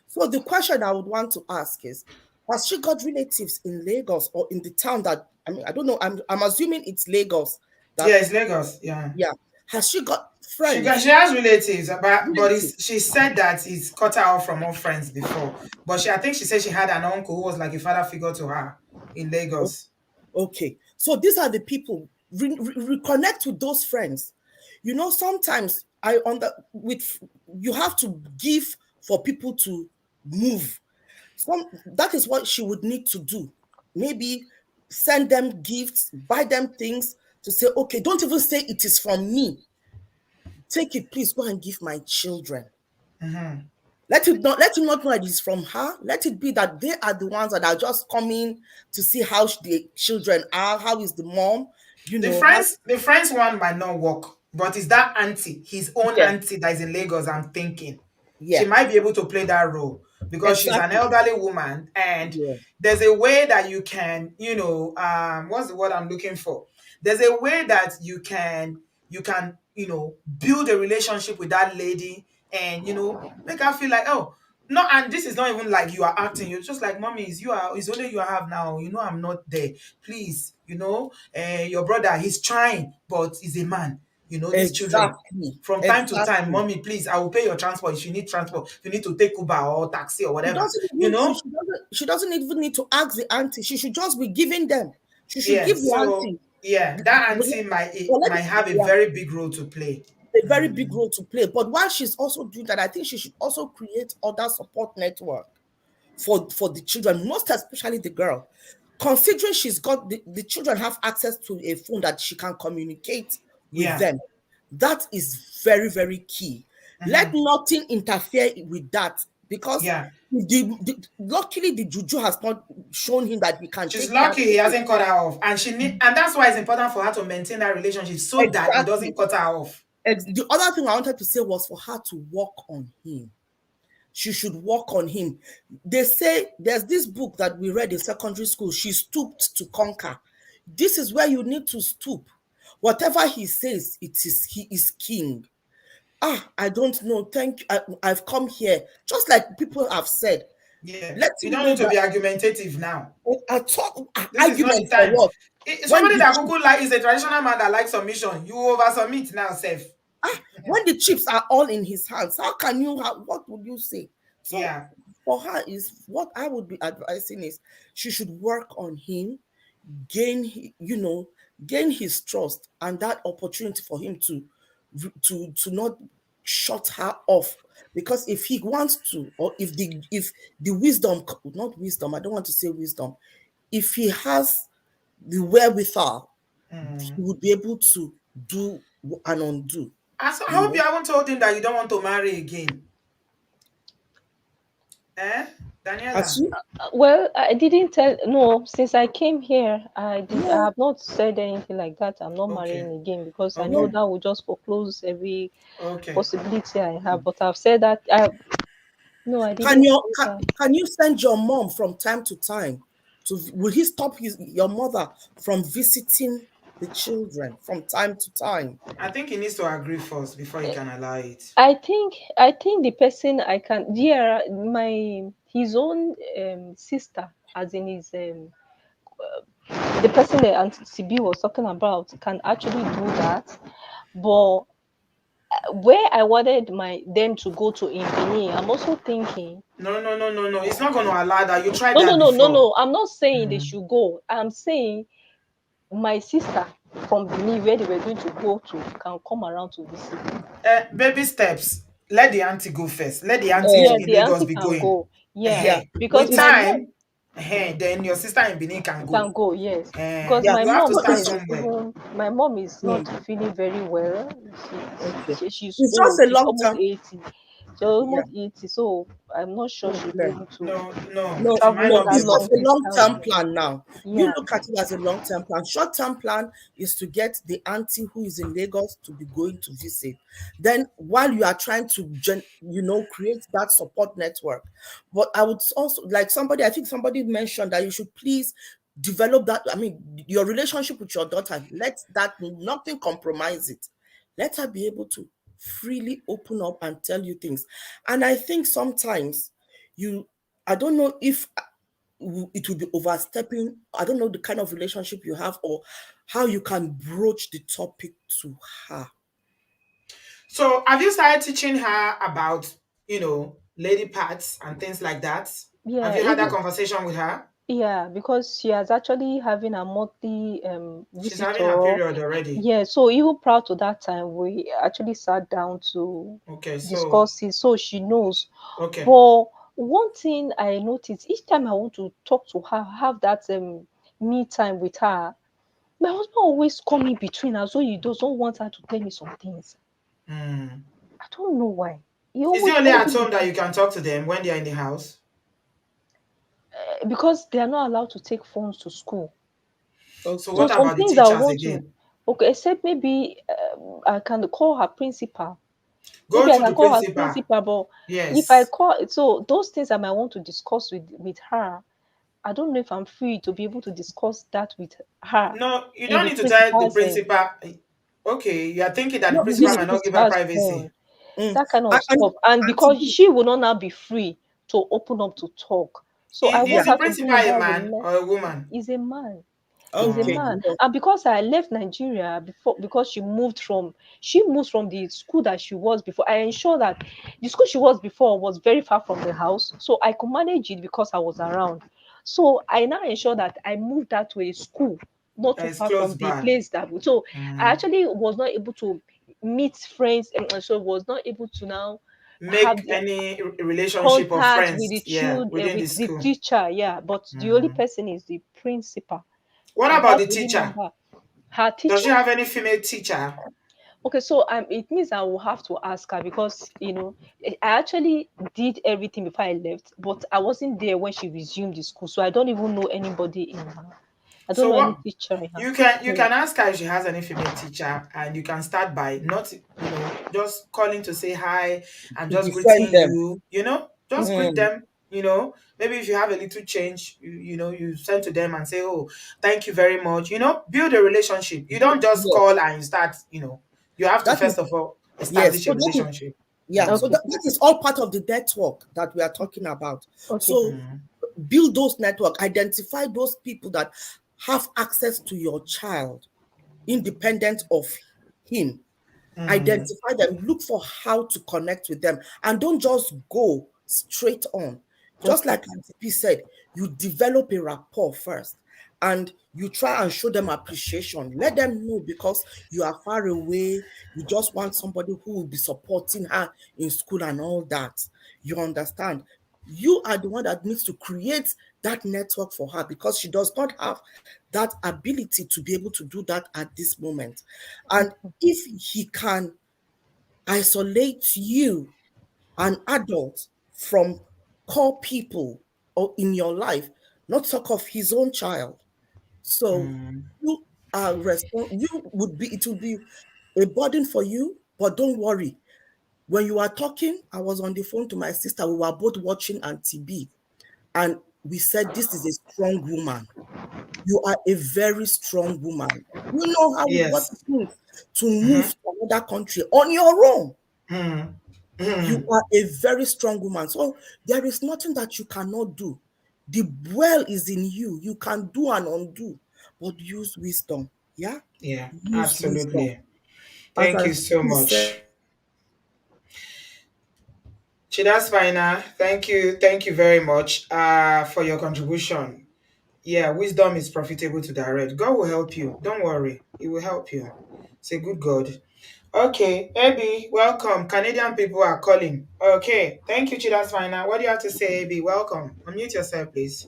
So the question I would want to ask is, has she got relatives in Lagos or in the town that, I mean, I don't know, I'm assuming it's Lagos Yeah, that, it's Lagos. Yeah. yeah. Has she got She friends? has relatives, but Relatives. she said that it's cut her off from all friends before. But I think she said she had an uncle who was like a father figure to her in Lagos. Okay, so these are the people. Reconnect with those friends. Sometimes you have to give for people to move. That is what she would need to do. Maybe send them gifts, buy them things to say, okay, don't even say it is from me. Take it, please go and give my children. Let him not know that it's from her. Let it be that they are the ones that are just coming to see how the children are, how is the mom, The how. friends one might not work, but it's that auntie, his own Yeah, auntie that is in Lagos, I'm thinking. She yeah, might be able to play that role because she's an exactly. elderly woman, and Yeah, there's a way that you can, what's the word I'm looking for? There's a way that you can build a relationship with that lady and make her feel like, oh, No, and this is not even like you are acting. You're just like, mommy, it's only you I have now. You know, I'm not there. Please, your brother, he's trying, but he's a man. These children. Exactly. From time to time, Exactly. mommy, please, I will pay your transport if you need transport. If you need to take Uber or taxi or She whatever. doesn't You even know? she doesn't even need to ask the auntie. She should just be giving them. She should give Yes. the So auntie. yeah, that But auntie might let have a yeah, very big role to play. a very big role to play. But while she's also doing that, I think she should also create other support network for the children, most especially the girl. Considering she's got the children have access to a phone that she can communicate with Yeah. them. That is very, very key. Let nothing interfere with that, because Yeah. luckily the juju has not shown him that he can She's take care lucky he of it. hasn't cut her off. And that's why it's important for her to maintain that relationship so that he Exactly. doesn't cut her off. The other thing I wanted to say was for her to work on him. She should work on him. They say there's this book that we read in secondary school, She Stooped to Conquer. This is where you need to stoop. Whatever he says, he is king. I don't know. Thank you. I've come here. Just like people have said, Yeah. let You him don't know need to that be argumentative now. I talk This is not the argument for time. what? When Somebody the that Google like is a traditional man that likes submission. You over submit now, Seth. when the chips are all in his hands, how can you have what would you say? So Yeah. for her, is what I would be advising is she should work on him, gain gain his trust, and that opportunity for him to not shut her off. Because if he wants to, or if the wisdom, not wisdom, I don't want to say wisdom, if he has the wherewithal, he would be able to do and undo. I hope you haven't told him that you don't want to marry again. Has Daniela? she? Well, I didn't tell. No, since I came here, I Yeah. have not said anything like that. I'm not Okay. marrying again because I know Okay. that will just foreclose every Okay. possibility I have. But I've said that. No, I Can didn't your say can, that. can you send your mom from time to time to will he stop your mother from visiting the children from time to time? I think he needs to agree first before he can allow it. I think the person I can, yeah, my his own sister, as in his the person that Auntie CB was talking about, can actually do that. But where I wanted my them to go to in Benin, I'm also thinking. No, no, no, no, no. He's not going to allow that. You tried No, no, that no, no, before. no. I'm not saying they should go. I'm saying my sister from Benin, where they were going to go to, can come around to visit. Baby steps. Let the auntie go first. Let the auntie Yeah, Oh, in the Lagos auntie be can going. go. Yeah, yeah. because With It's my mom time, then your sister in Benin can go. can go. Yes, because yeah. my You have to mom So start self it's is somewhere. even. My mom is not mm, feeling very well. okay. She's It's just old. a She's long almost term. 80. She's Yeah. almost 80. So I'm not sure she'll be Okay. able to No, no, No, she might travel no, not be that it's able just long a to. distance. long-term plan now. You Yeah. look at it as a long-term plan. Short-term plan is to get the auntie who is in Lagos to be going to visit. Then while you are trying to create that support network. But I would also like I think somebody mentioned that you should please develop that. I mean, your relationship with your daughter, let that nothing compromise it. Let her be able to freely open up and tell you things. And I think sometimes you I don't know if it will be overstepping. I don't know the kind of relationship you have or how you can broach the topic to her. So, have you started teaching her about, lady parts and things like that? Have Yeah, you had that even conversation with her? yeah, because she has actually having a monthly She's having her visitor. period already. Yeah, so even prior to that time, we actually sat down to Okay, so, discuss it, so she knows. okay. But one thing I noticed each time I want to talk to her, have that me time with her, my husband always come in between as though he doesn't want her to tell me some things. Hmm. I don't know why. He Is it always only comes at in home that between you can talk to them when they're in the house? because they are not allowed to take phones to school. So, So what Okay. some about the things I teachers want to, again? okay, except maybe I can call her principal. Go Maybe I to can the call her principal. principal, but if I Yes. call, so those things I might want to discuss with her, I don't know if I'm free to be able to discuss that with her No, you in don't the need to tell the principal's principal. Okay, you are thinking that the No, in principal the might not give her principal's privacy. phone, that kind and, of and stuff. And Auntie because B, she will not now be free to open up to talk. So I Is work the as a principal being a as a man man. or a woman? Is a man. Is a Okay. man. So, And because I left Nigeria before, because she moved from the school that she was before, I ensure that the school she was before was very far from the house, so I could manage it because I was around. So I now ensure that I moved that to a school not That too is far close from the by. place that so I Mm. actually was not able to meet friends, and so was not able to now have Make the any relationship or contact with friends, the yeah, children, within the with the school. teacher. Yeah, but the only Mm. person is the principal, What and about that's the the only teacher? member. Her Does teacher. she have any female teacher? Okay, so it means I will have to ask her, because I actually did everything before I left, but I wasn't there when she resumed the school, so I don't even know anybody in her. I don't So know any what teacher in her. you So, can ask her if she has any female teacher, and you can start by not just calling to say hi and to just befriend greeting them. you, just greet Mm. them. Maybe if you have a little change, you send to them and say, oh, thank you very much. Build a relationship. You don't just Yes. call and you start. You have to That is first of all yes. establish a So that is relationship. yeah. So Mm. okay, that is all part of the network that we are talking about. okay, So Mm. build those network, identify those people that have access to your child, independent of him. Mm. Identify them, look for how to connect with them, and don't just go straight on. Just okay, like Auntie P said, you develop a rapport first, and you try and show them appreciation. Let them know, because you are far away, you just want somebody who will be supporting her in school and all that. You understand? You are the one that needs to create that network for her, because she does not have that ability to be able to do that at this moment. And if he can isolate you, an adult, from core people or in your life, not talk of his own child. So Mm. you it will be a burden for you, but don't worry. When you are talking, I was on the phone to my sister. We were both watching Auntie B, and we said, this is a strong woman. You are a very strong woman. You know what Yes. it means to move Mm-hmm. to another country on your own. Mm. You Mm. are a very strong woman. So there is nothing that you cannot do. The well is in you. You can do and undo, but use wisdom. Yeah? Yeah, Use wisdom. absolutely. As Thank I you so said, much. Chidas Fina, thank you very much for your contribution. Yeah, wisdom is profitable to direct. God will help you. Don't worry, He will help you. It's a good God. Okay, Abby, welcome. Canadian people are calling. Okay, thank you, Chidas Fina. What do you have to say, Abby? Welcome. Unmute yourself, please.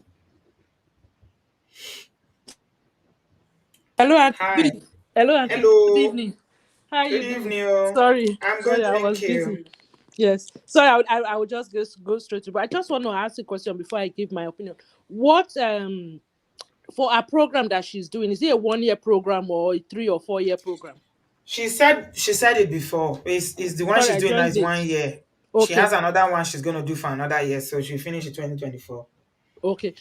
Hello, Hi. hello, Auntie. Good Hello. evening. How are Good you doing? evening. Oh. Sorry, I'm sorry, good, I thank was you. busy. Yes, sorry, I would just go straight to. But I just want to ask a question before I give my opinion. What for a program that she's doing, is it a 1 year program or a 3 or 4 year program? She said it before. It's the one Sorry, she's I doing now joined is late. 1 year. She Okay, has another one she's gonna do for another year, so she'll finish in 2024.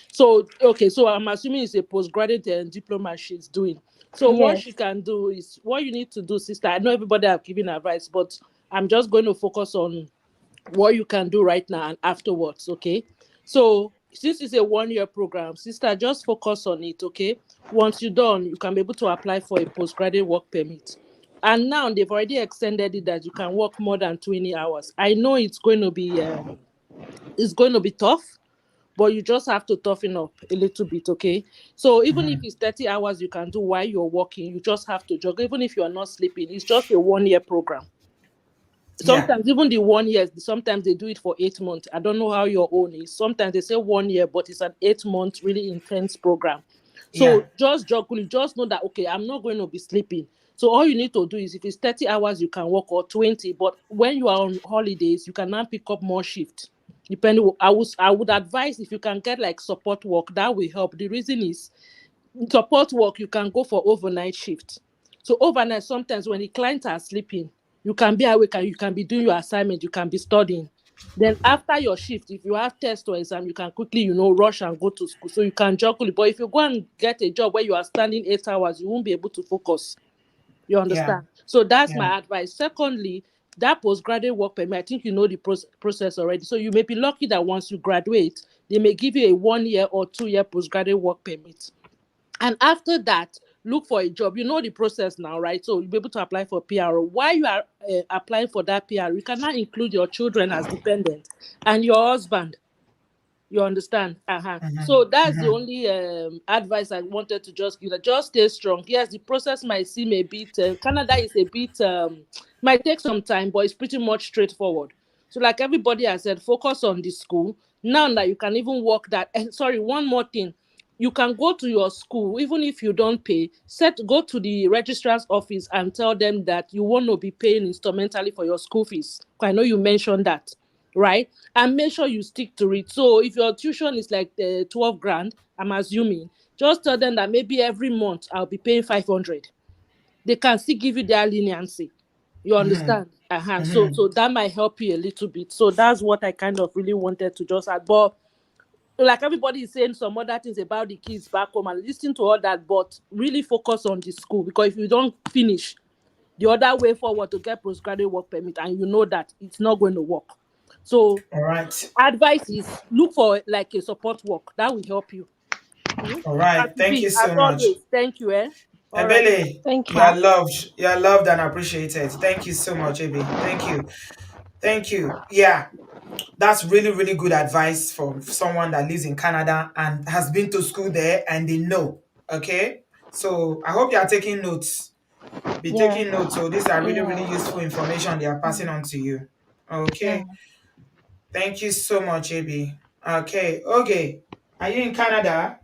so I'm assuming it's a postgraduate diploma she's doing. So what yes, she can do is what you need to do, sister. I know everybody have given advice, but I'm just going to focus on what you can do right now and afterwards, okay? So since it's a 1 year program, sister, just focus on it, okay? Once you're done, you can be able to apply for a postgraduate work permit. And now they've already extended it that you can work more than 20 hours. I know it's going to be tough, but you just have to toughen up a little bit, okay? So even if Mhm. it's 30 hours you can do while you're working, you just have to juggle. Even if you're not sleeping, it's just a 1 year program. Yeah, Sometimes even the 1 year, sometimes they do it for 8 months. I don't know how your own is. Sometimes they say 1 year, but it's an 8 month really intense program. yeah, So just juggle, just know that okay, I'm not going to be sleeping. So all you need to do is if it's 30 hours you can work, or 20, but when you are on holidays you can now pick up more shift. Depending, I would advise if you can get like support work, that will help. The reason is support work, you can go for overnight shift. So overnight, sometimes when the clients are sleeping, you can be awake and you can be doing your assignment, you can be studying. Then after your shift, if you have test or exam, you can quickly, rush and go to school. So you can juggle it. But if you go and get a job where you are standing 8 hours, you won't be able to focus. You yeah, understand? So that's yeah. my advice. Secondly, that postgraduate work permit, I think you know the process already. So you may be lucky that once you graduate, they may give you a 1 year or 2 year postgraduate work permit. And after that, look for a job. You know the process now, right? So you'll be able to apply for PR. While you are applying for that PR, you cannot include your children as dependent and your husband. You understand? So that's the only advice I wanted to just give. Just stay strong. Yes, the process might seem a bit. Canada is a bit. Might take some time, but it's pretty much straightforward. So, like everybody has said, focus on the school. Now that you can even work that. Sorry, one more thing. You can go to your school even if you don't pay. Go to the registrar's office and tell them that you want to be paying instrumentally for your school fees. I know you mentioned that, right? And make sure you stick to it. So if your tuition is like 12 grand, I'm assuming, just tell them that maybe every month I'll be paying 500. They can still give you their leniency. You understand? So that might help you a little bit. So that's what I kind of really wanted to just add. But like everybody is saying some other things about the kids back home and listen to all that, but really focus on the school, because if you don't finish, the other way forward to get postgraduate work permit, and you know that it's not going to work. So All right. advice is look for like a support work that will help you. All right. Auntie Thank B, you as so much. always, thank you. All right. Ebele, Thank you you. are loved. You are loved and appreciated. Thank you so much, Ebe. Thank you. Thank you. Yeah, that's really, really good advice for someone that lives in Canada and has been to school there and they know. Okay. So I hope you are taking notes. Be Yeah. taking notes. So these are really, really Yeah. useful information they are passing on to you. Yeah. Okay. Thank you so much, AB. Okay. Okay. Are you in Canada?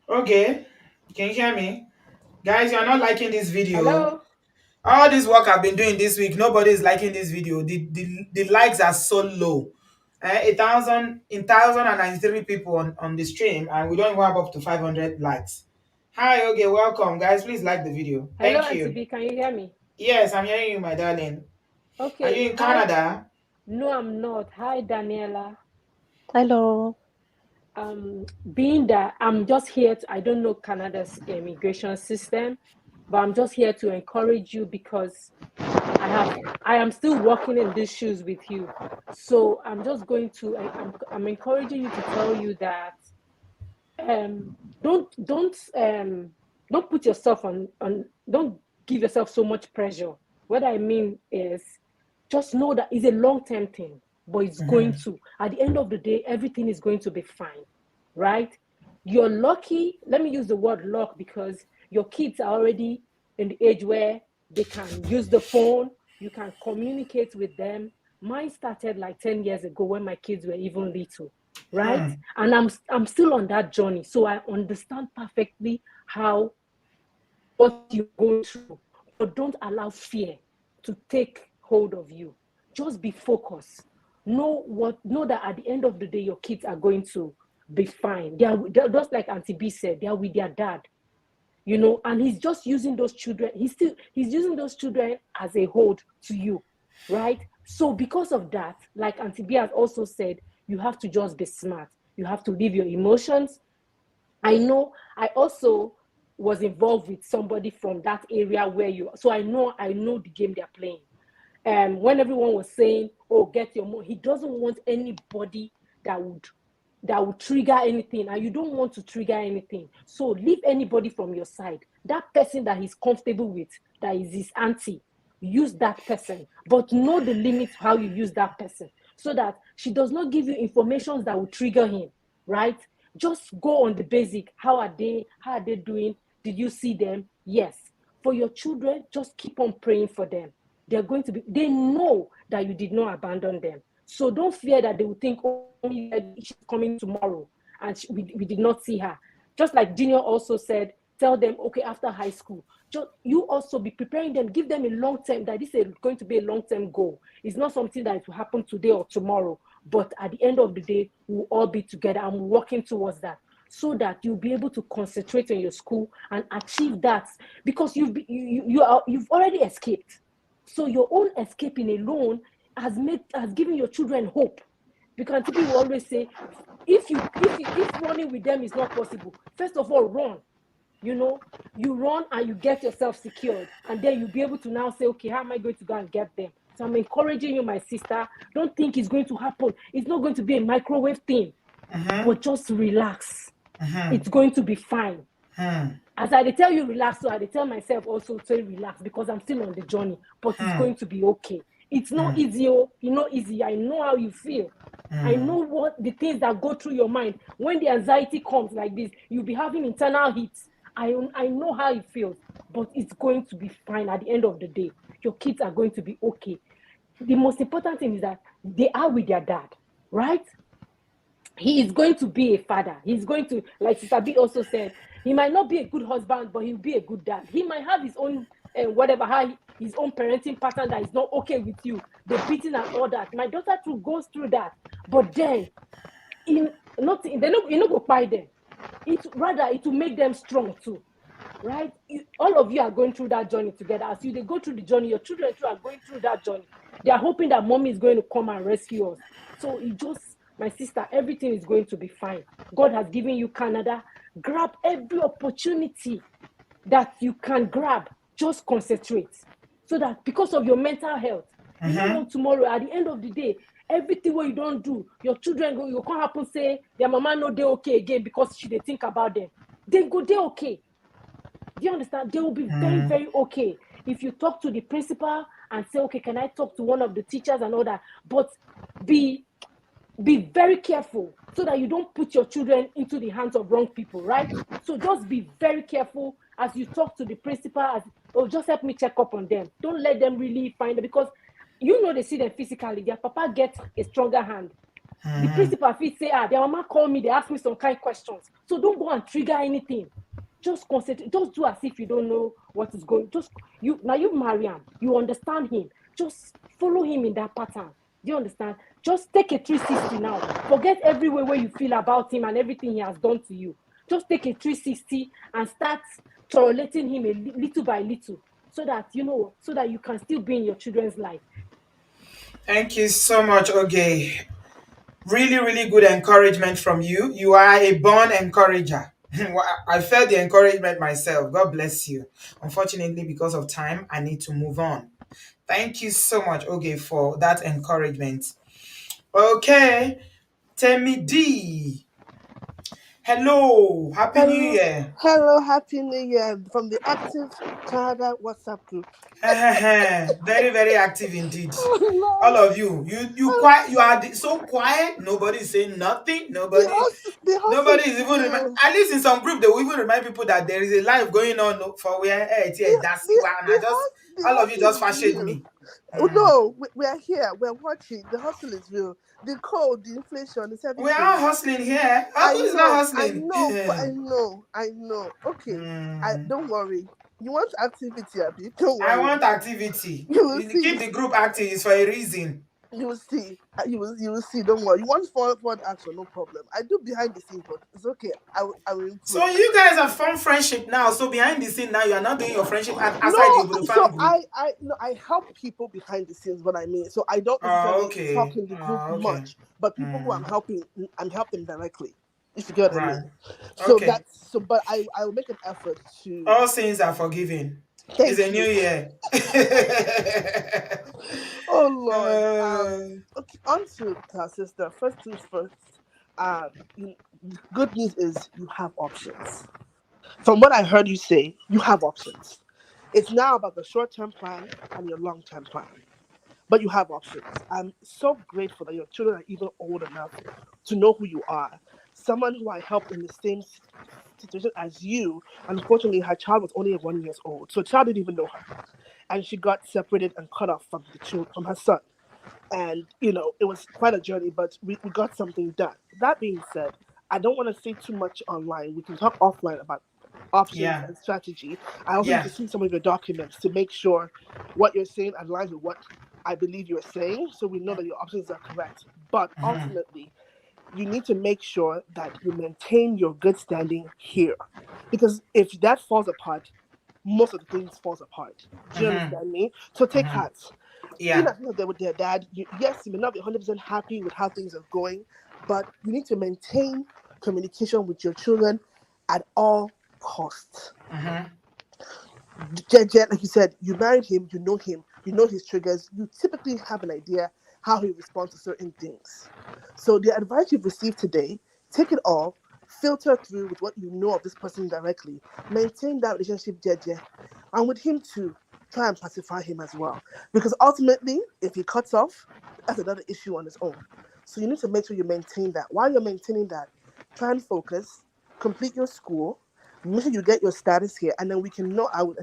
Okay. Can you hear me? Guys, you are not liking this video. Hello. All this work I've been doing this week, nobody is liking this video. The likes are so low. 1,093 people on the stream, and we don't even have up to 500 likes. Hi, okay, welcome, guys. Please like the video. Hello, Thank Auntie you. B. Can you hear me? Yes, I'm hearing you, my darling. Are Okay. you in Hi. Canada? No, I'm not. Hi, Daniela. Hello. Being that I'm just here I don't know Canada's immigration system, but I'm just here to encourage you because I am still walking in these shoes with you. So I'm just going to I'm encouraging you to tell you that um don't don't don't put yourself on don't give yourself so much pressure. What I mean is just know that it's a long-term thing, but it's going to, at the end of the day, everything is going to be fine, right? You're lucky. Let me use the word luck because your kids are already in the age where they can use the phone, you can communicate with them. Mine started like 10 years ago when my kids were even little, right? And I'm still on that journey. So I understand perfectly how what you're going through, but don't allow fear to take hold of you. Just be focused. Know that at the end of the day, your kids are going to be fine. They're just like Auntie B said, they are with their dad, and he's just using those children. He's using those children as a hold to you, right? So because of that, like Auntie B has also said, you have to just be smart. You have to leave your emotions. I know I also was involved with somebody from that area so I know the game they're playing. When everyone was saying, oh, get your money, he doesn't want anybody that would trigger anything, and you don't want to trigger anything. So leave anybody from your side. That person that he's comfortable with, that is his auntie, use that person, but know the limits how you use that person, so that she does not give you information that will trigger him, right? Just go on the basic. How are they doing? Did you see them? Yes. For your children, just keep on praying for them. They know that you did not abandon them. So don't fear that they will think, oh, she's coming tomorrow and we did not see her. Just like Junior also said, tell them, okay, after high school, you also be preparing them, give them a long-term, that this is going to be a long-term goal. It's not something that will happen today or tomorrow, but at the end of the day, we'll all be together and working towards that, so that you'll be able to concentrate on your school and achieve that, because you've already escaped. So your own escaping alone has given your children hope. Because people will always say, if running with them is not possible, first of all, run. you know, you run and you get yourself secured, and then you'll be able to now say, okay, how am I going to go and get them? So I'm encouraging you, my sister. Don't think it's going to happen. It's not going to be a microwave thing, but just relax. It's going to be fine. As I tell you relax, so I tell myself also to relax, because I'm still on the journey, but it's going to be okay. It's not easy, easy. I know how you feel. I know what the things that go through your mind. When the anxiety comes like this, you'll be having internal hits. I know how it feels, but it's going to be fine at the end of the day. Your kids are going to be okay. The most important thing is that they are with their dad, right? He is going to be a father. He's going to, like Sister B also said, he might not be a good husband, but he'll be a good dad. He might have his own his own parenting pattern that is not okay with you, the beating and all that. My daughter too goes through that, but then you not go buy them. It will make them strong too, right? All of you are going through that journey together. As you they go through the journey, your children too are going through that journey. They are hoping that mommy is going to come and rescue us. So my sister, everything is going to be fine. God has given you Canada. Grab every opportunity that you can grab. Just concentrate, so that because of your mental health, you don't know tomorrow. At the end of the day, everything what you don't do, your children you can't happen say their mama no they okay again because they think about them. They go they okay. Do you understand? They will be very, very okay if you talk to the principal and say, okay, can I talk to one of the teachers and all that? But be very careful so that you don't put your children into the hands of wrong people, right? So just be very careful as you talk to the principal. Just help me check up on them. Don't let them really find them, because they see them physically. Their papa gets a stronger hand. The principal feels say, their mama call me, they ask me some kind of questions. So don't go and trigger anything. Just concentrate. Just do as if you don't know what is going. You marry him. You understand him. Just follow him in that pattern. Do you understand? Just take a 360 now. Forget every way you feel about him and everything he has done to you. Just take a 360 and start tolerating him little by little, so that you can still be in your children's life. Thank you so much, Oge. Really, really good encouragement from you. You are a born encourager. I felt the encouragement myself. God bless you. Unfortunately, because of time, I need to move on. Thank you so much, Oge, for that encouragement. Okay, Temi D. Hello, Happy New Hello, Year. hello, Happy New Year from the Active Canada WhatsApp group. Very, very active indeed. Oh All Lord, of you quiet. You are so quiet. Nobody is saying nothing. the hustle Nobody is is even real. at least in some group they will even remind people that there is a live going on for where that's The, and I the, just the all of you hustle just is fashion real. me. Oh, no, we're here. We're watching. The hustle is real. The code, the inflation is We are everything. hustling here. I Who is not know, hustling? I know. Okay, don't worry. You want activity, Abby? Don't I worry. want activity. You will Keep see. the group active is for a reason. You will see. You will see. Don't worry. You want forward action? No problem. I do behind the scenes, but it's okay. I will So improve. you guys have formed friendship now. So behind the scene now, you are not doing your friendship outside the No, Obodo so Farm group. I help people behind the scenes. What I mean, so I don't Oh, necessarily talk okay. in the group Oh, okay. much, but people who I'm helping directly. If you get what I Right. mean. So Okay. that's so. But I will make an effort to. All sins are forgiven. It's a Thank new you. year. Oh Lord. uh, Okay. On to our sister. First things first. You, good news is you have options. From what I heard you say, you have options. It's now about the short-term plan and your long-term plan. But you have options. I'm so grateful that your children are even old enough to know who you are. Someone who I helped in the same situation as you, unfortunately, her child was only 1 year old. So the child didn't even know her. And she got separated and cut off from her son. And, it was quite a journey, but we got something done. That being said, I don't want to say too much online. We can talk offline about options yeah. and strategy. I also need Yeah. to see some of your documents to make sure what you're saying aligns with what I believe you're saying, so we know that your options are correct. But ultimately, you need to make sure that you maintain your good standing here. Because if that falls apart, most of the things falls apart. Do you understand me? So take heart. In Yeah. as much as with their dad, yes, you may not be 100% happy with how things are going, but you need to maintain communication with your children at all cost. Mm-hmm. Like you said, you married him, you know his triggers, you typically have an idea how he responds to certain things. So the advice you've received today, take it all, filter through with what you know of this person directly, maintain that relationship, Jeje, and with him too, try and pacify him as well. Because ultimately, if he cuts off, that's another issue on his own. So you need to make sure you maintain that. While you're maintaining that, try and focus, complete your school, make sure you get your status here, and then we can know. I will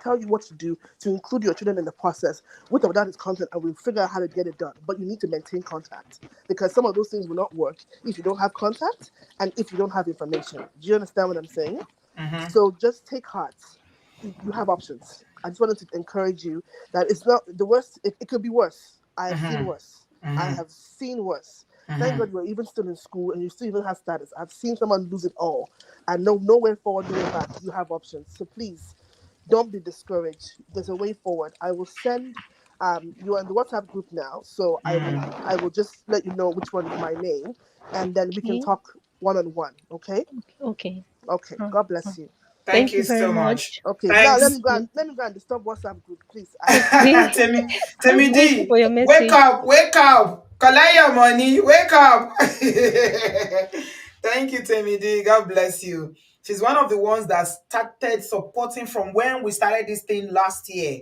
tell you what to do to include your children in the process. With or without his content, and we'll figure out how to get it done. But you need to maintain contact because some of those things will not work if you don't have contact and if you don't have information. Do you understand what I'm saying? Mm-hmm. So just take heart. You have options. I just wanted to encourage you that it's not the worst. It could be worse. I have seen Mm-hmm. worse. I Mm-hmm. have seen worse. Thank Mm-hmm. God you're even still in school and you still even have status. I've seen someone lose it all and no way forward, no way back. You have options. So please don't be discouraged. There's a way forward. I will send you are in the WhatsApp group now. So Mm-hmm. I will just let you know which one is my name and then we can Okay. talk one on one. Okay? Okay. Okay. Uh, God uh, bless you. Thank Thank you you very so much. much. Okay, now Thank Thanks. you. let me go and disturb WhatsApp group, please. I have Okay. I'll be Temi waiting D, for your wake message. up, wake up. Collect your money, wake up. Thank you, Temi D. God bless you. She's one of the ones that started supporting from when we started this thing last year.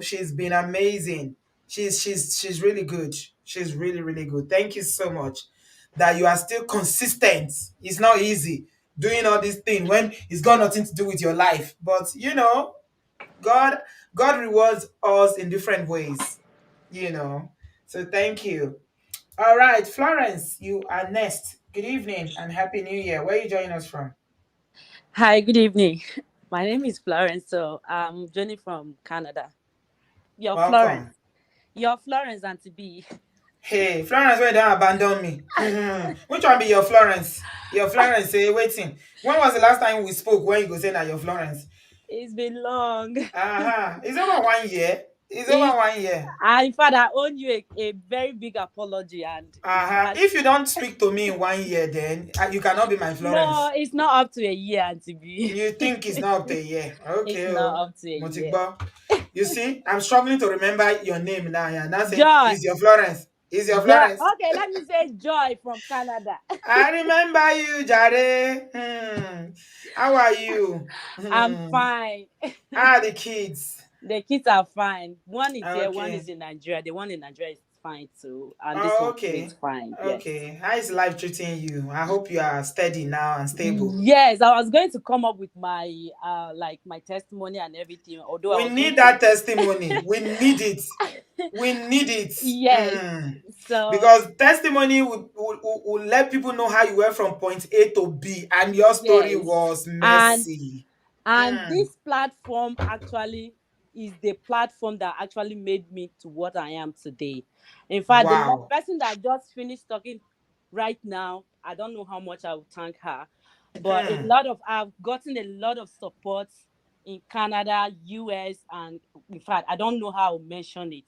She's been amazing. She's really good. She's really, really good. Thank you so much that you are still consistent. It's not easy doing all this thing when it's got nothing to do with your life. But God God rewards us in different ways, you know. So thank you. All right, Florence, you are next. Good evening and happy new year. Where are you joining us from? Hi, good evening. My name is Florence, so I'm joining from Canada. You're Florence. Welcome. You're Florence, Auntie B. Hey, Florence, why you don't abandon me? Which one be your Florence? Your Florence, say, waiting. When was the last time we spoke when you go say that your Florence? It's been long. Uh-huh. It's over 1 year. It's over It, 1 year. in fact, I owe you a very big apology, and in Uh-huh. fact, If you don't speak to me in 1 year, then you cannot be my no, Florence. it's not up to a year, Auntie B. You think it's not up to a year. It's Okay, not oh. up to a year. Motigbo. You see, I'm struggling to remember your name now. Yeah. Now saying, Joy, is your Florence? Is your Joy. Florence? Okay, let me say Joy from Canada. I remember you, Jare. How are you? I'm fine. How are the kids? The kids are fine. One is here, one is Okay. in Nigeria. The one in Nigeria is fine too, and this Oh, one too is okay. fine. Yes. Okay. How is life treating you? I hope you are steady now and stable. Yes, I was going to come up with my like my testimony and everything. Although I We was going need to that testimony. We need it. We need it. yes. So Because testimony will let people know how you went from point A to B and your story yes, was and messy. this platform actually is the platform that actually made me to what I am today. In fact, the Wow. person that just finished talking right now, I don't know how much I will thank her, but Hmm. I've gotten a lot of support in Canada, US, and in fact, I don't know how to mention it,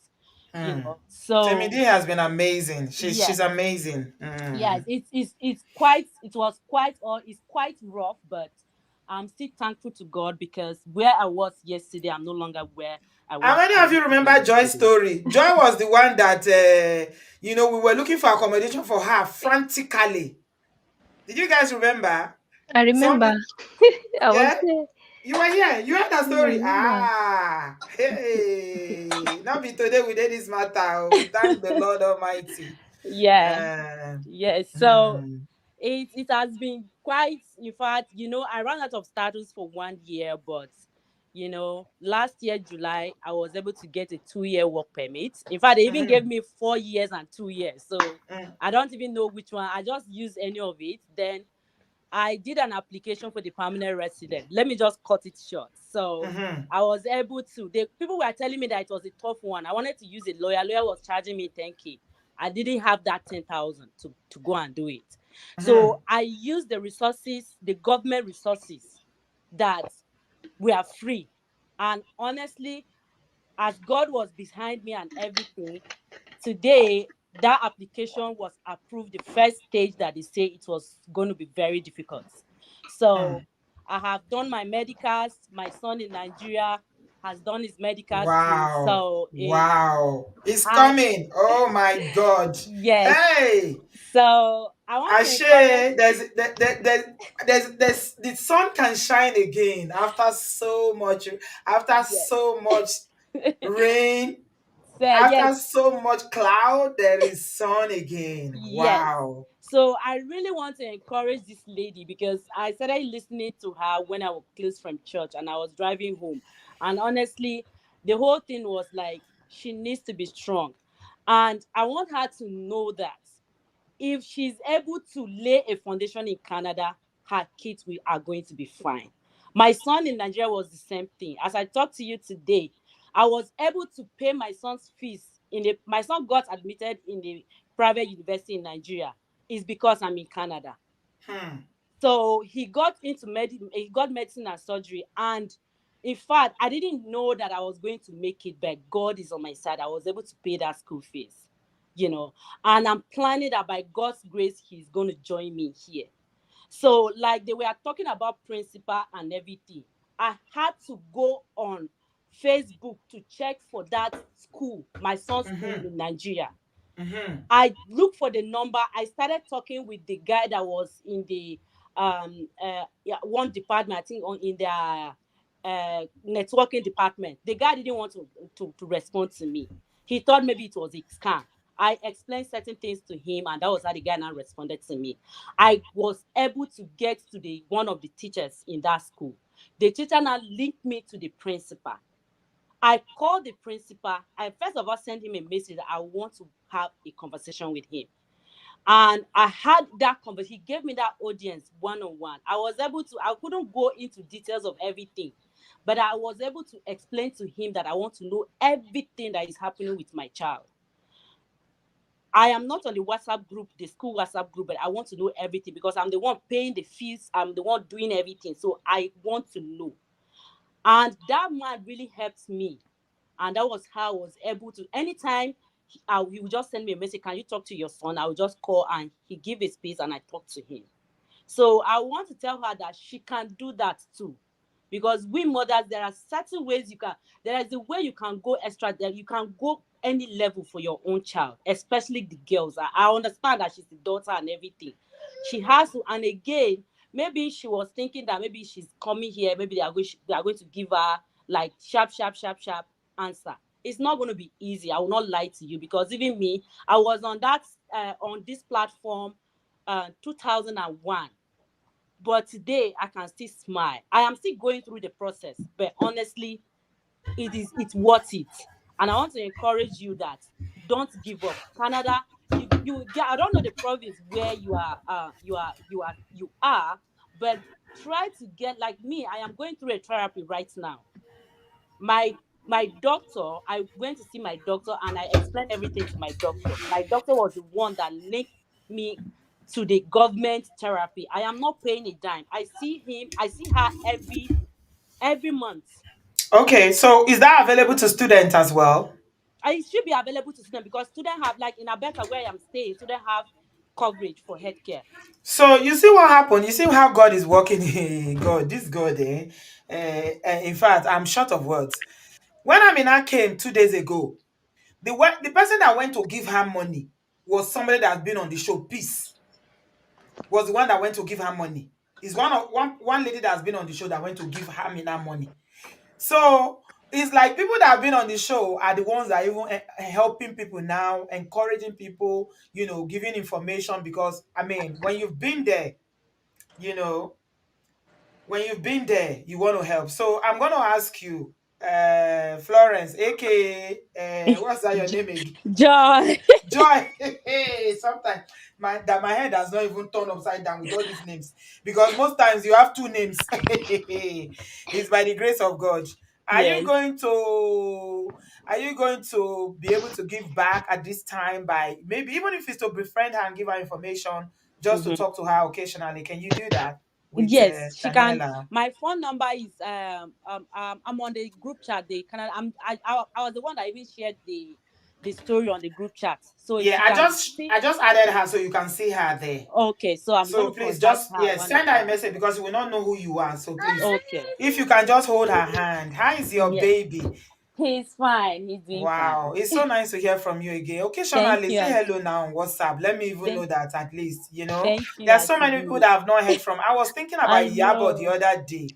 Hmm. So Temidi has been amazing. She's yes, amazing. yes, it's quite it was quite or it's quite rough, but I'm still thankful to God because where I was yesterday, I'm no longer where I How was many of you remember Joy's yesterday. story? Joy was the one that we were looking for accommodation for her frantically. Did you guys remember? I remember. Something, I was yeah? there. You were here. You heard that Yeah, I story. remember. Ah, hey. Not be today we did this matter. Oh. We thank the Lord Almighty. Yeah, Uh, yes. So hmm, it has been quite. In fact, I ran out of status for 1 year, but last year July I was able to get a 2-year work permit. In fact, they even gave hmm, me 4 years and 2 years. So hmm, I don't even know which one. I just used any of it. Then I did an application for the permanent resident. Let me just cut it short. So hmm, I was able to. The people were telling me that it was a tough one. I wanted to use a lawyer. Lawyer was charging me 10K. I didn't have that 10,000 to go and do it. hmm, So I used the resources, the government resources that were free. And honestly, as God was behind me and everything, today that application was approved the first stage that they say it was going to be very difficult. hmm. So I have done my medicals. My son in Nigeria has done his medicals too. Wow. So Wow. It's I coming. Oh my God. yes. Hey. So I want to Ashe, encourage. there's the sun can shine again after Yes. so much rain, So yes, after so much cloud, there is sun again. yes. Wow. So I really want to encourage this lady because I started listening to her when I was close from church and I was driving home. And honestly, the whole thing was like she needs to be strong. And I want her to know that if she's able to lay a foundation in Canada, her kids are going to be fine. My son in Nigeria was the same thing. As I talk to you today, I was able to pay my son's fees. My son got admitted in the private university in Nigeria. Is because I'm in Canada. Hmm. So he got he got medicine and surgery. And in fact, I didn't know that I was going to make it, but God is on my side. I was able to pay that school fees, and I'm planning that by God's grace, he's going to join me here. So, like they were talking about principal and everything, I had to go on Facebook to check for that school, my son's school Mm-hmm. in Nigeria. Mm-hmm. I looked for the number. I started talking with the guy that was in the one department, I think in their networking department. The guy didn't want to respond to me. He thought maybe it was a scam. I explained certain things to him, and that was how the guy now responded to me. I was able to get to the one of the teachers in that school. The teacher now linked me to the principal. I called the principal. I first of all sent him a message that I want to have a conversation with him. And I had that conversation. He gave me that audience one-on-one. I couldn't go into details of everything, but I was able to explain to him that I want to know everything that is happening with my child. I am not on the WhatsApp group, the school WhatsApp group, but I want to know everything because I'm the one paying the fees. I'm the one doing everything. So I want to know. And that man really helped me. And that was how I was able to, anytime he would just send me a message, can you talk to your son? I would just call and he give his space and I talk to him. So I want to tell her that she can do that too. Because we mothers, there are certain ways there is a way you can go extra, that you can go any level for your own child, especially the girls. I understand that she's the daughter and everything. She has to, and again, maybe she was thinking that maybe she's coming here, maybe they are going to give her like sharp, sharp, sharp, sharp answer. It's not going to be easy. I will not lie to you because even me, I was on this platform 2001. But today I can still smile. I am still going through the process, but honestly, it's worth it. And I want to encourage you that don't give up. Canada, I don't know the province where you are, but try to get like me. I am going through a therapy right now. My doctor, I went to see my doctor and I explained everything to my doctor. My doctor was the one that linked me to the government therapy. I am not paying a dime. I see her every month. Okay, so is that available to students as well? I should be available to students because students have, like in Alberta where I am staying, students have coverage for healthcare. So you see what happened. You see how God is working. God, this God, in fact, I'm short of words. When Amina came 2 days ago, the person that went to give her money was somebody that has been on the show. Peace was the one that went to give her money. It's one lady that has been on the show that went to give her Amina money. So it's like people that have been on the show are the ones that are even helping people now, encouraging people, giving information. Because I mean, when you've been there, you know, you want to help. So I'm going to ask you, Florence, aka, what's that your name again? Joy. Joy. Sometimes my head has not even turned upside down with all these names because most times you have two names. It's by the grace of God. Are you Yes. going to be able to give back at this time by maybe even if it's to befriend her and give her information just to Mhm. talk to her occasionally? Can you do that with Yes, she can. Daniela? My phone number is I'm on the group chat. I was the one that even shared the story on the group chat. So if Yeah, she I can just see, I just added her so you can see her there. okay, so I'm going So to please contact just, her yeah, one of send her a her. message because we will not know who you are. So please, Okay. if you can just hold her hand. How is your Yeah, baby? he's fine. He's doing Wow, fine. it's so nice to hear from you again. Thank Occasionally, you, say Auntie. hello now on WhatsApp. Let me even Thank, know that at least, thank you, There are so Auntie many people B. that I've not heard from. I was thinking about I Iyabo the know. other day.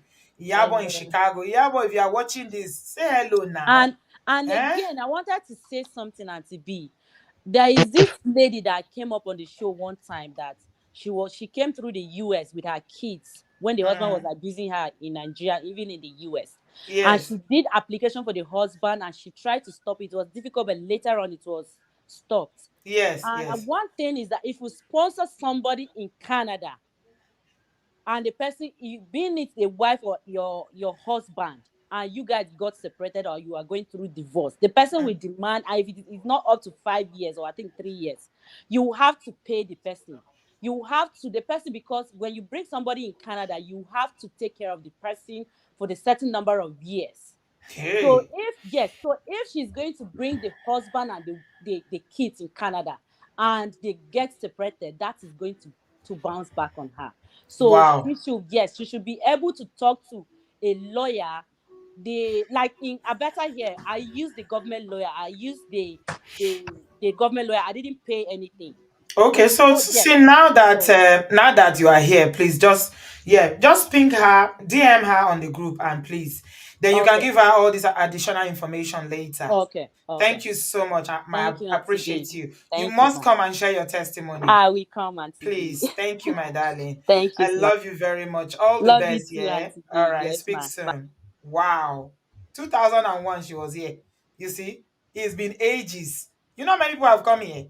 I Iyabo in know. Chicago. Iyabo, if you are watching this, say hello now. And Eh? again, I wanted to say something, Auntie B. There is this lady that came up on the show one time that she came through the US with her kids when the husband was Mm, abusing her in Nigeria, even in the US. And yes, she did application for the husband and she tried to stop it. It was difficult, but later on it was stopped. yes, And yes. one thing is that if you sponsor somebody in Canada and the person, being it a wife or your husband, and you guys got separated or you are going through divorce, the person will Mm, demand, and if it is not up to 5 years or I think 3 years, you have to pay the person. You have to the person, because when you bring somebody in Canada, you have to take care of the person for the certain number of years. So hey, if yes, so if she's going to bring the husband and the kids in Canada and they get separated, that is going to bounce back on her. So wow. she should, yes, she should be able to talk to a lawyer. The like in a better here, I use the government lawyer. I use the government lawyer. I didn't pay anything. Okay, So so yes. see So now that you are here, please just, yeah, just ping her, DM her on the group, and please, then you can okay, give her all this additional information later. okay, okay. Thank you so much. I Thank you, Auntie B. appreciate you. You Thank you, must ma. come and share your testimony, I will come, Auntie B. please. Thank you, my darling. Thank you, I ma. love you very much. All the Love you best. too, Yeah. Auntie All B. right. Yes, Speak ma. Bye. soon. Wow. 2001 she was here. You see, it's been ages. You know how many people have come here?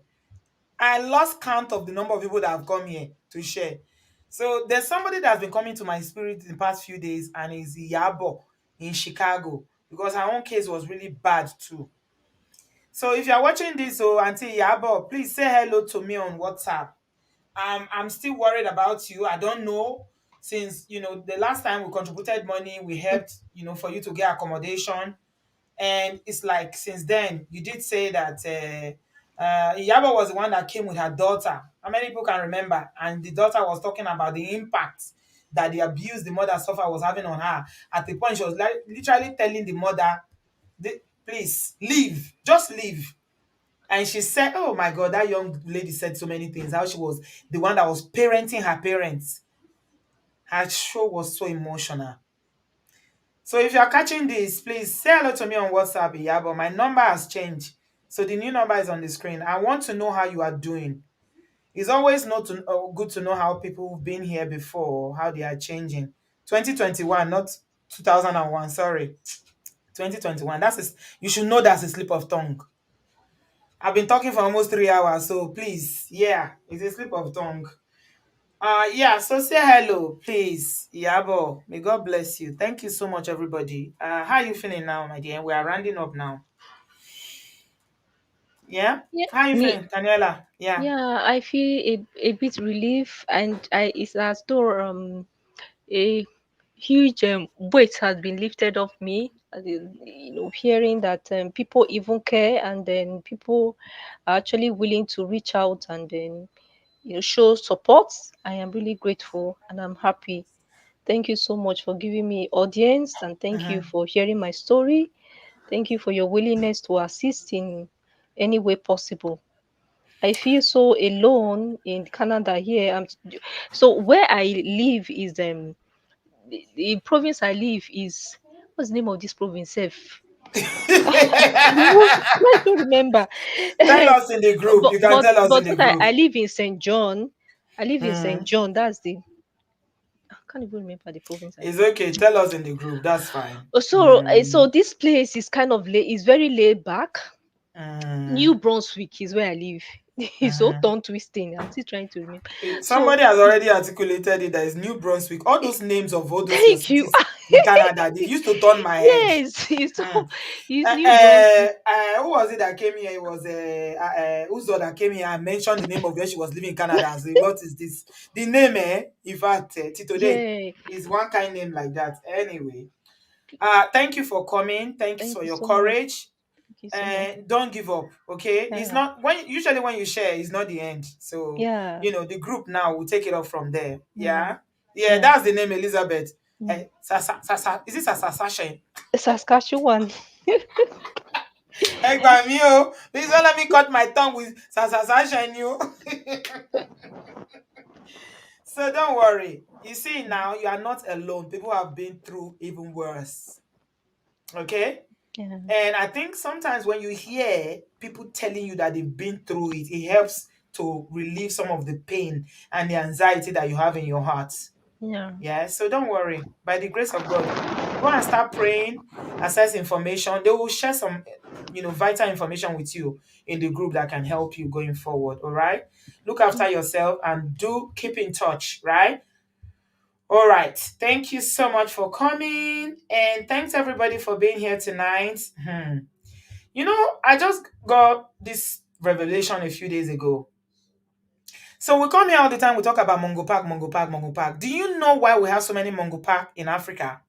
I lost count of the number of people that have come here to share. So there's somebody that's been coming to my spirit in the past few days, and it's Yabo in Chicago, because her own case was really bad too. So if you're watching this, oh Auntie Yabo, please say hello to me on WhatsApp. I'm still worried about you. I don't know, since the last time we contributed money, we helped for you to get accommodation, and it's like since then you did say that Iyabo was the one that came with her daughter. How many people can remember? And the daughter was talking about the impact that the abuse the mother suffered was having on her. At the point, she was like literally telling the mother, please leave, just leave. And she said, oh my God, that young lady said so many things. How she was the one that was parenting her parents. Her show was so emotional. So if you're catching this, please say hello to me on WhatsApp, yeah, but my number has changed. So the new number is on the screen. I want to know how you are doing. It's always good to know how people who've been here before, how they are changing. 2021, not 2001, sorry. 2021. You should know that's a slip of tongue. I've been talking for almost 3 hours, so please, yeah, it's a slip of tongue. Yeah, so say hello, please. Yabo, may God bless you. Thank you so much, everybody. How are you feeling now, my dear? We are rounding up now. Yeah? Yeah, How are you me. feeling, Daniela? Yeah. Yeah, I feel a bit relief, and it's as though a huge weight has been lifted off me. As in, hearing that people even care, and then people are actually willing to reach out and then show support. I am really grateful and I'm happy. Thank you so much for giving me audience, and thank you Mm-hmm. for hearing my story. Thank you for your willingness to assist in any way possible. I feel so alone in Canada here. So where I live is the province I live is, what's the name of this province? Sef? I don't remember. Tell us in the group. but You can but tell us in but the what group. I live in St. John. I live in St. Mm. John. That's I can't even remember the province I It's live okay. Tell us in the group. That's fine. in. So Mm. this place is kind of is very laid back. New Mm. Brunswick is where I live. It's so Mm. tongue twisting. I'm still trying to remember. So Somebody has already articulated it. That is New Brunswick. All eh, those names of all those your thank you. cities in Canada, they used to turn my head. Yes, it's Hmm. so it's New Brunswick. Who was it that came here? It was Uzo that came here and mentioned the name of where she was living in Canada. And say, what is this? The name, in fact, till today Yeah, is one kind name like that. Anyway, thank you for coming. Thanks thank for you your so much. courage. you so much. don't give up. Okay, it's Yeah. not when usually when you share, it's not the end. So Yeah. the group now will take it up from there. Mm. Yeah, yeah, Yeah. that's the name, Elizabeth. Mm. Is it Sasasha? Saskatchewan. Egbamio, please don't let me cut my tongue with Sasasha. So don't worry. You see, now you are not alone. People have been through even worse. Okay. Yeah. And I think sometimes when you hear people telling you that they've been through it, it helps to relieve some of the pain and the anxiety that you have in your heart. Yeah. Yeah, so don't worry. By the grace of God, go and start praying, access information. They will share some, vital information with you in the group that can help you going forward. All right. Look after yourself and do keep in touch, right? All right. Thank you so much for coming. And thanks everybody for being here tonight. I just got this revelation a few days ago. So we come here all the time, we talk about Mongo Park, Mongo Park, Mongo Park. Do you know why we have so many Mongo Park in Africa?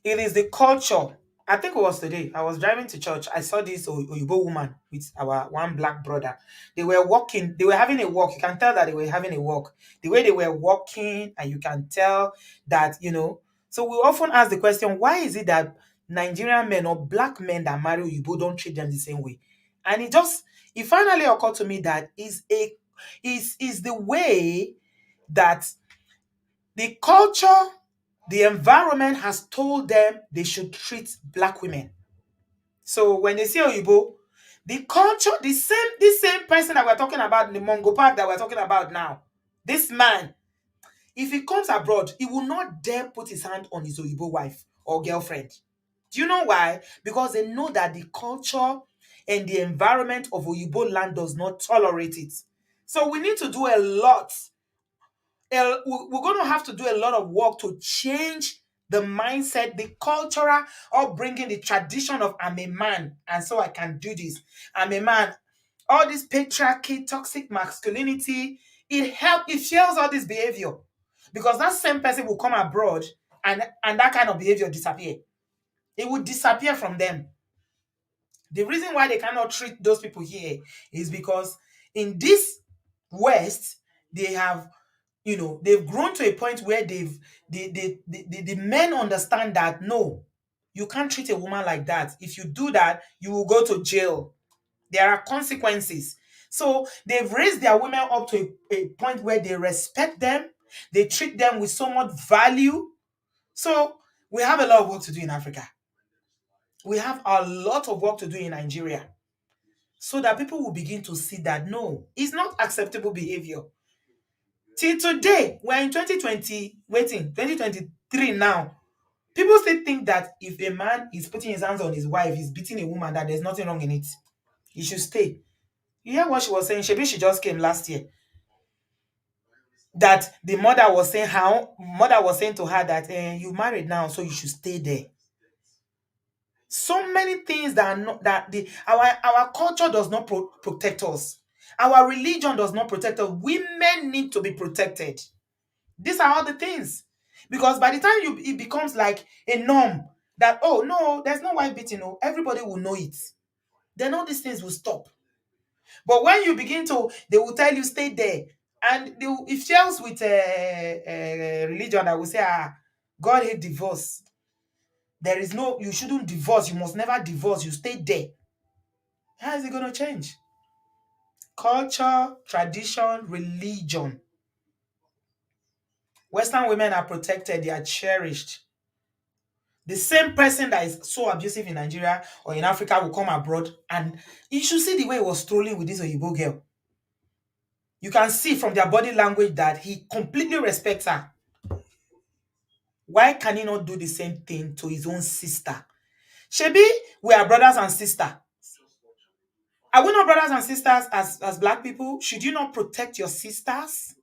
It is the culture. I think it was today. I was driving to church. I saw this Oyibo woman with our one black brother. They were walking. They were having a walk. You can tell that they were having a walk. The way they were walking, and you can tell that. So we often ask the question, why is it that Nigerian men or black men that marry Oyibo don't treat them the same way? And it finally occurred to me that is the way that the culture, the environment has told them they should treat black women. So when they say Oyibo, the culture, this same person that we're talking about, the Mongo Park that we're talking about now, this man, if he comes abroad, he will not dare put his hand on his Oyibo wife or girlfriend. Do you know why? Because they know that the culture and the environment of Oyibo land does not tolerate it. So we need to do a lot. We're going to have to do a lot of work to change the mindset, the cultural upbringing, the tradition of I'm a man, and so I can do this. I'm a man. All this patriarchy, toxic masculinity, it fuels all this behavior. Because that same person will come abroad and that kind of behavior disappear. It will disappear from them. The reason why they cannot treat those people here is because in this West, they have they've grown to a point where the men understand that no, you can't treat a woman like that. If you do that, you will go to jail. There are consequences. So they've raised their women up to a point where they respect them, they treat them with so much value. So we have a lot of work to do in Africa. We have a lot of work to do in Nigeria, so that people will begin to see that no, it's not acceptable behavior. Till today, we're in 2023 now. People still think that if a man is putting his hands on his wife, he's beating a woman, that there's nothing wrong in it. He should stay. You hear what she was saying? She just came last year. That the mother was saying to her that you married now, so you should stay there. So many things that are not that our culture does not protect us. Our religion does not protect us. Women need to be protected. These are all the things. Because by the time it becomes like a norm that, oh, no, there's no wife beating, no, everybody will know it. Then all these things will stop. But when you begin to, they will tell you, stay there. And it fails with religion that will say, God hate divorce. You shouldn't divorce. You must never divorce. You stay there. How is it going to change? Culture, tradition, religion. Western women are protected. They are cherished. The same person that is so abusive in Nigeria or in Africa will come abroad, and you should see the way he was strolling with this Oyibo girl. You can see from their body language that he completely respects her. Why can he not do the same thing to his own sister? Shebi, we are brothers and sisters. Are we not brothers and sisters as black people? Should you not protect your sisters?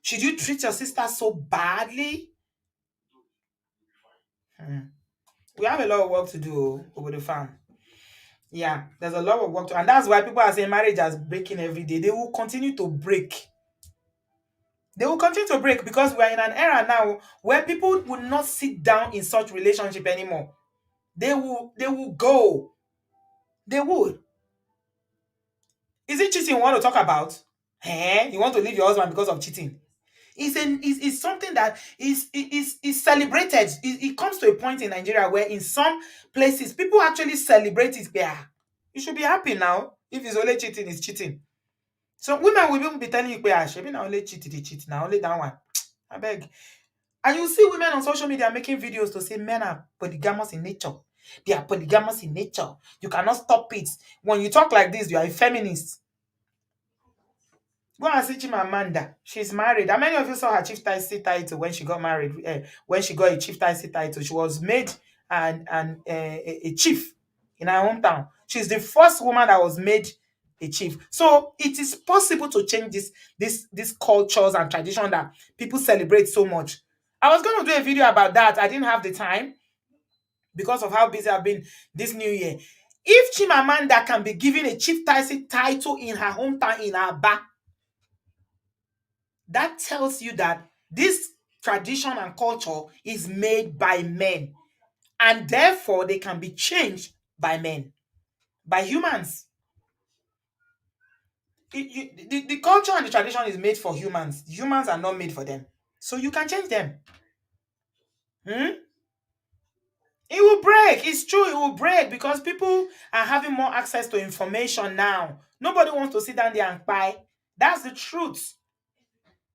Should you treat your sisters so badly? We have a lot of work to do over the farm. Yeah, there's a lot of work to, and that's why people are saying marriage is breaking every day. They will continue to break. They will continue to break because we are in an era now where people will not sit down in such relationship anymore. They will go. They would. Is it cheating you want to talk about? You want to leave your husband because of cheating? It's something that is celebrated. It comes to a point in Nigeria where in some places people actually celebrate it. Yeah, you should be happy now. If it's only cheating, it's cheating. So women will even be telling you, "Yeah, she not only cheat, they cheat now, only that one." I beg. And you see women on social media making videos to say men are polygamous in nature. They are polygamous in nature. You cannot stop it. When you talk like this, you are a feminist. Go and see Chimamanda. She's married. How many of you saw her chieftaincy title when she got married? When she got a chieftaincy title, she was made a chief in her hometown. She's the first woman that was made a chief. So it is possible to change these cultures and tradition that people celebrate so much. I was going to do a video about that. I didn't have the time because of how busy I've been this new year. If Chimamanda can be given a chieftaincy title in her hometown in Aba, that tells you that this tradition and culture is made by men, and therefore they can be changed by men, by humans. The culture and the tradition is made for humans. Humans are not made for them. So you can change them. It will break. It's true, it will break because people are having more access to information now. Nobody wants to sit down there and buy. That's the truth.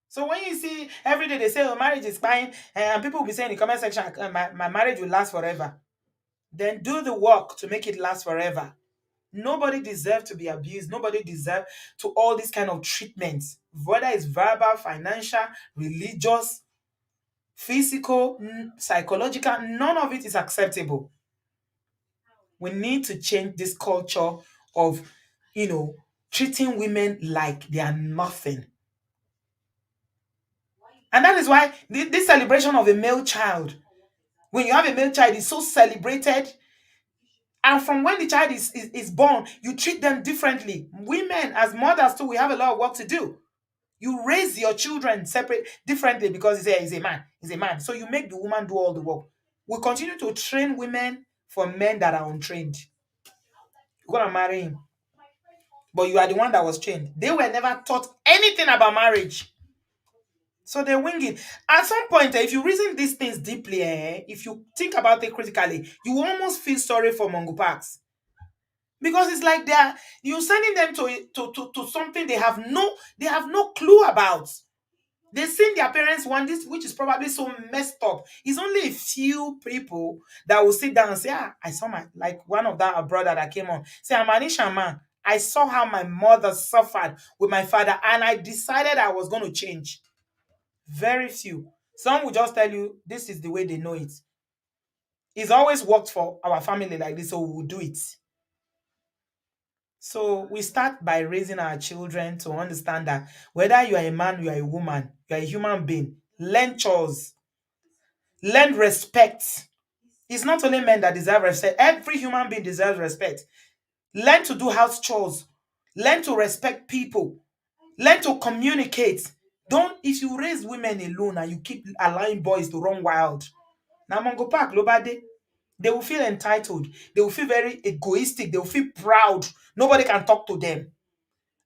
So when you see every day they say, oh, marriage is fine, and people will be saying in the comment section, my marriage will last forever. Then do the work to make it last forever. Nobody deserves to be abused. Nobody deserves to all these kind of treatments, whether it's verbal, financial, religious, physical, psychological. None of it is acceptable. We need to change this culture of, treating women like they are nothing. And that is why this celebration of a male child, when you have a male child, is so celebrated. And from when the child is born, you treat them differently. Women, as mothers too, we have a lot of work to do. You raise your children differently because he's a man. He's a man. So you make the woman do all the work. We continue to train women for men that are untrained. You're going to marry him. But you are the one that was trained. They were never taught anything about marriage. So they wing it. At some point, if you reason these things deeply, if you think about it critically, you almost feel sorry for Mongo Parks. Because it's like you're sending them to something they have no clue about. They've seen their parents want this, which is probably so messed up. It's only a few people that will sit down and say, I saw like one of that brother that came on. Say, I'm Anisha man. I saw how my mother suffered with my father, and I decided I was going to change. Very few. Some will just tell you this is the way they know it. It's always worked for our family like this, so we'll do it. So we start by raising our children to understand that whether you are a man, you are a woman, you are a human being, learn chores, learn respect. It's not only men that deserve respect. Every human being deserves respect. Learn to do house chores. Learn to respect people. Learn to communicate. If you raise women alone and you keep allowing boys to run wild, now Mongo Park, Lobade, they will feel entitled. They will feel very egoistic. They will feel proud. Nobody can talk to them.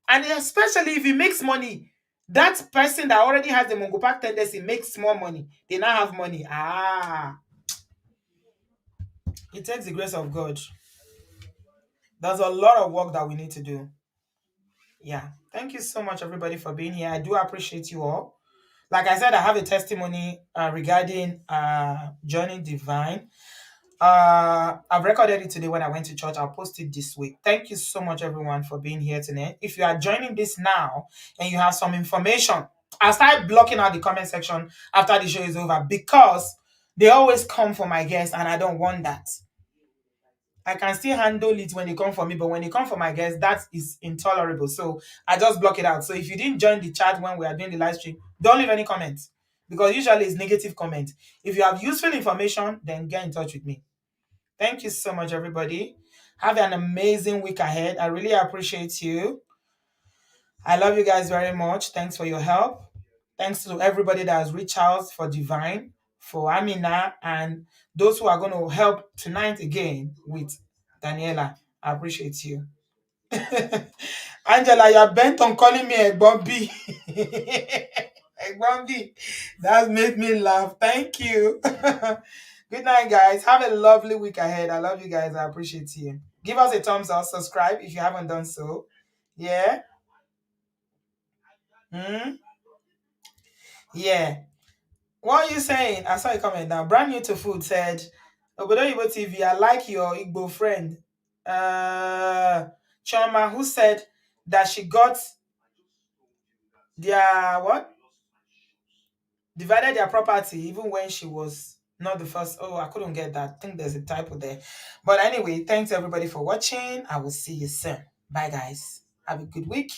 And especially if he makes money, that person that already has the Mongo Park tendency makes more money. They now have money. It takes the grace of God. There's a lot of work that we need to do. Yeah. Thank you so much, everybody, for being here. I do appreciate you all. Like I said, I have a testimony regarding joining Divine. I've recorded it today when I went to church. I'll post it this week. Thank you so much, everyone, for being here tonight. If you are joining this now and you have some information, I'll start blocking out the comment section after the show is over because they always come for my guests and I don't want that. I can still handle it when they come for me, but when they come for my guests, that is intolerable. So I just block it out. So if you didn't join the chat when we are doing the live stream, don't leave any comments because usually it's negative comments. If you have useful information, then get in touch with me. Thank you so much, everybody. Have an amazing week ahead. I really appreciate you. I love you guys very much. Thanks for your help. Thanks to everybody that has reached out for Divine, for Amina and those who are going to help tonight again with Daniela. I appreciate you. Angela, you're bent on calling me Egbon B. Egbon B. That made me laugh. Thank you. Good night, guys. Have a lovely week ahead. I love you guys. I appreciate you. Give us a thumbs up. Subscribe if you haven't done so. Yeah. Yeah. What are you saying? I saw a comment now. Brand new to food said, Obodoyibo TV, I like your Igbo friend. Choma, who said that she got their what? Divided their property even when she was not the first. Oh, I couldn't get that. I think there's a typo there. But anyway, thanks everybody for watching. I will see you soon. Bye, guys. Have a good week.